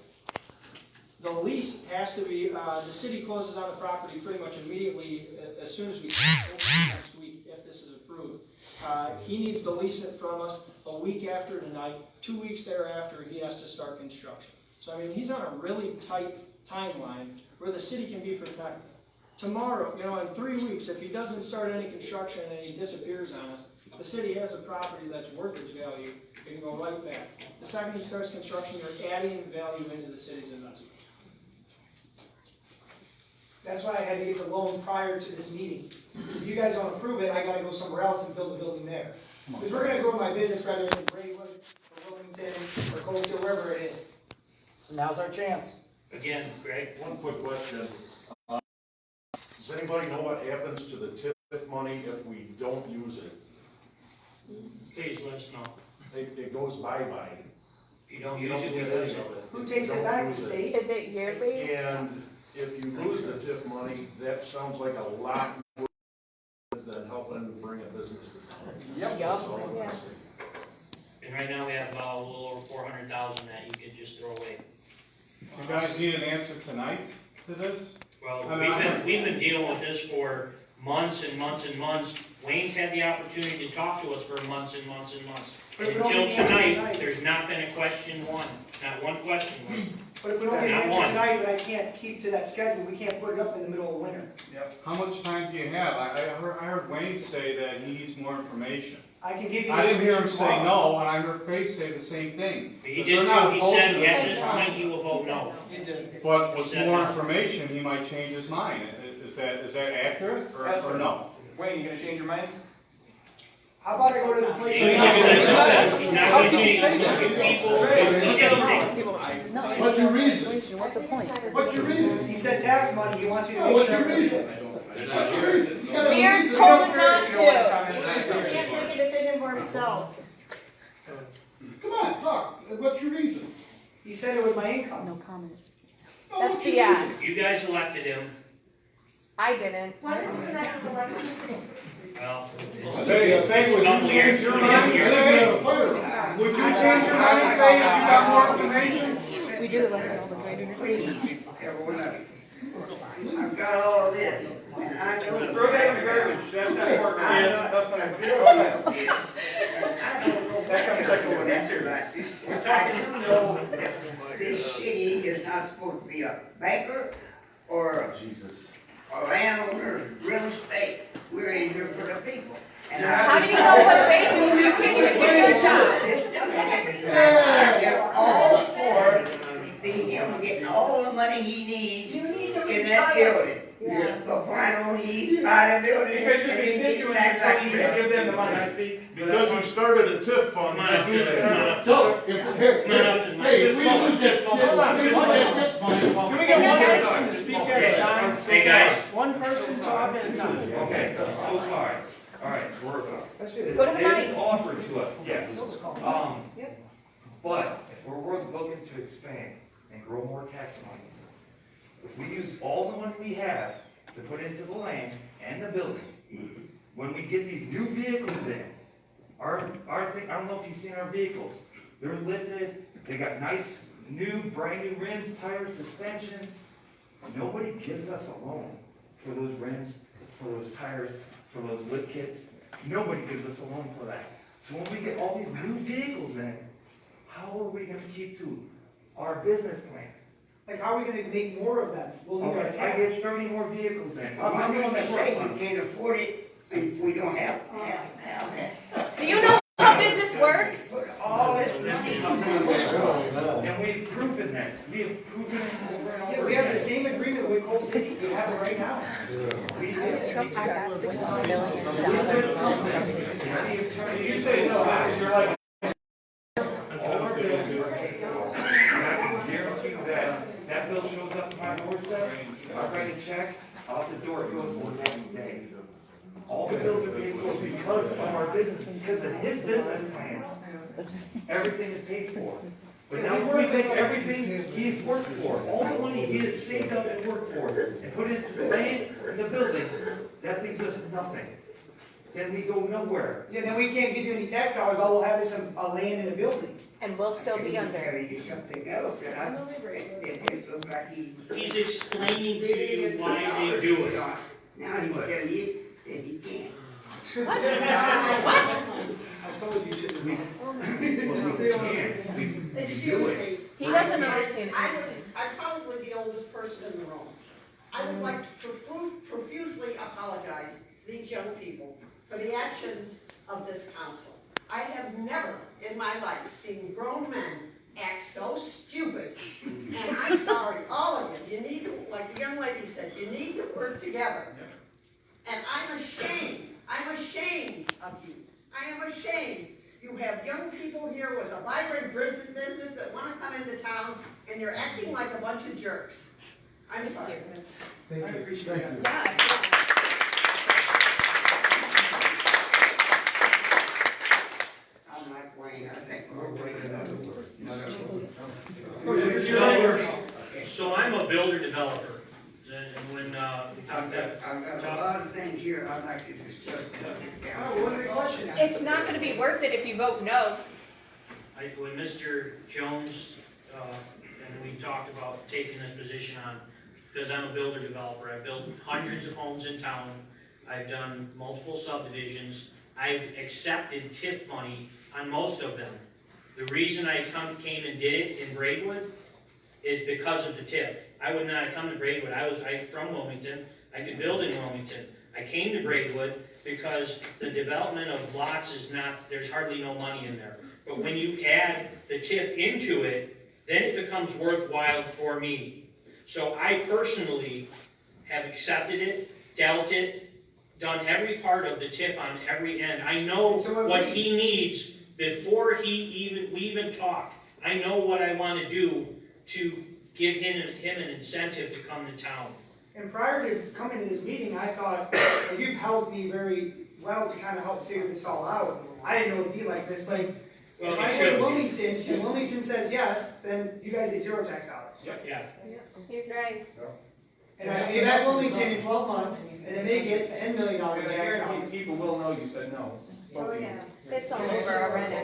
The lease has to be, the city closes on the property pretty much immediately, as soon as we next week, if this is approved. He needs to lease it from us a week after tonight, 2 weeks thereafter, he has to start construction. So I mean, he's on a really tight timeline where the city can be protected. Tomorrow, in 3 weeks, if he doesn't start any construction and he disappears on us, the city has a property that's worth its value, it can go right back. The second he starts construction, you're adding value into the city's investment. That's why I had to get the loan prior to this meeting. If you guys don't approve it, I gotta go somewhere else and build a building there. Because we're gonna grow my business rather than Braidwood, or Wilmington, or Coastal, wherever it is. So now's our chance. Again, Greg, One quick question. Does anybody know what happens to the TIF money if we don't use it? please let us know. It goes bye-bye. If you don't You use don't it, get let any us of know. it. Who if takes you it don't back, the use it. state? Is it yearly? And if you lose the TIF money, that sounds like a lot more than helping to bring a business to town. Yep. That's all I'm Yeah. gonna say. And right now, we have about a little over 400,000 that you could just throw away. You guys need an answer tonight to this? Well, I mean, we've been dealing with this for months and months and months. Wayne's had the opportunity to talk to us for months and months and months. But if we don't Until get the answer tonight, tonight- there's not been a question one, not one question. But if we don't get Not an answer one. tonight, but I can't keep to that schedule, we can't put it up in the middle of winter. How much time do you have? I heard Wayne say that he needs more information. I can give you. I didn't hear him information say tomorrow. no, and I heard Faith say the same thing. He But did they're too, not he opposed said, to at this. this point, he will vote no. But with said more no. information, he might change his mind. Is that accurate or no? Wayne, you gonna change your mind? How about I go to the place? He's not gonna change it. People don't need anything. What's your reason? What's the point? What's your reason? He said tax money, he wants me to No, make what's sure. your reason? What's your reason? You gotta have a Beers reason. told him not You don't wanna to. comment on He that? can't make a decision for himself. Come on, talk. What's your reason? He said it was my income. No comment. No, That's what's your reason? BS. You guys elected him, I didn't. What is the next election? well. Faith, would you change your mind? I think we have a fire. Would you change your mind, Faith, if you got more information? We do like all the greater. Please, everyone else. I've got all of this, and I know. Throw that in the garbage, that's not important. I'm not a builder. I don't know. That comes second one, that's it. But I do know that this city is not supposed to be a banker or a landowner, real estate. We're in here for the people. And How do you know what they do? You can't even do your job. I am all for him getting all the money he needs in that building. Yeah. But why don't he buy the building You guys just and be then sneaky get when back you like give them the that? money, I see. Because we started a TIF fund. Come on up, So, if we use that, hold on, we use that money. Can we get one person to speak at a time? Hey, guys. One person talk at a time. Okay, I'm so sorry. All right, Go to the it is mic. offered to us, yes. But if we're looking to expand and grow more tax money, if we use all the money we have to put into the land and the building, when we get these new vehicles in, our thing, I don't know if you've seen our vehicles, they're lifted, they got nice, new, brand new rims, tires, suspension. Nobody gives us a loan for those rims, for those tires, for those lift kits. Nobody gives us a loan for that. So when we get all these new vehicles in, how are we gonna keep to our business plan? Like, how are we gonna make more of them? We'll need our Okay, I cash. get 30 more vehicles in. Why I'm do doing you that work say on we it. can't afford it if we don't have that? Do you know how business works? Put all this money. And we've proven this. We have proven it over and Yeah, over we have the again. same agreement with Coal City, we have it right now. We have. You say no, you're like. All our bills are paid for. And I can guarantee you that bill shows up to my doorstep, I write a check, out the door it goes the next day. All the bills are paid for because of our business, because of his business plan. Everything is paid for. But now if we take everything he's worked for, all the money he has saved up and worked for, and put it into the land and the building, that leaves us nothing. Then we go nowhere. Yeah, then we can't give you any tax dollars, all we'll have is some, land and a building. And we'll still be Tell under. you something else that I, it just looks like He's explaining to you why they do it. Now he's telling you that he can't. What? I told you shouldn't. Excuse me. He doesn't understand I'm anything. probably the oldest person in the room. I would like to profusely apologize to these young people for the actions of this council. I have never in my life seen grown men act so stupid. And I'm sorry, all of you need to, like the young lady said, you need to work together. And I'm ashamed of you. I am ashamed. You have young people here with a vibrant business that want to come into town, and you're acting like a bunch of jerks. I'm sorry. I appreciate it. Yeah. I'm like Wayne, I think we're waiting another word. So I'm a builder developer, and when, we talked that. I've got a lot of things here I'd like to discuss. Oh, what are the questions? It's not gonna be worth it if you vote no. When Mr. Jones, and we talked about taking this position on, because I'm a builder developer, I've built hundreds of homes in town, I've done multiple subdivisions, I've accepted TIF money on most of them. The reason I came and did it in Braidwood is because of the TIF. I would not have come to Braidwood, I'm from Wilmington, I could build in Wilmington. I came to Braidwood because the development of lots is not, there's hardly no money in there. But when you add the TIF into it, then it becomes worthwhile for me. So I personally have accepted it, dealt it, done every part of the TIF on every end. I know what he needs before we even talk. I know what I want to do to give him an incentive to come to town. And prior to coming to this meeting, I thought, well, you've helped me very well to kind of help figure this all out. I didn't know it'd be like this, like, Well, if I it go to should be. Wilmington, and Wilmington says yes, then you guys get zero tax dollars. Yeah. He's right. And I pay back Wilmington in 12 months, and then they get $10 million I tax guarantee dollars. people will know you said no. Oh, yeah. It's all over already.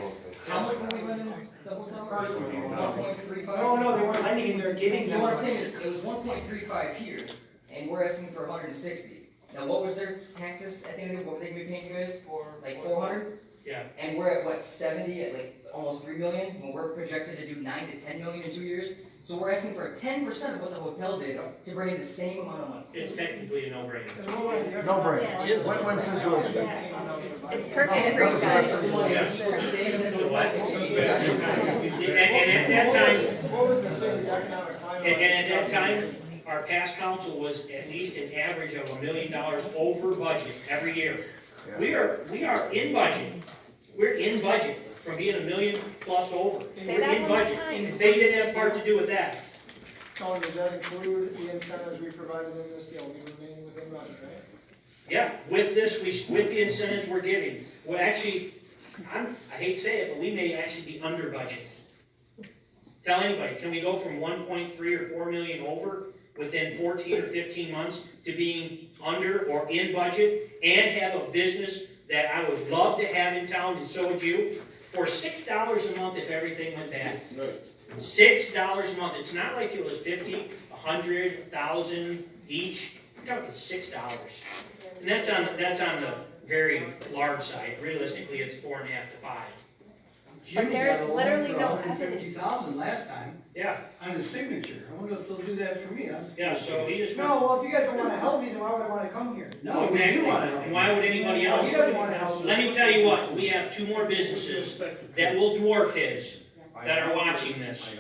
How much were we lending the hotel? 1.35? No, they weren't lending, they're giving So them. what I'm saying is, it was 1.35 here, and we're asking for 160. Now, what was their taxes at the end of the day? What were they gonna be paying you guys for, like 400? Yeah. And we're at what, 70, at like almost 3 million, when we're projected to do 9 to 10 million in 2 years? So we're asking for 10% of what the hotel did to bring in the same amount of money. It's technically a no-brainer. No brainer. Win-win situation. It's perfect for you guys. And at that time, What was the city's economic climate? and at that time, our past council was at least an average of $1 million over budget every year. We are in budget. We're in budget from being $1 million plus over. Say We're that in one more budget. time. They didn't have part to do with that. Tony, does that include the incentives we provided in this deal? We remain within budget, right? Yeah, with this, with the incentives we're giving, well, actually, I hate to say it, but we may actually be under budget. Tell anybody, can we go from 1.3 or 4 million over within 14 or 15 months to being under or in budget and have a business that I would love to have in town, and so would you, for $6 a month if everything went bad. $6 a month. It's not like it was 50, 100, 1,000 each. You're talking $6. And that's on the very large side. Realistically, it's 4.5 to 5. But there's literally no evidence. 150,000 last time Yeah, on his signature. I wonder if they'll do that for me. yeah, so he just. No, well, if you guys don't wanna help me, then why would I wanna come here? No, we Exactly. do want to help. And why would anybody else? He doesn't wanna help. Let me tell you what, we have 2 more businesses that will dwarf his, that are watching this.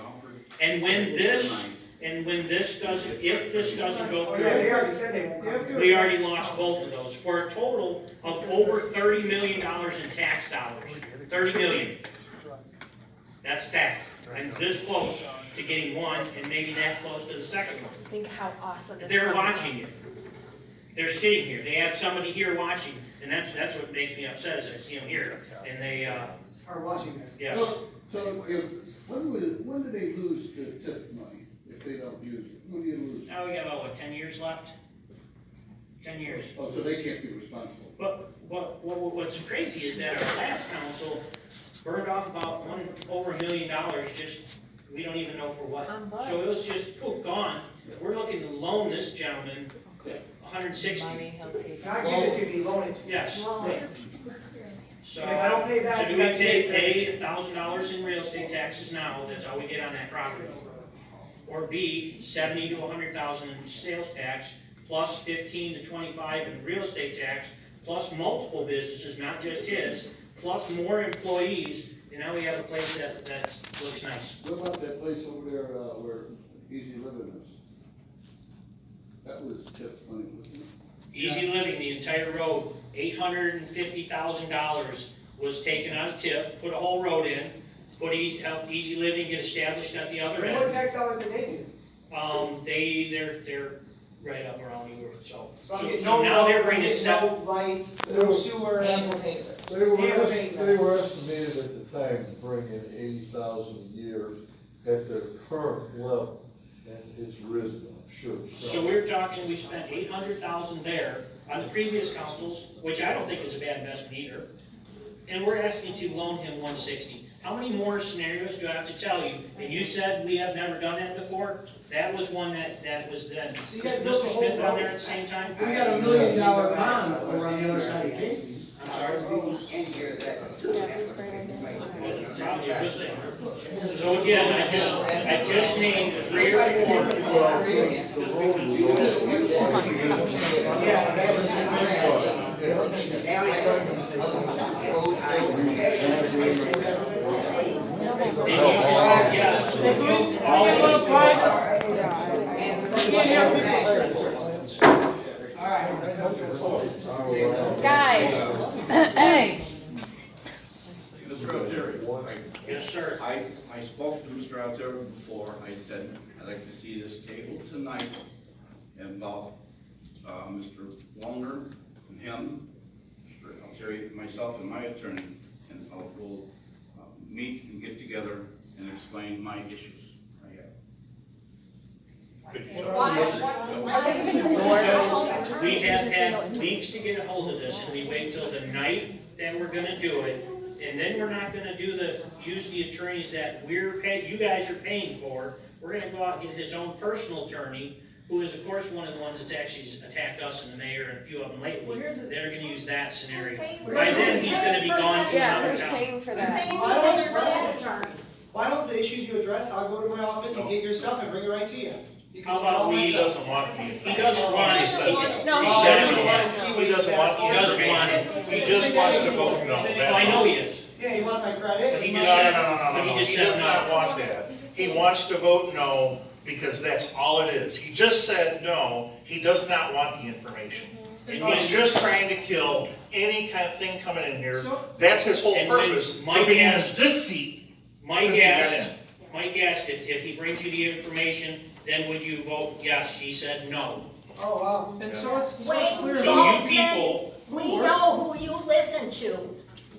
And when this doesn't, if this doesn't go Oh, yeah, they through, already said they won't come. we already lost both of those, for a total of over $30 million in tax dollars. 30 million. That's fact. I'm this close to getting one, and maybe that close to the second one. Think how awesome this They're comes watching it. They're sitting here. They have somebody here watching, and that's what makes me upset, is I see them here, and they, Are watching this. yes. So when do they lose the tip money if they don't use it? When do you lose? Now we got about, what, 10 years left? 10 years. Oh, so they can't be responsible. But what's crazy is that our last council burned off about over $1 million, just, we don't even know for what. On what? So it was just, poof, gone. We're looking to loan this gentleman 160. Money, he'll pay for Not give it to me, loan it to me. Yes. Loan. So, And if I don't pay back, so do you we guys pay $1,000 in real estate taxes now, that's all we get on that property? Or B, 70 to 100,000 in sales tax, plus 15 to 25 in real estate tax, plus multiple businesses, not just his, plus more employees, and now we have a place that looks nice. What about that place over there, where Easy Living is? That was tip money, wasn't it? Easy Living, the entire road, $850,000 was taken out of TIF, put a whole road in, help Easy Living get established at the other What end. tax dollars did they need? They're right up around you, so. So I'm So getting so no now they're water, I'm bringing getting seven, no lights, no sewer. And we're paying for it. They were estimated at the time to bring in 80,000 a year at their current level, and it's risen, I'm sure. so we're talking, we spent $800,000 there on the previous councils, which I don't think is a bad investment either. And we're asking to loan him 160. How many more scenarios do I have to tell you? And you said we have never done that before? That was one that was then. So you guys Was built Mr. a whole Smith on road? there at the same time? We got $1 million bond over on the other side of Casey's. I'm sorry? And here that. So again, I just named 3 or 4. Guys, hey, Mr. Altieri, Yes, sir. I spoke to Mr. Altieri before. I said, I'd like to see this table tonight involve Mr. Wallner and him, Mr. Altieri, myself and my attorney, and we'll meet and get together and explain my issues I have. We have had weeks to get a hold of this, and we wait till the night that we're gonna do it, and then we're not gonna use the attorneys that you guys are paying for. We're gonna go out and get his own personal attorney, who is of course one of the ones that's actually attacked us and the mayor and a few of them lately. They're gonna use that scenario. By then, he's gonna be gone to Yeah, another who's town. paying for that? Why don't the issues you address, I'll go to my office and get your stuff and bring it right to you. You can How get all about my we, stuff. he doesn't want it. No, He he doesn't want to see what He doesn't want the He doesn't want information. He just wants to vote no. Oh, I know he is. Yeah, he wants my credit. But he No, just- no, no, no, no, But he no, just he said does no. not want that. He wants to vote no, because that's all it is. He just said no, he does not want the information. And He's when- just trying to kill any kind of thing coming in here. So- That's his whole And when purpose, Mike for being in asked- this seat Mike since he got in. asked if he brings you the information, then would you vote yes? She said no. Oh, wow. And so it's Wait, clear. So Saltzman, you people, we know who you listen to.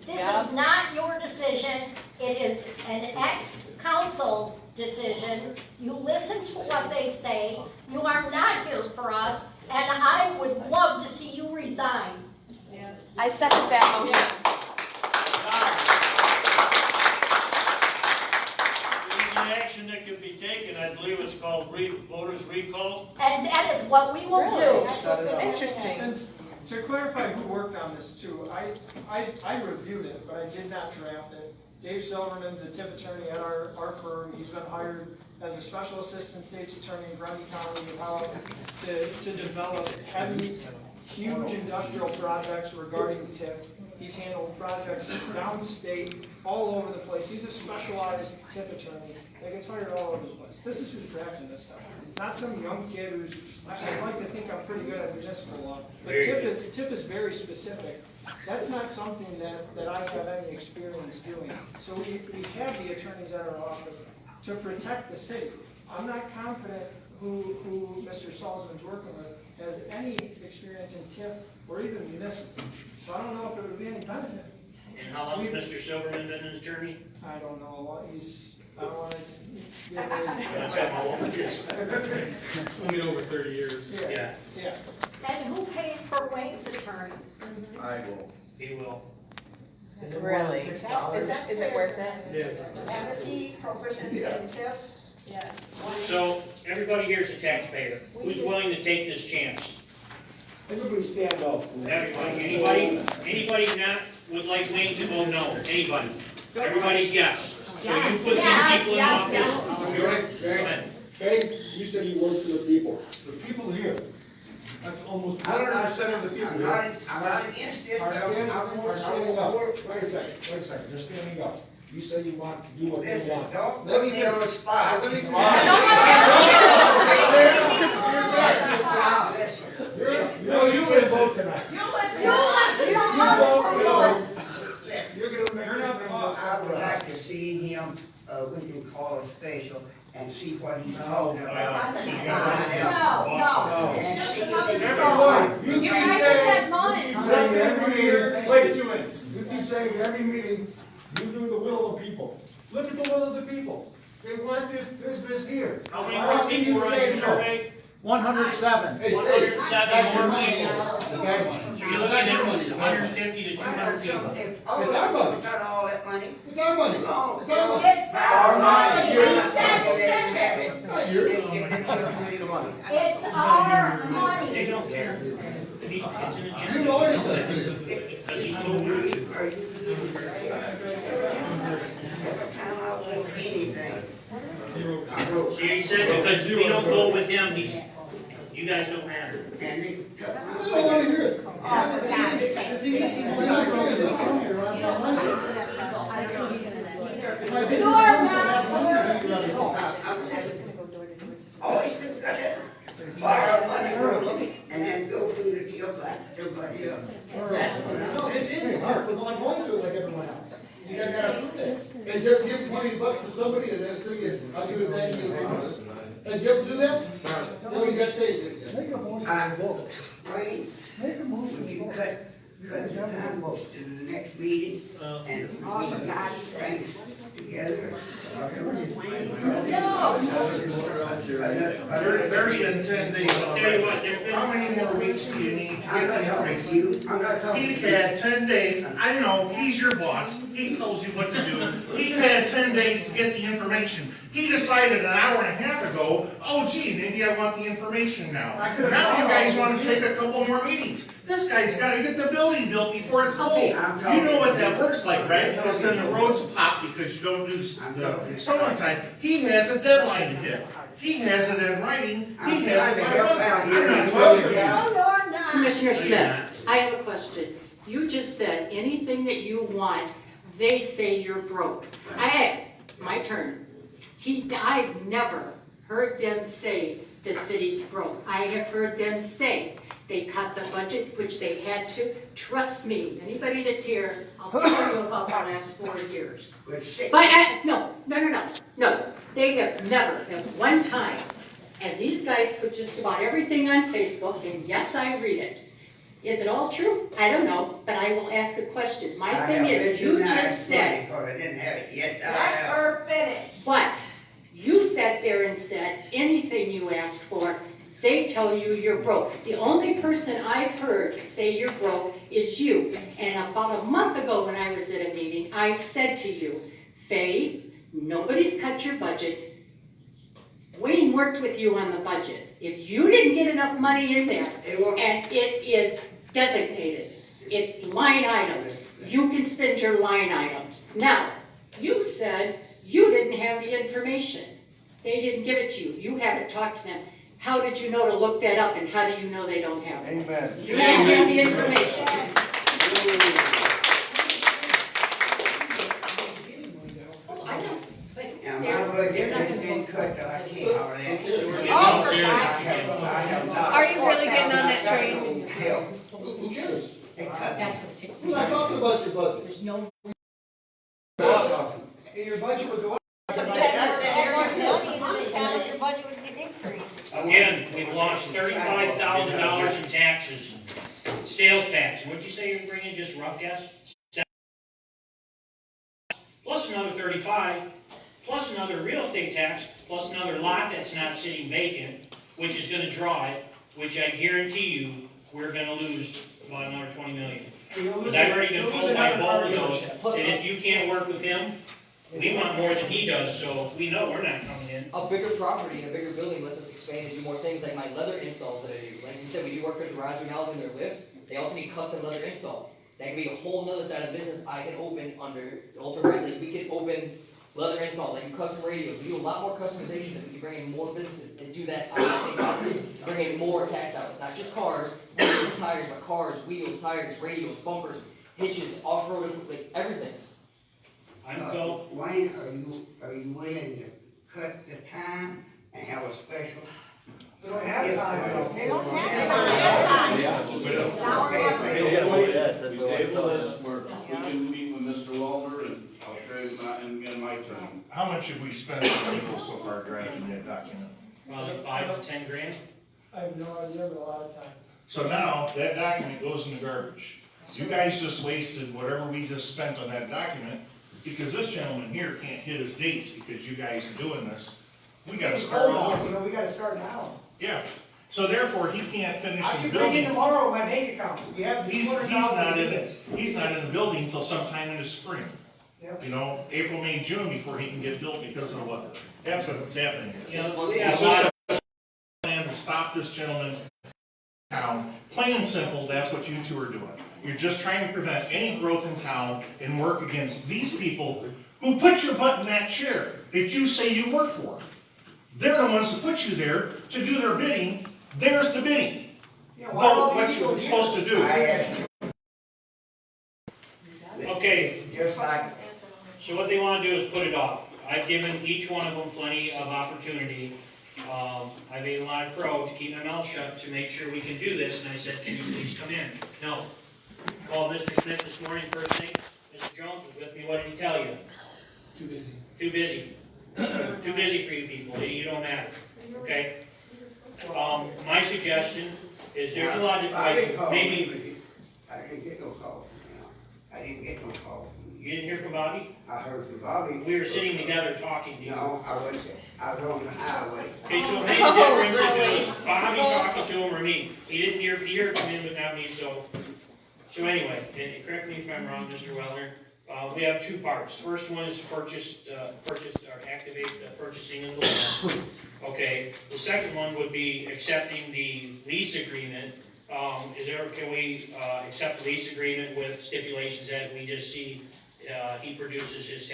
This is not your decision, it is an ex-council's decision. You listen to what they say, you are not here for us, and I would love to see you resign. I second that motion. There's an action that can be taken, I believe it's called voters recall. And that is what we will do. Interesting. And to clarify who worked on this too, I reviewed it, but I did not draft it. Dave Silverman's the TIF attorney at our firm. He's been hired as a special assistant state's attorney in Grundy County to develop heavy, huge industrial projects regarding TIF. He's handled projects downstate, all over the place. He's a specialized TIF attorney that gets hired all over the place. This is who's drafting this stuff. It's not some young kid who's, I like to think I'm pretty good at municipal law. But TIF is very specific. That's not something that I have any experience doing. So we have the attorneys at our office to protect the city. I'm not confident who Mr. Salzman's working with has any experience in TIF or even municipal. So I don't know if it would be any benefit. and how long has Mr. Silverman been an attorney? I don't know, I don't want to. That's how long it is. Only over 30 years. Yeah, Yeah. And who pays for Wayne's attorney? I will. he will. Really? Is it worth it? Yeah. And is he proficient in TIF? So, everybody here is a taxpayer. Who's willing to take this chance? Everybody stand up. Everybody, anybody not would like Wayne to vote no? Anybody? Everybody's yes. So you put these people in office. You're right. Go ahead. Hey, you said you work for the people. The people here. That's almost 100% of the people here. I'm not against it. Are standing up. Wait a second, they're standing up. You say you want to do what they Listen, want. don't put me on the spot. Let me finish. Now, listen. No, you will vote tonight. You listen. You're gonna make I would like to see him, we can call a special and see what he's talking about. See No, And see if Everybody, you keep saying, money. every meeting, wait, you keep saying at every meeting, you do the will of the people. Look at the will of the people. They want this business here. How many more people were on your survey? 107. 107 more people. It's So you're looking at 150 to 200 people. If all of us got all that money, our money. oh, It's our money. it's our money. We said spend it. it. Not yours. It's our money. They don't care. And it's an You agenda. know anything. Because he's told me. Every time I want anything, See, he said because we don't go with him, you guys don't matter. and they cut I my don't wanna hear it. Oh, for God's sake. We're not saying it. always been cut it. Borrow money from them and then go through the deal like everybody else. That's what I'm. No, this is TIF, we're not going through it like everyone else. You guys gotta prove it. And give $20 to somebody and then say, I'll give it back to you. And you ever do that? No, you got paid. Make a motion I to vote. Wayne, Make a motion would to you vote. cut the time to the next meeting and we can things together? No. There's been 10 days Tell you already. what, there's been. How many more weeks do you need to I'm get not the talking information? to you, I'm not talking to you. He's had 10 days, I know, he's your boss, he tells you what to do. He's had 10 days to get the information. He decided an hour and a half ago, oh gee, maybe I want the information now. Now you guys want to take a couple more meetings. This guy's got to get the building built before it's cold. You know what that works like, right? Because then the roads pop because you don't do the snow on time. He has a deadline to hit. He has it in writing, he has it by month. I'm not talking to you. No, you're not. Commissioner Smith, I have a question. You just said anything that you want, they say you're broke. My turn. I've never heard them say the city's broke. I have heard them say they cut the budget, which they had to. Trust me, anybody that's here, I'll tell you about the last 4 years. But, no. They have never, at one time, and these guys put just about everything on Facebook, and yes, I read it. Is it all true? I don't know, but I will ask a question. My thing is, you just said. I didn't have it yet. Let her finish. But you sat there and said anything you asked for, they tell you you're broke. The only person I've heard say you're broke is you. And about a month ago when I was at a meeting, I said to you, Faye, nobody's cut your budget. Wayne worked with you on the budget. If you didn't get enough money in there, and it is designated, it's line items, you can spend your line items. Now, you said you didn't have the information. They didn't give it to you. You haven't talked to them. How did you know to look that up, and how do you know they don't have it? Amen. You don't have the information. Oh, I know, but Now, my they're budget not has gonna been vote. cut till I came out of that. Oh, for God's sake. Are you really getting on that train? Help. Who cares? They cut me. That's what ticks We're me not off. talking about your budget. There's no. And your budget would go up. Your budget would increase. Again, we've lost $35,000 in taxes, sales tax. What'd you say you're bringing, just rough guess? Plus another 35, plus another real estate tax, plus another lot that's not sitting vacant, which is gonna draw it, which I guarantee you, we're gonna lose about another 20 million. Because I've already been told by both that if you can't work with him, we want more than he does, so we know we're not coming in. A bigger property and a bigger building lets us expand and do more things, like my leather installs that I do. Like you said, we do work for the garage now in their lifts. They also need custom leather install. That can be a whole nother side of business I can open under Authorizing. We can open leather install, like custom radios. We do a lot more customization, and we can bring in more businesses and do that on the same property. Bring in more tax outlets, not just cars, wheels, tires, but cars, wheels, tires, radios, bumpers, hitches, off-road, like everything. Wayne, are you willing to cut the time and have a special? We don't have time. They don't have time. Yes, that's what I was talking about. We can meet with Mr. Walner and I'll show you my turn. How much have we spent on legal so far drafting that document? 5 to 10 grand. I have no idea, but a lot of time. So now, that document goes in the garbage. You guys just wasted whatever we just spent on that document, because this gentleman here can't hit his dates because you guys are doing this. We gotta start all over. You know, we gotta start now. Yeah, so therefore, he can't finish I his can bring in building. tomorrow my bank account. We have He's $200,000 not to in do it, this. he's not in the building until sometime in the spring. Yep. You know, April, May, June before he can get built because of the weather. That's what's happening. You know, we have It's a lot just of a plan to stop this gentleman in town. Plain and simple, that's what you two are doing. You're just trying to prevent any growth in town and work against these people who put your butt in that chair that you say you work for. They're the ones that put you there to do their bidding. There's the bidding. Yeah, why Vote don't what these you're people supposed to do. Okay, Just like, so what they wanna do is put it off. I've given each one of them plenty of opportunity. I've ate a lot of crow to keep my mouth shut to make sure we can do this, and I said, can you please come in? No. Called Mr. Smith this morning, first thing, Mr. Jones was with me, what did he tell you? Too busy. Too busy. Too busy for you people, you don't matter, okay? My suggestion is there's a lot of, I didn't call maybe, anybody. I didn't get no call from him. I didn't get no call from You didn't hear from Bobby? I heard from Bobby. We were sitting together talking to you. No, I was on the highway. Okay, so it made a difference if it was Bobby talking to him or me. He didn't hear Peter come in, but not me, so anyway, and correct me if I'm wrong, Mr. Wellner. We have two parts. First one is purchase or activate the purchasing of the land. Okay, the second one would be accepting the lease agreement. Can we accept the lease agreement with stipulations that we just see he produces his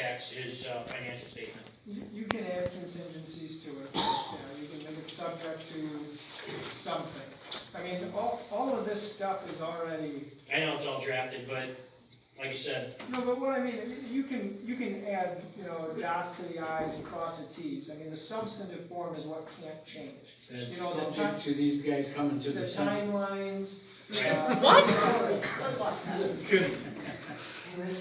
financial statement? You can add contingencies to it, you can make it subject to something. I mean, all of this stuff is already. I know it's all drafted, but like you said. No, but what I mean, you can add, dots to the i's and cross the t's. I mean, the substantive form is what can't change. That's The subject to these guys coming to the the. timelines. What?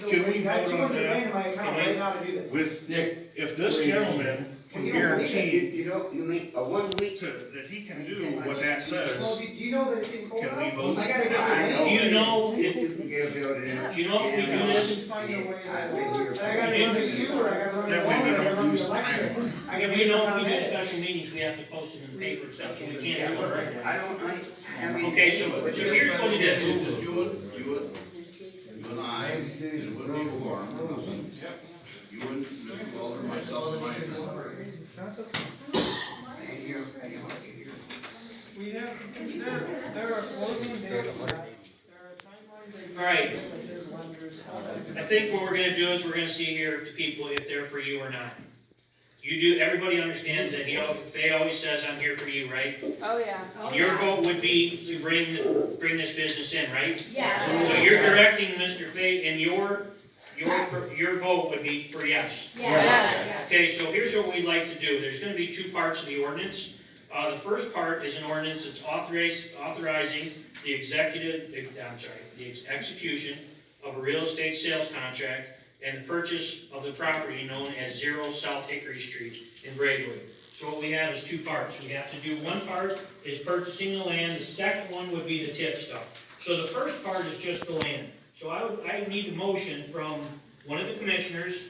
Can we vote on that? In my account right now to do this. With, Nick, if this gentleman can guarantee You mean a 1 week? that he can do what that Well, says, do you know that it can hold can we up? vote? I gotta get I it. know. Do you know You if- can get a building in. Do you know if we do this? Find a way I've to. been here. I gotta run the sewer, I gotta run the That way water, we I gotta don't run lose the electric. time. I If gotta we know run if we do that. special meetings, we have to post them in the paper and stuff, so we can't do it right now. I don't, I mean. Okay, so here's what it is. You and I, it would be a forum. You and Mr. Walter, myself, and Mike. That's okay. And you're. We have, there are closing dates, there are timelines. that- All right. Like there's lenders, all that. I think what we're gonna do is we're gonna see here to people if they're for you or not. Everybody understands that they always says, I'm here for you, right? Oh, yeah. Your vote would be to bring this business in, right? Yes. So you're directing Mr. Fay, and your vote would be for yes. Yes. Okay, so here's what we'd like to do. There's gonna be two parts of the ordinance. The first part is an ordinance that's authorizing the execution of a real estate sales contract and the purchase of the property known as 0 South Hickory Street in Braidwood. So what we have is two parts. We have to do one part is purchasing the land, the second one would be the tip stuff. So the first part is just the land. So I need a motion from one of the commissioners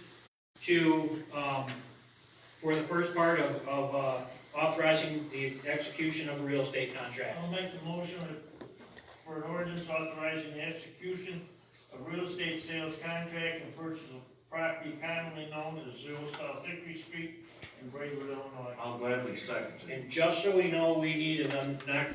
to, for the first part of authorizing the execution of a real estate contract. I'll make the motion for an ordinance authorizing the execution of real estate sales contract and purchase of property commonly known as 0 South Hickory Street in Braidwood, Illinois. I'll gladly second it. And just so we know, we need, and I'm not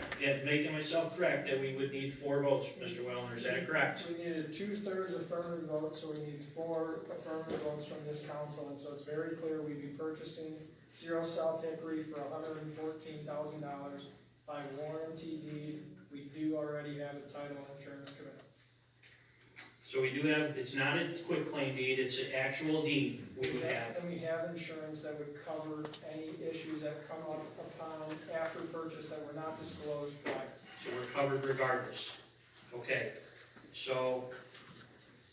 making myself correct, that we would need 4 votes, Mr. Wellner, is that correct? We needed 2/3 affirmative votes, so we need 4 affirmative votes from this council, and so it's very clear we'd be purchasing 0 South Hickory for $114,000 by warranty deed. We do already have a title and insurance commitment. So we do have, it's not a quitclaim deed, it's an actual deed we would have. And we have insurance that would cover any issues that come up upon after purchase that were not disclosed prior. So we're covered regardless. Okay, so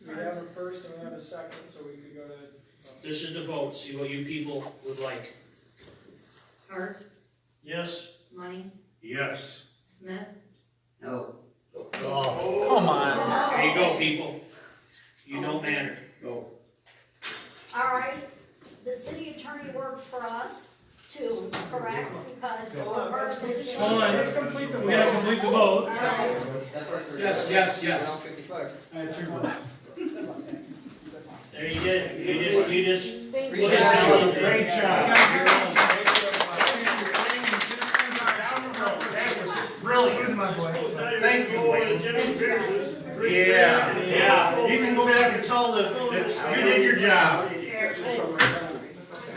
We have a first and we have a second, so we could go to. this is the vote, see what you people would like. Hart, Yes. Money, Yes. Smith, No. Come on. There you go, people. You know manner. No. All right, the city attorney works for us too, correct? Because we're this. Hold on. Let's complete the We gotta complete the vote. All right. Yes. There you did, you just. Thank Great you. job. Great job. Brilliant. Thank you, Wayne. Yeah. Yeah. You can go back and tell that you did your job.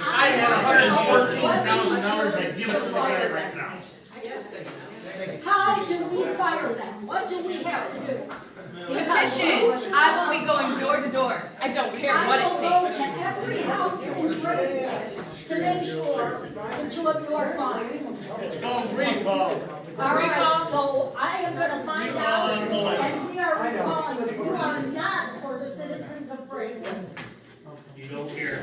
I had $114,000, I'd give it to the guy right now. How do we fire them? What do we have to do? Petition. I will be going door to door. I don't care what it I will go takes. to every house in Braidwood to make sure the 2 of you are fine. It's called recall. All right, so I am gonna find out, and we are recalling, you are not for the citizens of Braidwood. You don't care.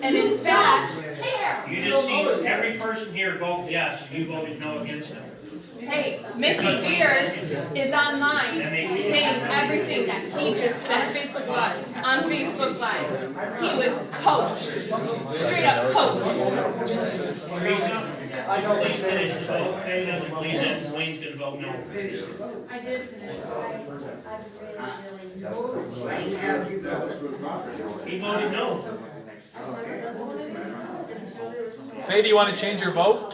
And in fact, Care. You just see every person here vote yes, and you voted no against them. Hey, Missy Beers is online saying everything that he just said. On Facebook Live. On Facebook Live. He was coached. Straight up coached. Please finish the vote. Peggy doesn't believe that Wayne's gonna vote no. I did finish. Wayne, how'd you vote? He voted no. Faye, do you want to change your vote?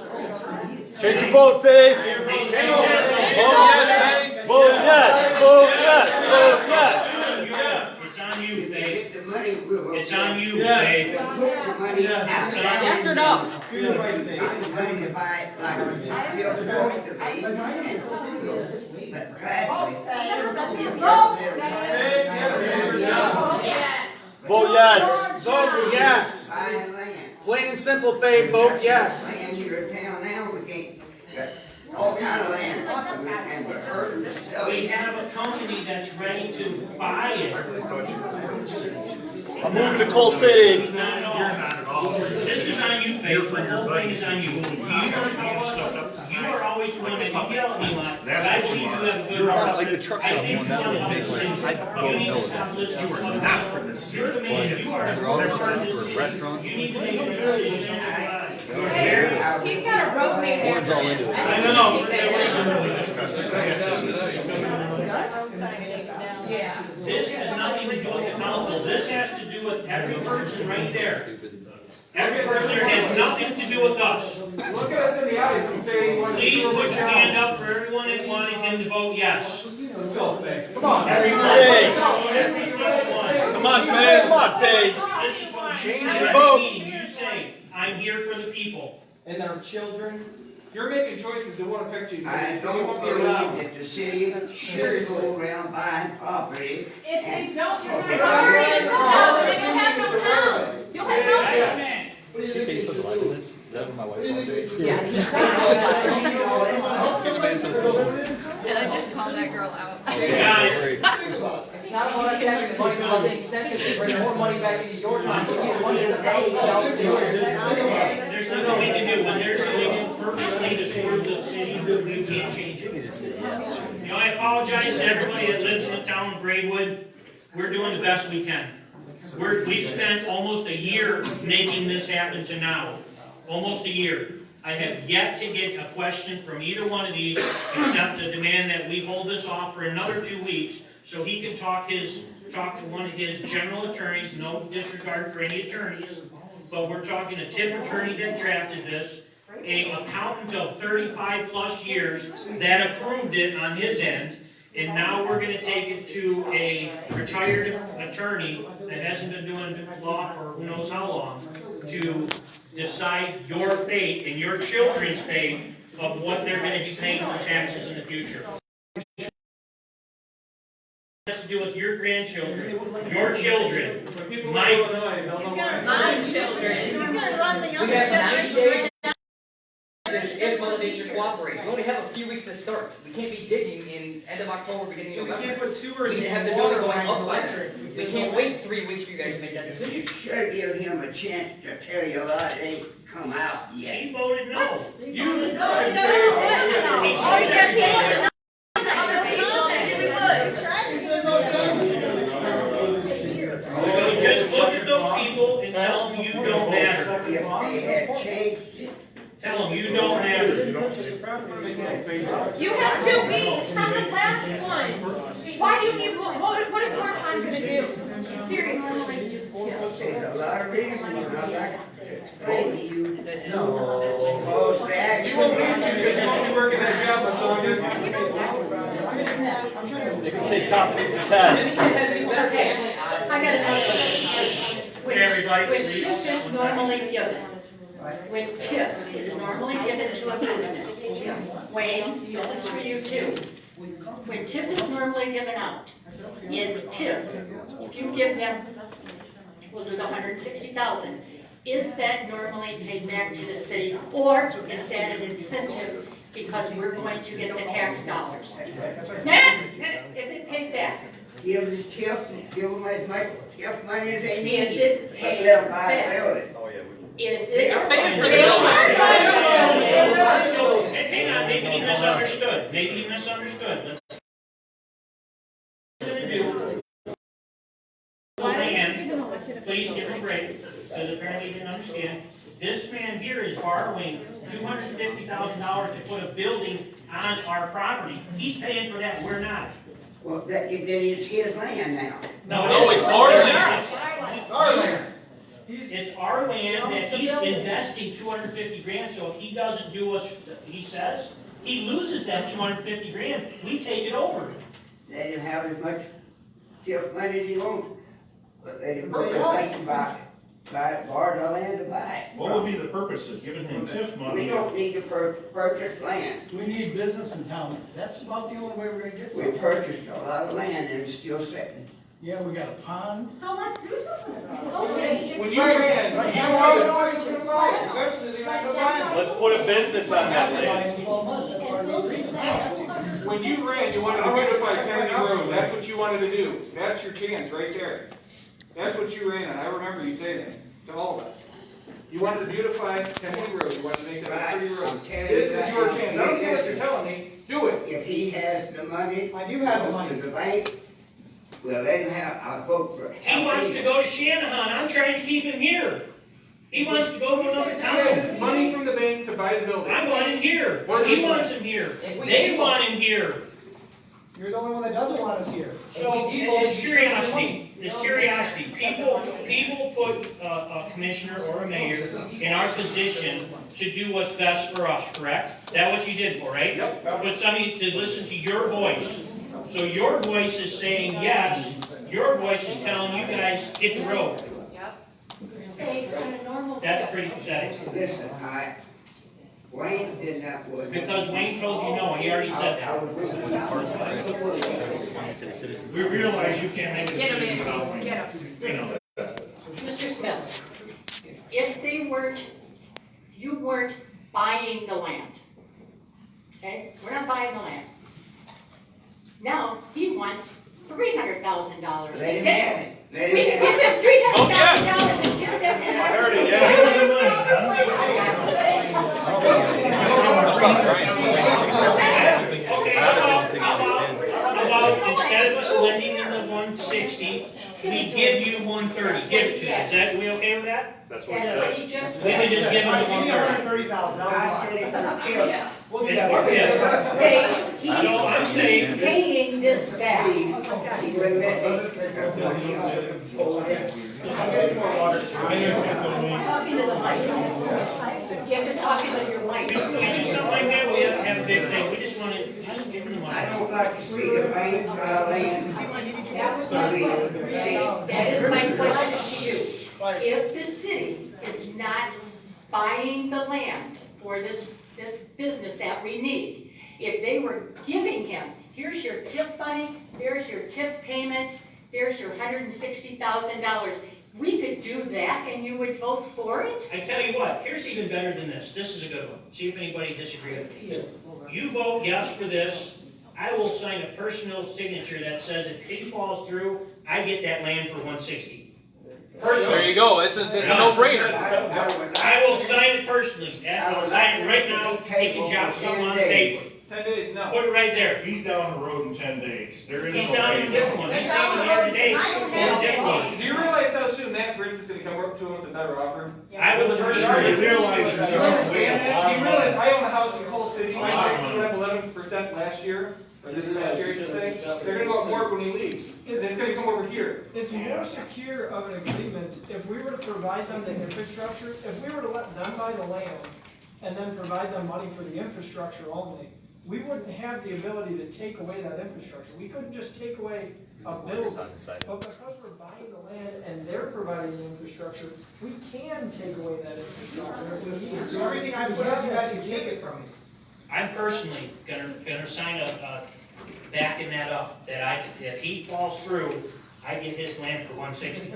Change your vote, Faye. Please change it. Vote yes, Faye. Vote yes. Vote yes. Vote yes. It's on you, Faye. Get the money, we'll. It's on you, Yes. Faye. Put the money out. Yes or no? Get the money to buy it like you're supposed to be. But gradually. Vote yes. Vote yes. Buying land. Plain and simple, Faye. Vote yes. Land here in town now, we can't, got all kind of land. And we're hurting to sell We it. have a company that's ready to buy it. I'm moving to Coal City. Not at all. This is on you, Faye. The whole thing is on you. You are always the one that you yell at me a lot, but I believe you have a good heart. like the truck stop one, that's what makes You need to stop listening to other not people. for this You're the man, you are the one for restaurants. You need to make a decision. You're very. He's got a road name there. One's all into it. I know. Discuss it. I have to. Yeah. This has nothing to do with the council, this has to do with every person right there. Every person there has nothing to do with us. Look at us in the eyes and say. Please put your hand up for everyone that wanted him to vote yes. Let's go, Faye. Come on. Everyone. Every single one. Come on, Faye. Come on, Faye. This is why Change at your every vote. meeting You say, I'm here for the people. And our children. You're making choices that won't affect you. I don't believe that the city should go around buying property. If they don't, you're gonna already know, then you'll have no town. You'll have nothing. See Facebook Live in this? Is that what my wife's watching? Yes. He's a man for the people. And I just called that girl out. Got it. It's not about us having the money, it's about the incentive to bring more money back into your town. Give you money in the bank, There's nothing we can do, when they're doing it purposely to screw the city, you can't change it. You know, I apologize to everybody that lives in the town of Braidwood, we're doing the best we can. We've spent almost a year making this happen to now, almost a year. I have yet to get a question from either one of these, except to demand that we hold this off for another 2 weeks, so he can talk to one of his general attorneys, no disregard for any attorneys, but we're talking a tip attorney that drafted this, a accountant of 35 plus years that approved it on his end, and now we're gonna take it to a retired attorney that hasn't been doing law for who knows how long, to decide your fate and your children's fate of what they're gonna be paying for taxes in the future. It has to do with your grandchildren, your children, My children. He's gonna run the We younger have 90 generation. days if Mother Nature cooperates. We only have a few weeks to start. We can't be digging in end of October, beginning of We November. can't put sewers We need to have and the water building going lines up and by electric. then. We can't wait 3 weeks for you guys to make that You decision. should give him a chance to tell you a lot that ain't come out yet. He voted no. You Oh, because he wasn't on the other page, well, maybe we would. So just look at those people and tell them you don't matter. If they had changed it. Tell them you don't matter. You have 2 weeks from the last one. Why do you need, what is more time gonna do? Seriously. There's a lot of reasons, and I'd like to explain to you. Because the action. Working that job, that's all good. They can take copies of the test. I got another one. Hey, everybody, When please. tip is normally given, when tip is normally given to a business, Wayne, this is for you too. When tip is normally given out, is tip, if you give them, we'll do the 160,000, is that normally paid back to the city, or is that an incentive because we're going to get the tax dollars? Nah, is it paid back? Give the tip, give them as much tip money as they need. Is it Let paid them buy back? a building. Is it? They're paying for the They building. are buying the building. Hang on, maybe he misunderstood, maybe he misunderstood. Let's do. Land, please give a break, because apparently he didn't understand. This man here is borrowing $250,000 to put a building on our property. He's paying for that, we're not. Well, then it's his land now. No, it's our land. It's our land. It's our land that he's investing 250 grand, so if he doesn't do what he says, he loses that 250 grand, we take it over. Let him have as much TIF money as he wants, but let him Say yes. think about it. Borrow the land to buy it. What would be the purpose of giving him TIF We money? don't need to purchase land. We need business in town. That's about the only way we're gonna get We some. purchased a lot of land and it's still sitting. Yeah, we got a pond. So let's do something about it. When you ran, Let's put a business on that list. when you ran, you wanted to beautify Kennedy Road, that's what you wanted to do, that's your chance right there. That's what you ran on, I remember you saying that to all of us. You wanted to beautify Kennedy Road, you wanted to make that a pretty road. This is your chance, I don't care what you're telling me, do it. If he has the money. I do have the money. To the bank, we'll let him have, I'll vote for it. He wants to go to Shanahan, I'm trying to keep him here. He wants to go to another He has his town. money from the bank to buy the building. I want him here, he wants him here, they want him here. You're the only one that doesn't want us here. So, it's curiosity, people put a commissioner or a mayor in our position to do what's best for us, correct? Is that what you did for, right? Yep. Put somebody to listen to your voice. So your voice is saying yes, your voice is telling you guys, hit the road. Say, on a normal. That's pretty pathetic. Listen, Wayne did not. Because Wayne told you no, he already said that. We realize you can't make a Get him decision in, without Chief, Wayne. get him. You know, Mr. Smith, if they weren't, you weren't buying the land, okay? We're not buying the land. Now, he wants $300,000. Let him have it. Let We him can give have it. him $300,000 and give How about instead of us lending in the 160, we give you 130, give it to you, is that, we okay with that? That's what it That's what said. he just We can said. just give him the 130. 30,000, I said it for Kim. We'll do It's that. worth it. Hey, So I'm saying, paying this back. He wouldn't let me. Hold it. Talking to the mic. You have to talk into your mic. we do something like that, we have to have a big thing, we just want to, just give him the I money. don't like to see the bank land. That was my question. That is my question to you. If the city is not buying the land for this business that we need, if they were giving him, here's your tip money, there's your tip payment, there's your $160,000, we could do that and you would vote for it? I tell you what, here's even better than this, this is a good one, see if anybody disagrees with me. You vote yes for this, I will sign a personal signature that says if he falls through, I get that land for 160. Personally. There you go. It's a no-brainer. I will sign it personally. I'll sign it right now. He can drop something on the paper. 10 days, no. Put it right there. he's down the road in 10 days. There is He's no down a way. different one. He's down the other day. A different one. Do you realize how soon that, for instance, is gonna come up to him with a better offer? I will You personally. realize Do there's you no way. understand that? Do you realize I own a house in Coal City, my taxes went up 11% last year, or this last year, I should say. They're gonna go up more when he leaves, and it's gonna come over here. It's more secure of an agreement if we were to provide them the infrastructure, if we were to let them buy the land and then provide them money for the infrastructure only, we wouldn't have the ability to take away that infrastructure. We couldn't just take away a building. But because we're buying the land and they're providing the infrastructure, we can take away that infrastructure if we need to. So everything I put up, you guys can take it from me. I'm personally gonna sign backing that up, that if he falls through, I get his land for 160.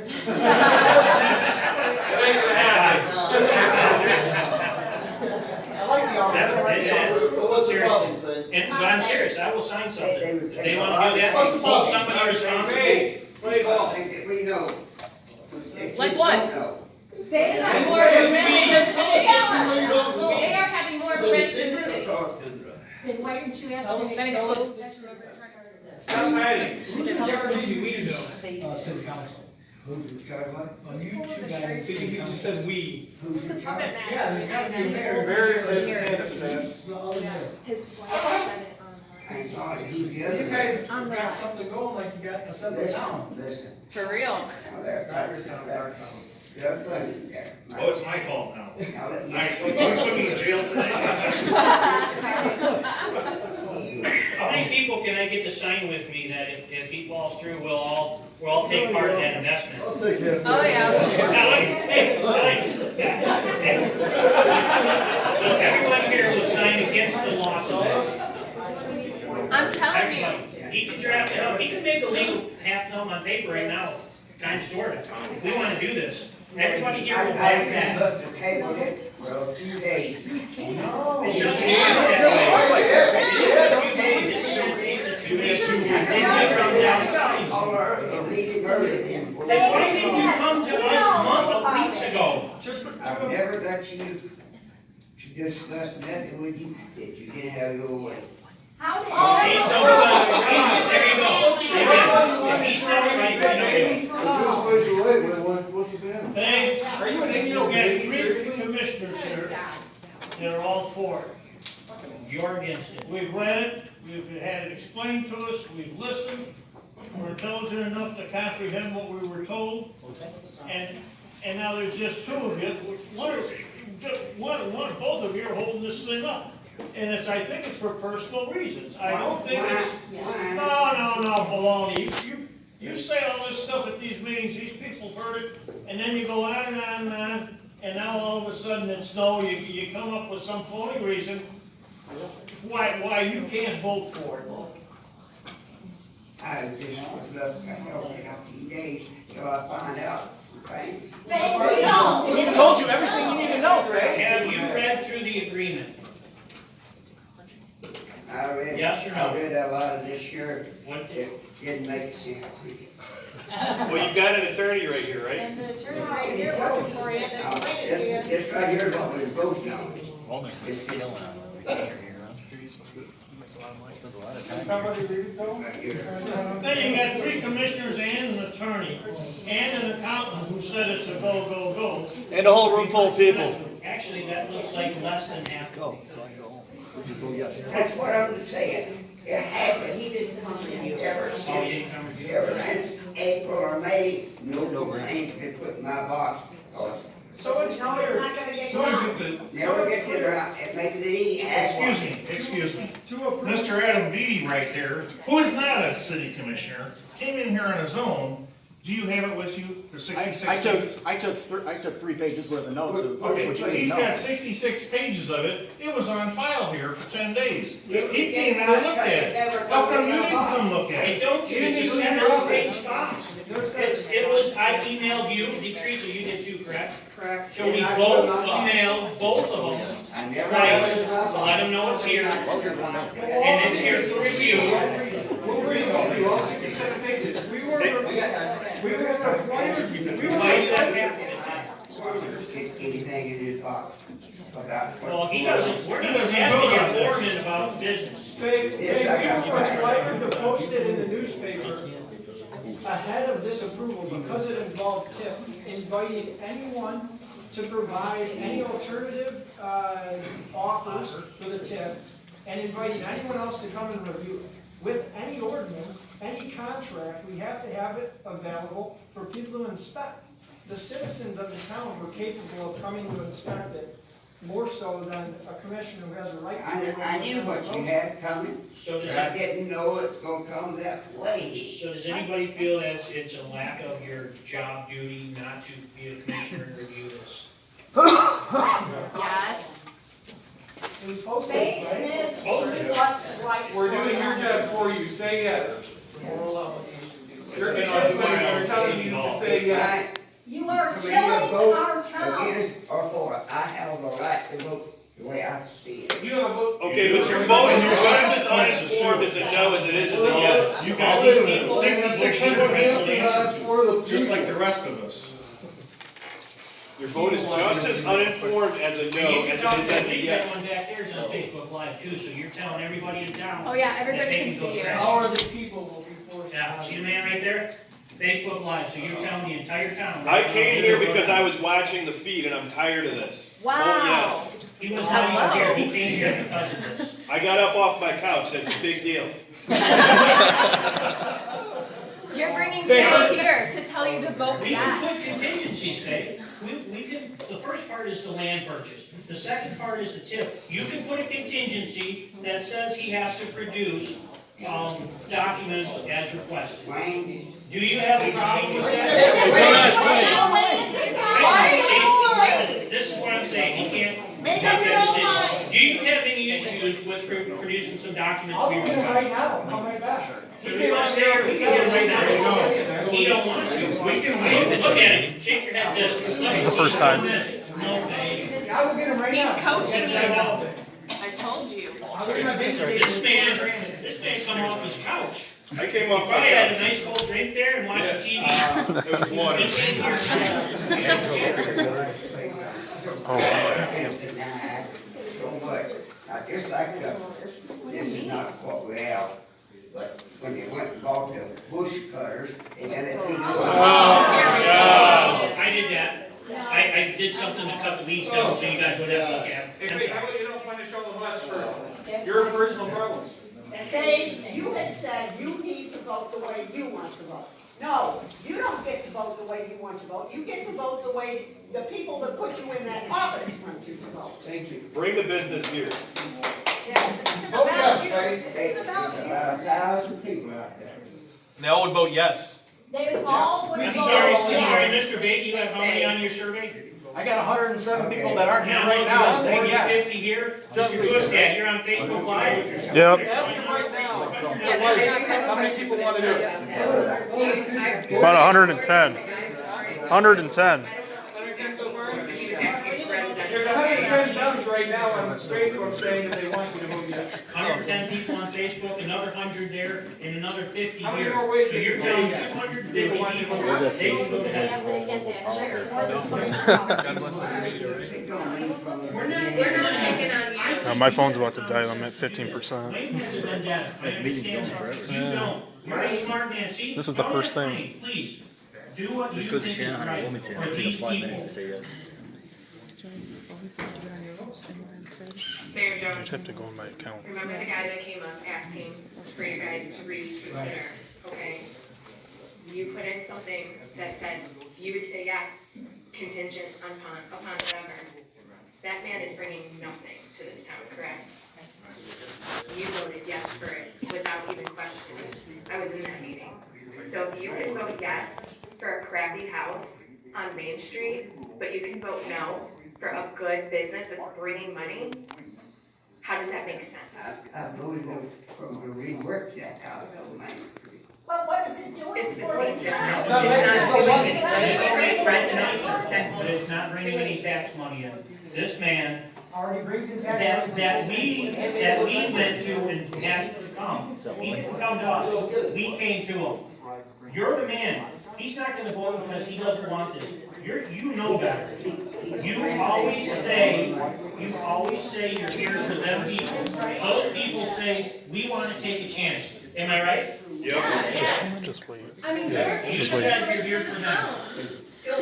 I like the offer. I like the offer. Seriously. But I'm serious, I will sign something. If they wanna do that, hold somebody responsible. Hey, play ball. Things that we know. Like what? No. They have more risk than the city. They are having more our friends in the city. Then why didn't you ask Tell me? us- Then tell us- explain. Stop hiding. Who's in charge of you? We do know. City council. Who's in charge of what? You just said we. Who's in charge? Yeah, there's gotta be a mayor. Barry has his hand up his ass. His wife said it I ain't sorry, who's the You other? guys got something going like you got in a separate town. Listen. For real. Now there's not your town, it's our town. There's plenty there. Oh, it's my fault now. Now let me- Nice. You put me in jail today? How many people can I get to sign with me that if he falls through, we'll all take part in that investment? I'll take that. Oh, yeah. I like this guy. So everyone here will sign against the lawsuit. I'm telling you. Everybody. He can draft it up, he can make a legal half film on paper right now, Times Jordan, if we wanna do this. Everybody here will back that. But the table it for a few days. It doesn't have that way. It's 2 days, it's 2 days. Then it comes out. All our meeting early then. Then why didn't you come to us a month, weeks ago? I've never got you to discuss nothing with you that you didn't have your way. How did? See, so, there you go. If he's not right, then What's the matter? Are you an idiot? you get 3 commissioners here that are all for it. You're against it. We've read it, we've had it explained to us, we've listened, we're intelligent enough to comprehend what we were told. And now there's just 2 of you, both of you are holding this thing up. And I think it's for personal reasons. I don't think it's, no, baloney. You say all this stuff at these meetings, these people have heard it, and then you go on and on and on, and now all of a sudden it's no, you come up with some phony reason why you can't vote for it. I just was left, I know, in a few days till I find out, okay? We don't. We've told you everything you need to know, Frank. Have you read through the agreement? I read, Yes or no? I read a lot of this year, What? it didn't make sense. Well, you've got an attorney right here, right? And the attorney right here working for you, and Now, explaining to you. this right here is what we're voting on. This is Somebody read it, Tom? right here. Then you got 3 commissioners and an attorney, and an accountant who said it's a go, go, go. And a whole room full of people. Actually, that looks like less than half. That's what I'm saying. It happened ever since April or May, no things been put in my box. So it's clear. So is it that, Never gets it around, it makes it easy. excuse me, Mr. Adam Beatty right there, who is not a city commissioner, came in here on his own. Do you have it with you, the 66 pages? I took 3 pages worth of notes of Okay, what you but need he's to know. got 66 pages of it, it was on file here for 10 days. He came in and looked at it. How come you didn't come look at I it? don't give it to 7-page spots. It was, I emailed you, Teresa, you did too, correct? Correct. So we both emailed both of them, I never. twice, to let them know it's here, and it's here for review. We were required, Why do you have to? Anything in his box. Well, he doesn't, we're He not doesn't asking vote on your this. foreman about business. we were required to post it in the newspaper ahead of this approval because it involved TIF, inviting anyone to provide any alternative, offers for the TIF, and inviting anyone else to come and review it. With any ordinance, any contract, we have to have it available for people to inspect. The citizens of the town were capable of coming to inspect it, more so than a commissioner who has a right to. I knew what you had coming, So but does, I didn't know it's gonna come that way. so does anybody feel that it's a lack of your job duty not to be a commissioner and review this? Yes. They said what's right. We're for doing your them. job for you, say yes. Your It's constituents are telling you to say yes. Right? You are To killing either vote our town. against or for it. I have the right to vote the way I see it. You have a vote. Okay, but your vote is your uninformed as a no as it is as a yes. You got Wait a these minute. 66 What hundred happened answers, for the just like people? the rest of us. Your vote is just as uninformed as a no And you as can it talk is that as a feedback yes. one back there is on Facebook Live too, so you're telling everybody in town. Oh, yeah, that everybody they can go see you. trash. How are the people will be forced? Yeah, see the man right there? Facebook Live, so you're telling the entire town. I came here because I was watching the feed and I'm tired of this. Wow. Oh, yes. He was not even Hello. here, he came here because of this. I got up off my couch, that's a big deal. You're bringing people here to tell you to vote We can put yes. contingencies, Faye. We can, the first part is the land purchase. The second part is the tip. You can put a contingency that says he has to produce, documents as requested. Wayne, Do you have a problem with that? Why are you worried? This is what I'm saying, you can't Make make up your that own decision. mind. Do you have any issues with producing some documents I'll for go your get him right request? now, I'll come right back. So you want to stay here, we can get him right now. He don't want to. We can look at him, shake your head this. This is the first time. No, babe. Yeah, I'll go get him right now. He's coaching you. I'll I told you. go get my bank statement. This man come off his couch. I came off Probably my had a couch. nice cold drink there and watched TV. It was water. Oh, so much. Now, just like this is not what we have, but when they went and bought the bush cutters, they got it. I did that. I did something to cut the weeds down so you guys would have to look at Hey, it. I'm wait, how sorry. about you don't punish all of us for your personal problems? Faye, you had said you need to vote the way you want to vote. No, you don't get to vote the way you want to vote. You get to vote the way the people that put you in that office want you to vote. Thank you. Bring the business here. Yeah, this isn't Vote about yes, you. Faye. This Hey, isn't there's about you. about 1,000 people out there. They all would vote yes. They all would I'm vote sorry, yes. Mr. Bate, you have how many on your survey? I got 107 people that aren't here Yeah, right now and saying more than yes. 50 here. Mr. Bush, yeah, you're on Facebook Live? Yep. Ask him right now. How many people want to do it? About 110. 110. 110 so far? There's 110 thumbs right now on Facebook saying that they want you to vote yes. 110 people on Facebook, another 100 there, and another 50 How many here. more ways So can you're you telling say yes? 250 people, they will vote They yes. have to get We're not picking on you. My phone's about to die. I'm at 15%. Wayne has a vendetta. I understand that. You don't. You're a smart man. See, This is the don't first thing. explain. Please, do what you think is right for these people. Mayor I Jones, just have to go in my account. remember the guy that came up asking for you guys to reconsider, okay? You put in something that said you would say yes, contingent upon whatever. That man is bringing nothing to this town, correct? You voted yes for it without even questioning. I was in that meeting. So if you can vote yes for a crappy house on Main Street, but you can vote no for a good business that's bringing money, how does that make sense? I voted from to rework that house on Main Street. But what is it doing It's the for same the difference. town? It's not bringing residents. But it's not bringing any tax money in. This man, Already brings in tax. that we went to and asked to come, he didn't come to us, we came to him. You're the man, he's not gonna vote because he doesn't want this. You know better. You always say you're here for them people. Those people say, we wanna take a chance. Am I right? Yeah. Just wait. I mean, they're You Just said wait. you're here for them. You're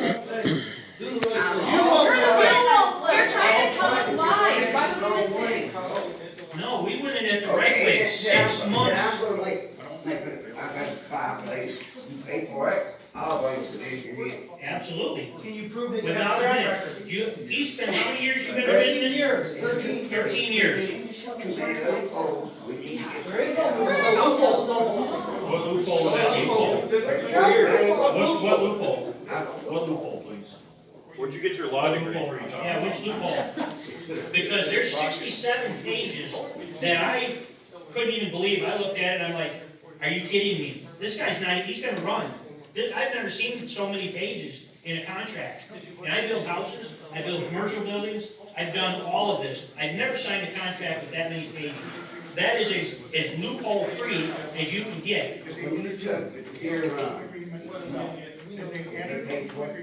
trying to tell us lies. Why don't we listen? No, we went in at the right way, 6 months. I'm gonna make it, I got a fireplace, you pay for it, I'll wait till they get in. Absolutely. Can you prove that you have Without a a track minute. record? He's been, how many years you been in business? 13 years. Too many loopholes, we need to get. There is no loophole. What loophole is that? It says for 4 years. What loophole? What loophole, please? Where'd you get your law degree? What are you talking Yeah, about? which loophole? Because there's 67 pages that I couldn't even believe. I looked at it and I'm like, are you kidding me? This guy's not, he's gonna run. I've never seen so many pages in a contract. And I build houses, I build commercial buildings, I've done all of this. I've never signed a contract with that many pages. That is as loophole free as you can get. When you took it, here, They paid what?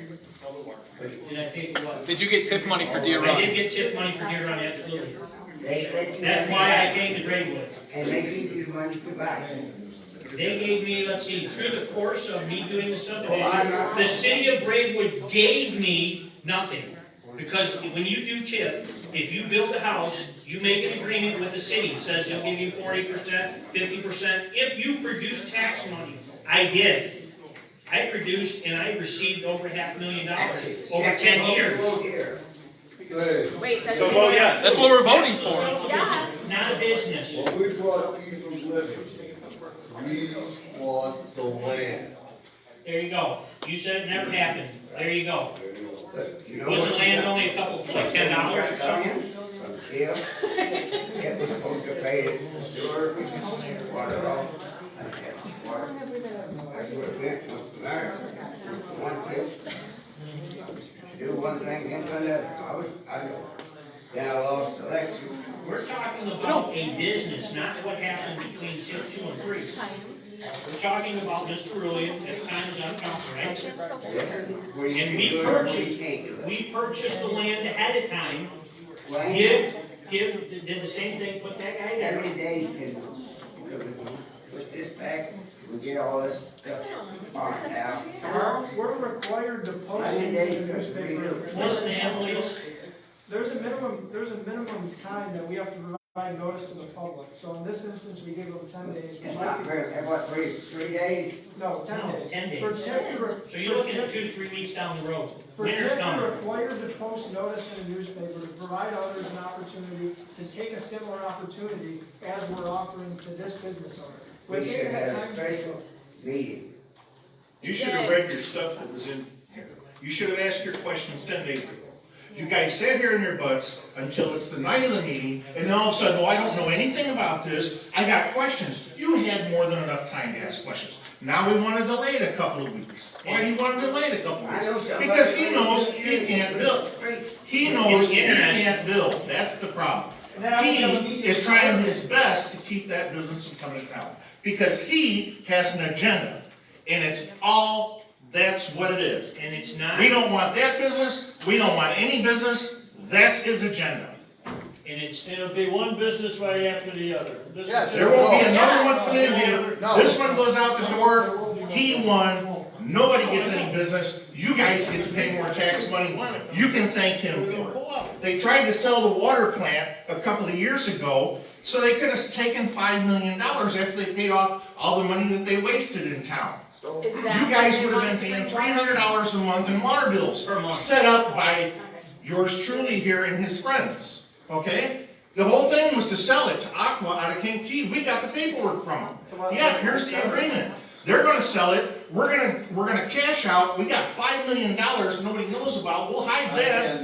Did I pay for what? Did you get TIF money for Deer I Run? did get tip money for Deer Run, absolutely. They let you. That's why I came to Braidwood. And they give you money to buy. They gave me, let's see, through the course of me doing the Oh, subdivision, the city of Braidwood gave me nothing. Because when you do TIF, if you build a house, you make an agreement with the city, it says they'll give you 40%, 50%, if you produce tax money. I did. I produced and I received over $500,000 over 10 years. Wait, that's. So vote yes. That's what we're voting for. Yes. Not a business. When we brought ease of living, we want the land. There you go. You said it never happened. There you go. You know Wasn't what land you got? only a couple, like $10 or something? From jail, it was supposed to pay the sewer, water off. I had water. I would have went to America. One place. Do one thing, then do another. Then I lost the election. We're talking about a business, not what happened between tip 2 and 3. We're talking about Mr. Rulian, at the time was on council, right? And we purchased the land ahead of time, did the same thing, put that guy How there. many days can we put this back, we get all this stuff marked out? We're required to post How many these days in the does we newspaper. do? Listen to him, please. There's a minimum time that we have to provide notice to the public. So in this instance, we gave them 10 days. It's not very, what, three days? No, 10 No, days. 10 days. For TIF, So you're looking at 2 to 3 weeks down the road. For Winter's TIF, coming. we're required to post notice in a newspaper to provide others an opportunity to take a similar opportunity as we're offering to this business owner. We should have a special meeting. You should have read your stuff that was in here. You should have asked your questions 10 days ago. You guys sat here in your butts until it's the night of the meeting, and then all of a sudden, oh, I don't know anything about this, I got questions. You had more than enough time to ask questions. Now we want to delay it a couple of weeks. Why do you want to delay it a couple of weeks? Because he knows he can't build. He knows he can't build. That's the problem. He is trying his best to keep that business from coming to town. Because he has an agenda. And it's all, that's what it is. And it's not. We don't want that business, we don't want any business, that's his agenda. And it's, It'll be one business right after the other. Yes, There won't be another one put in here, this one goes out the door, he won, nobody gets any business, you guys get to pay more tax money, you can thank him for it. They tried to sell the water plant a couple of years ago, so they could have taken $5 million after they paid off all the money that they wasted in town. You guys would have been paying $300 a month in water bills, set up by yours truly here and his friends, okay? The whole thing was to sell it to Aqua out of Kankakee. We got the paperwork from them. Yeah, here's the agreement. They're gonna sell it, we're gonna cash out, we got $5 million nobody knows about, we'll hide that.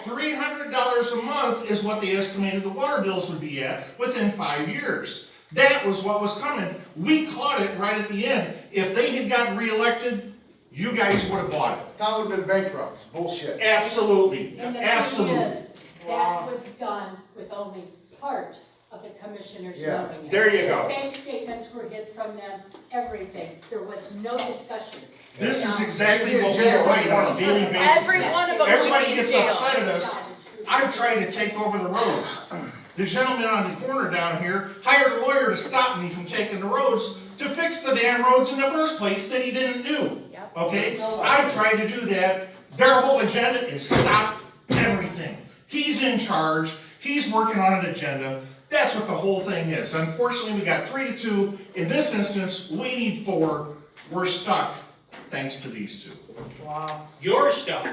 $300 a month is what they estimated the water bills would be at within 5 years. That was what was coming. We caught it right at the end. If they had gotten reelected, you guys would have bought it. Town would have been bankrupt, it's bullshit. Absolutely, And the thing absolutely. is, that was done with only part of the commissioners knowing it. There you go. Bank statements were hid from them, everything. There was no discussions. This is exactly what we write on a daily basis. Every one of them should Everybody be in gets jail. upset at us. I've tried to take over the roads. The gentleman on the corner down here hired a lawyer to stop me from taking the roads to fix the damn roads in the first place that he didn't do. Okay? I tried to do that. Their whole agenda is stop everything. He's in charge. He's working on an agenda. That's what the whole thing is. Unfortunately, we got 3-2. In this instance, we need 4. We're stuck thanks to these two. Wow. you're stuck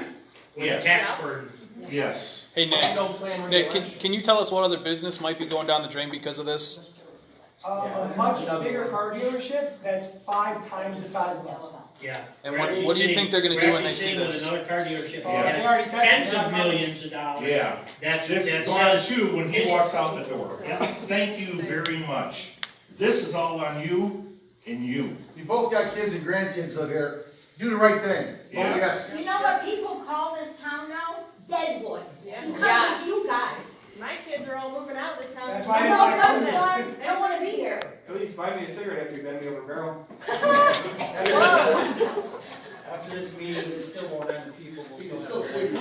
with Yes. tax burden. Yes. Hey, Nick, can you tell us what other business might be going down the drain because of this? A much bigger car dealership that's 5 times the size of us. Yeah. And We're what actually do you sitting- think they're gonna do when they see We're actually this? sitting with another car dealership Oh, that they already has texted tens me. of millions of dollars. Yeah. That's This gone says- too when he this- walks out the door. Yeah. Thank you very much. This is all on you and you. You both got kids and grandkids live here, do the right thing. Oh, Yeah. yes. You know what people call this town now? Deadwood. Because Yes. of you guys. My kids are all moving out of this town. That's why I didn't want to come You there. guys don't wanna be here. At least buy me a cigarette after you bend me over a barrel. After this meeting, it still won't end, the people will still have.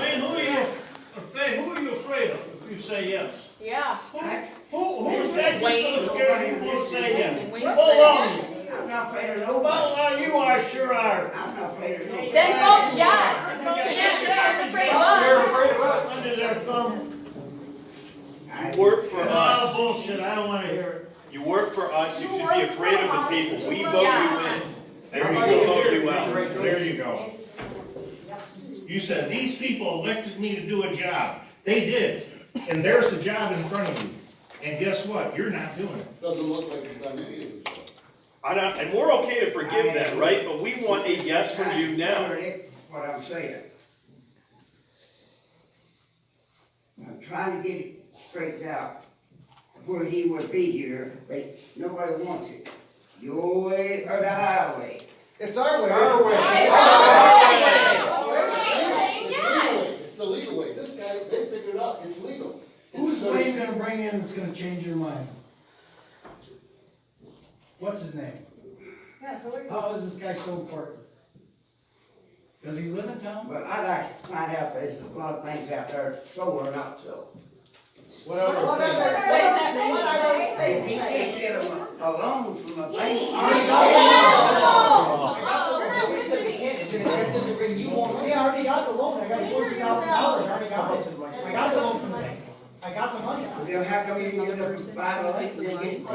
Wayne, who are you afraid of if you say yes? Yeah. Who's that so scared you won't say yes? Wayne Hold said on. I'm not afraid of Well, nobody. you are, sure are. I'm not afraid of nobody. Then vote yes. Commissioners afraid of They're us. afraid of us. Under their thumb. I- Work for Oh, us. bullshit, I don't wanna hear it. You work for us, you should be afraid of the people. We vote you in, and we Everybody will vote here you is out. right. There you go. You said, these people elected me to do a job. They did. And there's the job in front of you. And guess what? You're not doing it. Doesn't look like you've done any of this. And we're okay to forgive that, right? But we want a yes from you now. What I'm saying. I'm trying to get it straightened out where he would be here, but nobody wants it. Your way or the highway. It's our way. Our way. It's the legal way. This guy, they figured it out. It's legal. Who's Wayne gonna bring in that's gonna change your mind? What's his name? Yeah, who is? How is this guy so important? Does he live in town? But I'd like to find out if there's a lot of things out there, so or not so. What are those If he can't get a loan from a bank. We already got the loan, I got $40,000, I already got it. I got the loan from the bank, I got the money. Then how come you didn't get a buy the land?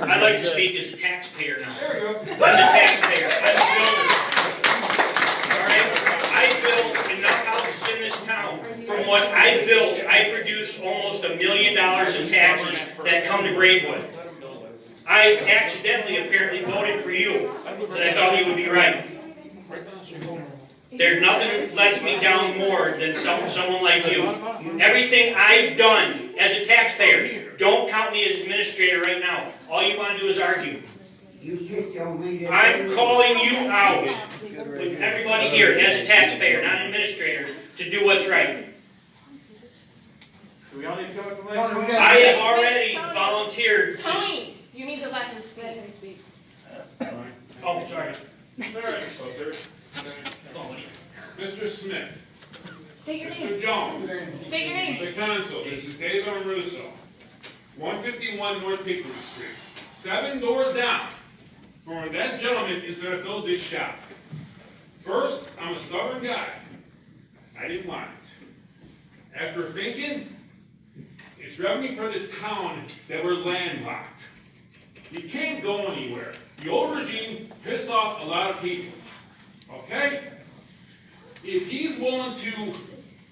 I'd like to speak as a taxpayer now. There we go. I'm a taxpayer, I'm a builder. All right, I built enough houses in this town. From what I built, I produce almost $1 million in taxes that come to Braidwood. I accidentally apparently voted for you, but I thought you would be right. There's nothing that lets me down more than someone like you. Everything I've done as a taxpayer, don't count me as administrator right now. All you want to do is argue. You picked on me that I'm day. calling you out with everybody here as a taxpayer, not an administrator, to do what's right. Do we all need to come up with a I have already volunteered to... Tony, you need to let him speak. Oh, sorry. Mr. Smith, State your Mr. name. Jones, State your name. the council, this is Dave Amoruso, 151 North Hickory Street, 7 doors down from where that gentleman is gonna build this shop. First, I'm a stubborn guy. I didn't want it. After thinking, it's revenue for this town that we're landlocked. You can't go anywhere. The old regime pissed off a lot of people, okay? If he's willing to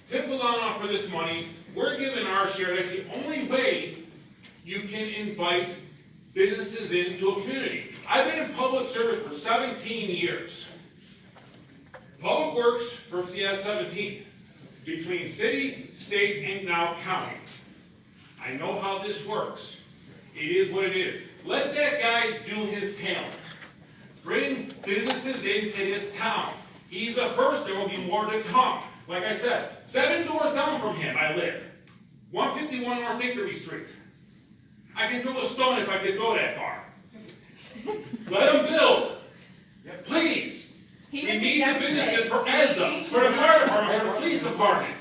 tip the line off for this money, we're giving our share. That's the only way you can invite businesses into a community. I've been in public service for 17 years. Public Works for 17. Between city, state, and now county. I know how this works. It is what it is. Let that guy do his talent. Bring businesses into this town. He's the first, there will be more to come. Like I said, 7 doors down from him I live. 151 North Hickory Street. I can throw a stone if I could go that far. Let him build. Please. We need the businesses for ESDA, for the fire department, for the police department.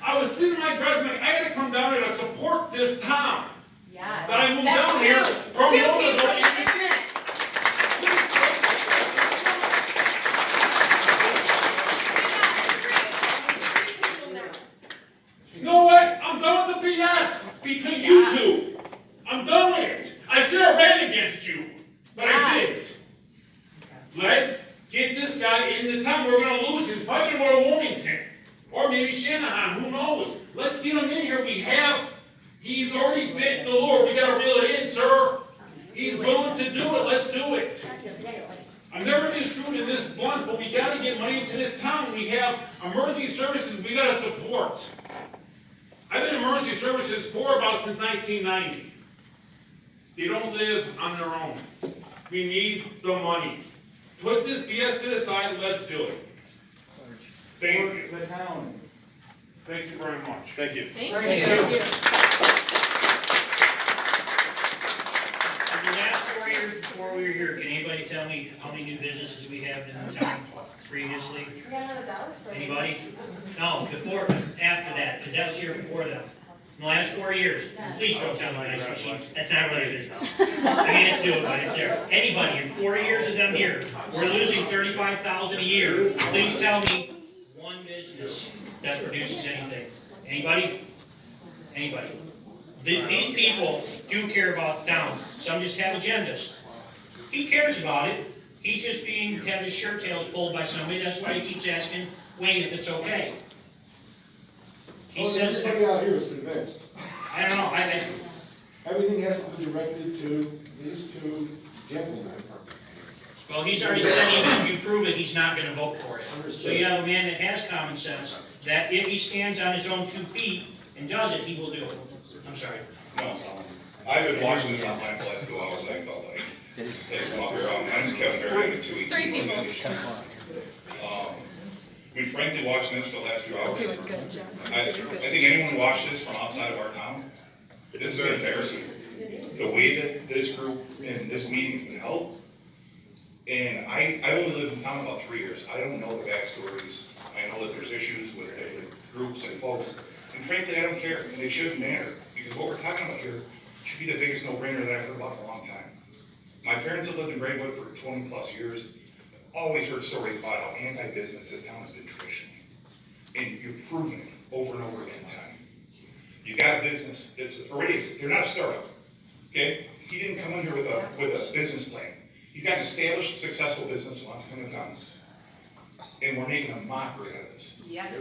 I was sitting in my garage, like, I gotta come down here to support this town. Yes. That I moved That's down here from two Louisville. people in this minute. You know what? I'm done with the BS between you two. I'm done with it. I should have ran against you, but I didn't. Let's get this guy in the town. We're gonna lose him. He's probably gonna go to Wilmington. Or maybe Shanahan, who knows? Let's get him in here. He's already bit the Lord. We gotta reel it in, sir. He's willing to do it. Let's do it. I've never been shrewd in this blunt, but we gotta get money into this town. We have emergency services we gotta support. I've been in emergency services since 1990. They don't live on their own. We need the money. Put this BS to the side and let's do it. Thank you. The town. Thank you very much. Thank you. Thank you. before we were here, can anybody tell me how many new businesses we have in the town previously? Anybody? No, before, after that, because that was here before them. In the last 4 years, please don't tell me ice machine, that's not really a business. I mean, it's new, but it's there. Anybody, in 4 years of them here, we're losing 35,000 a year. Please tell me one business that produces anything. Anybody? Anybody? These people do care about the town. Some just have agendas. He cares about it. He's just have his shirt tails pulled by somebody. That's why he keeps asking Wayne if it's okay. He says, Everybody out here is convinced. I don't know, Everything has to be directed to these two gentlemen. well, he's already said even if you prove it, he's not gonna vote for it. So you have a man that has common sense, that if he stands on his own 2 feet and does it, he will do it. I'm sorry. No, I've been watching this online for the last 2 hours, I felt like. My name's Kevin Berry, I'm 2 weeks. 3 people. Been frankly watching this for the last few hours. I think anyone who watched this from outside of our town, this is embarrassing. The way that this group and this meeting's been held. And I only lived in town about 3 years. I don't know the backstories. I know that there's issues with different groups and folks. And frankly, I don't care, and it shouldn't matter, because what we're talking about here should be the biggest no-brainer that I've heard about in a long time. My parents have lived in Braidwood for 20 plus years. Always heard stories about how anti-business this town has been traditionally. And you're proving it over and over again, Tony. You got a business that's already, they're not a startup, okay? He didn't come in here with a business plan. He's got an established, successful business who wants to come to town. And we're making a mockery out of this. Yes.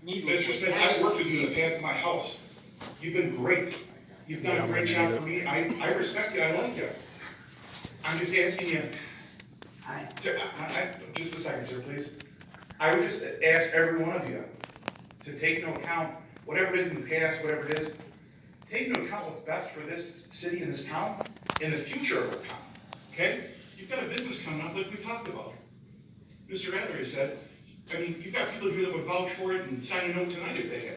Mr. Smith, I've worked with you in the past in my house. You've been great. You've done a great job for me. I respect you, I like you. I'm just asking you, just a second, sir, please. I would just ask every one of you to take into account whatever it is in the past, whatever it is, take into account what's best for this city and this town and the future of our town, okay? You've got a business coming up like we talked about. Mr. Adler said, I mean, you've got people here that would vouch for it and sign a note tonight if they had.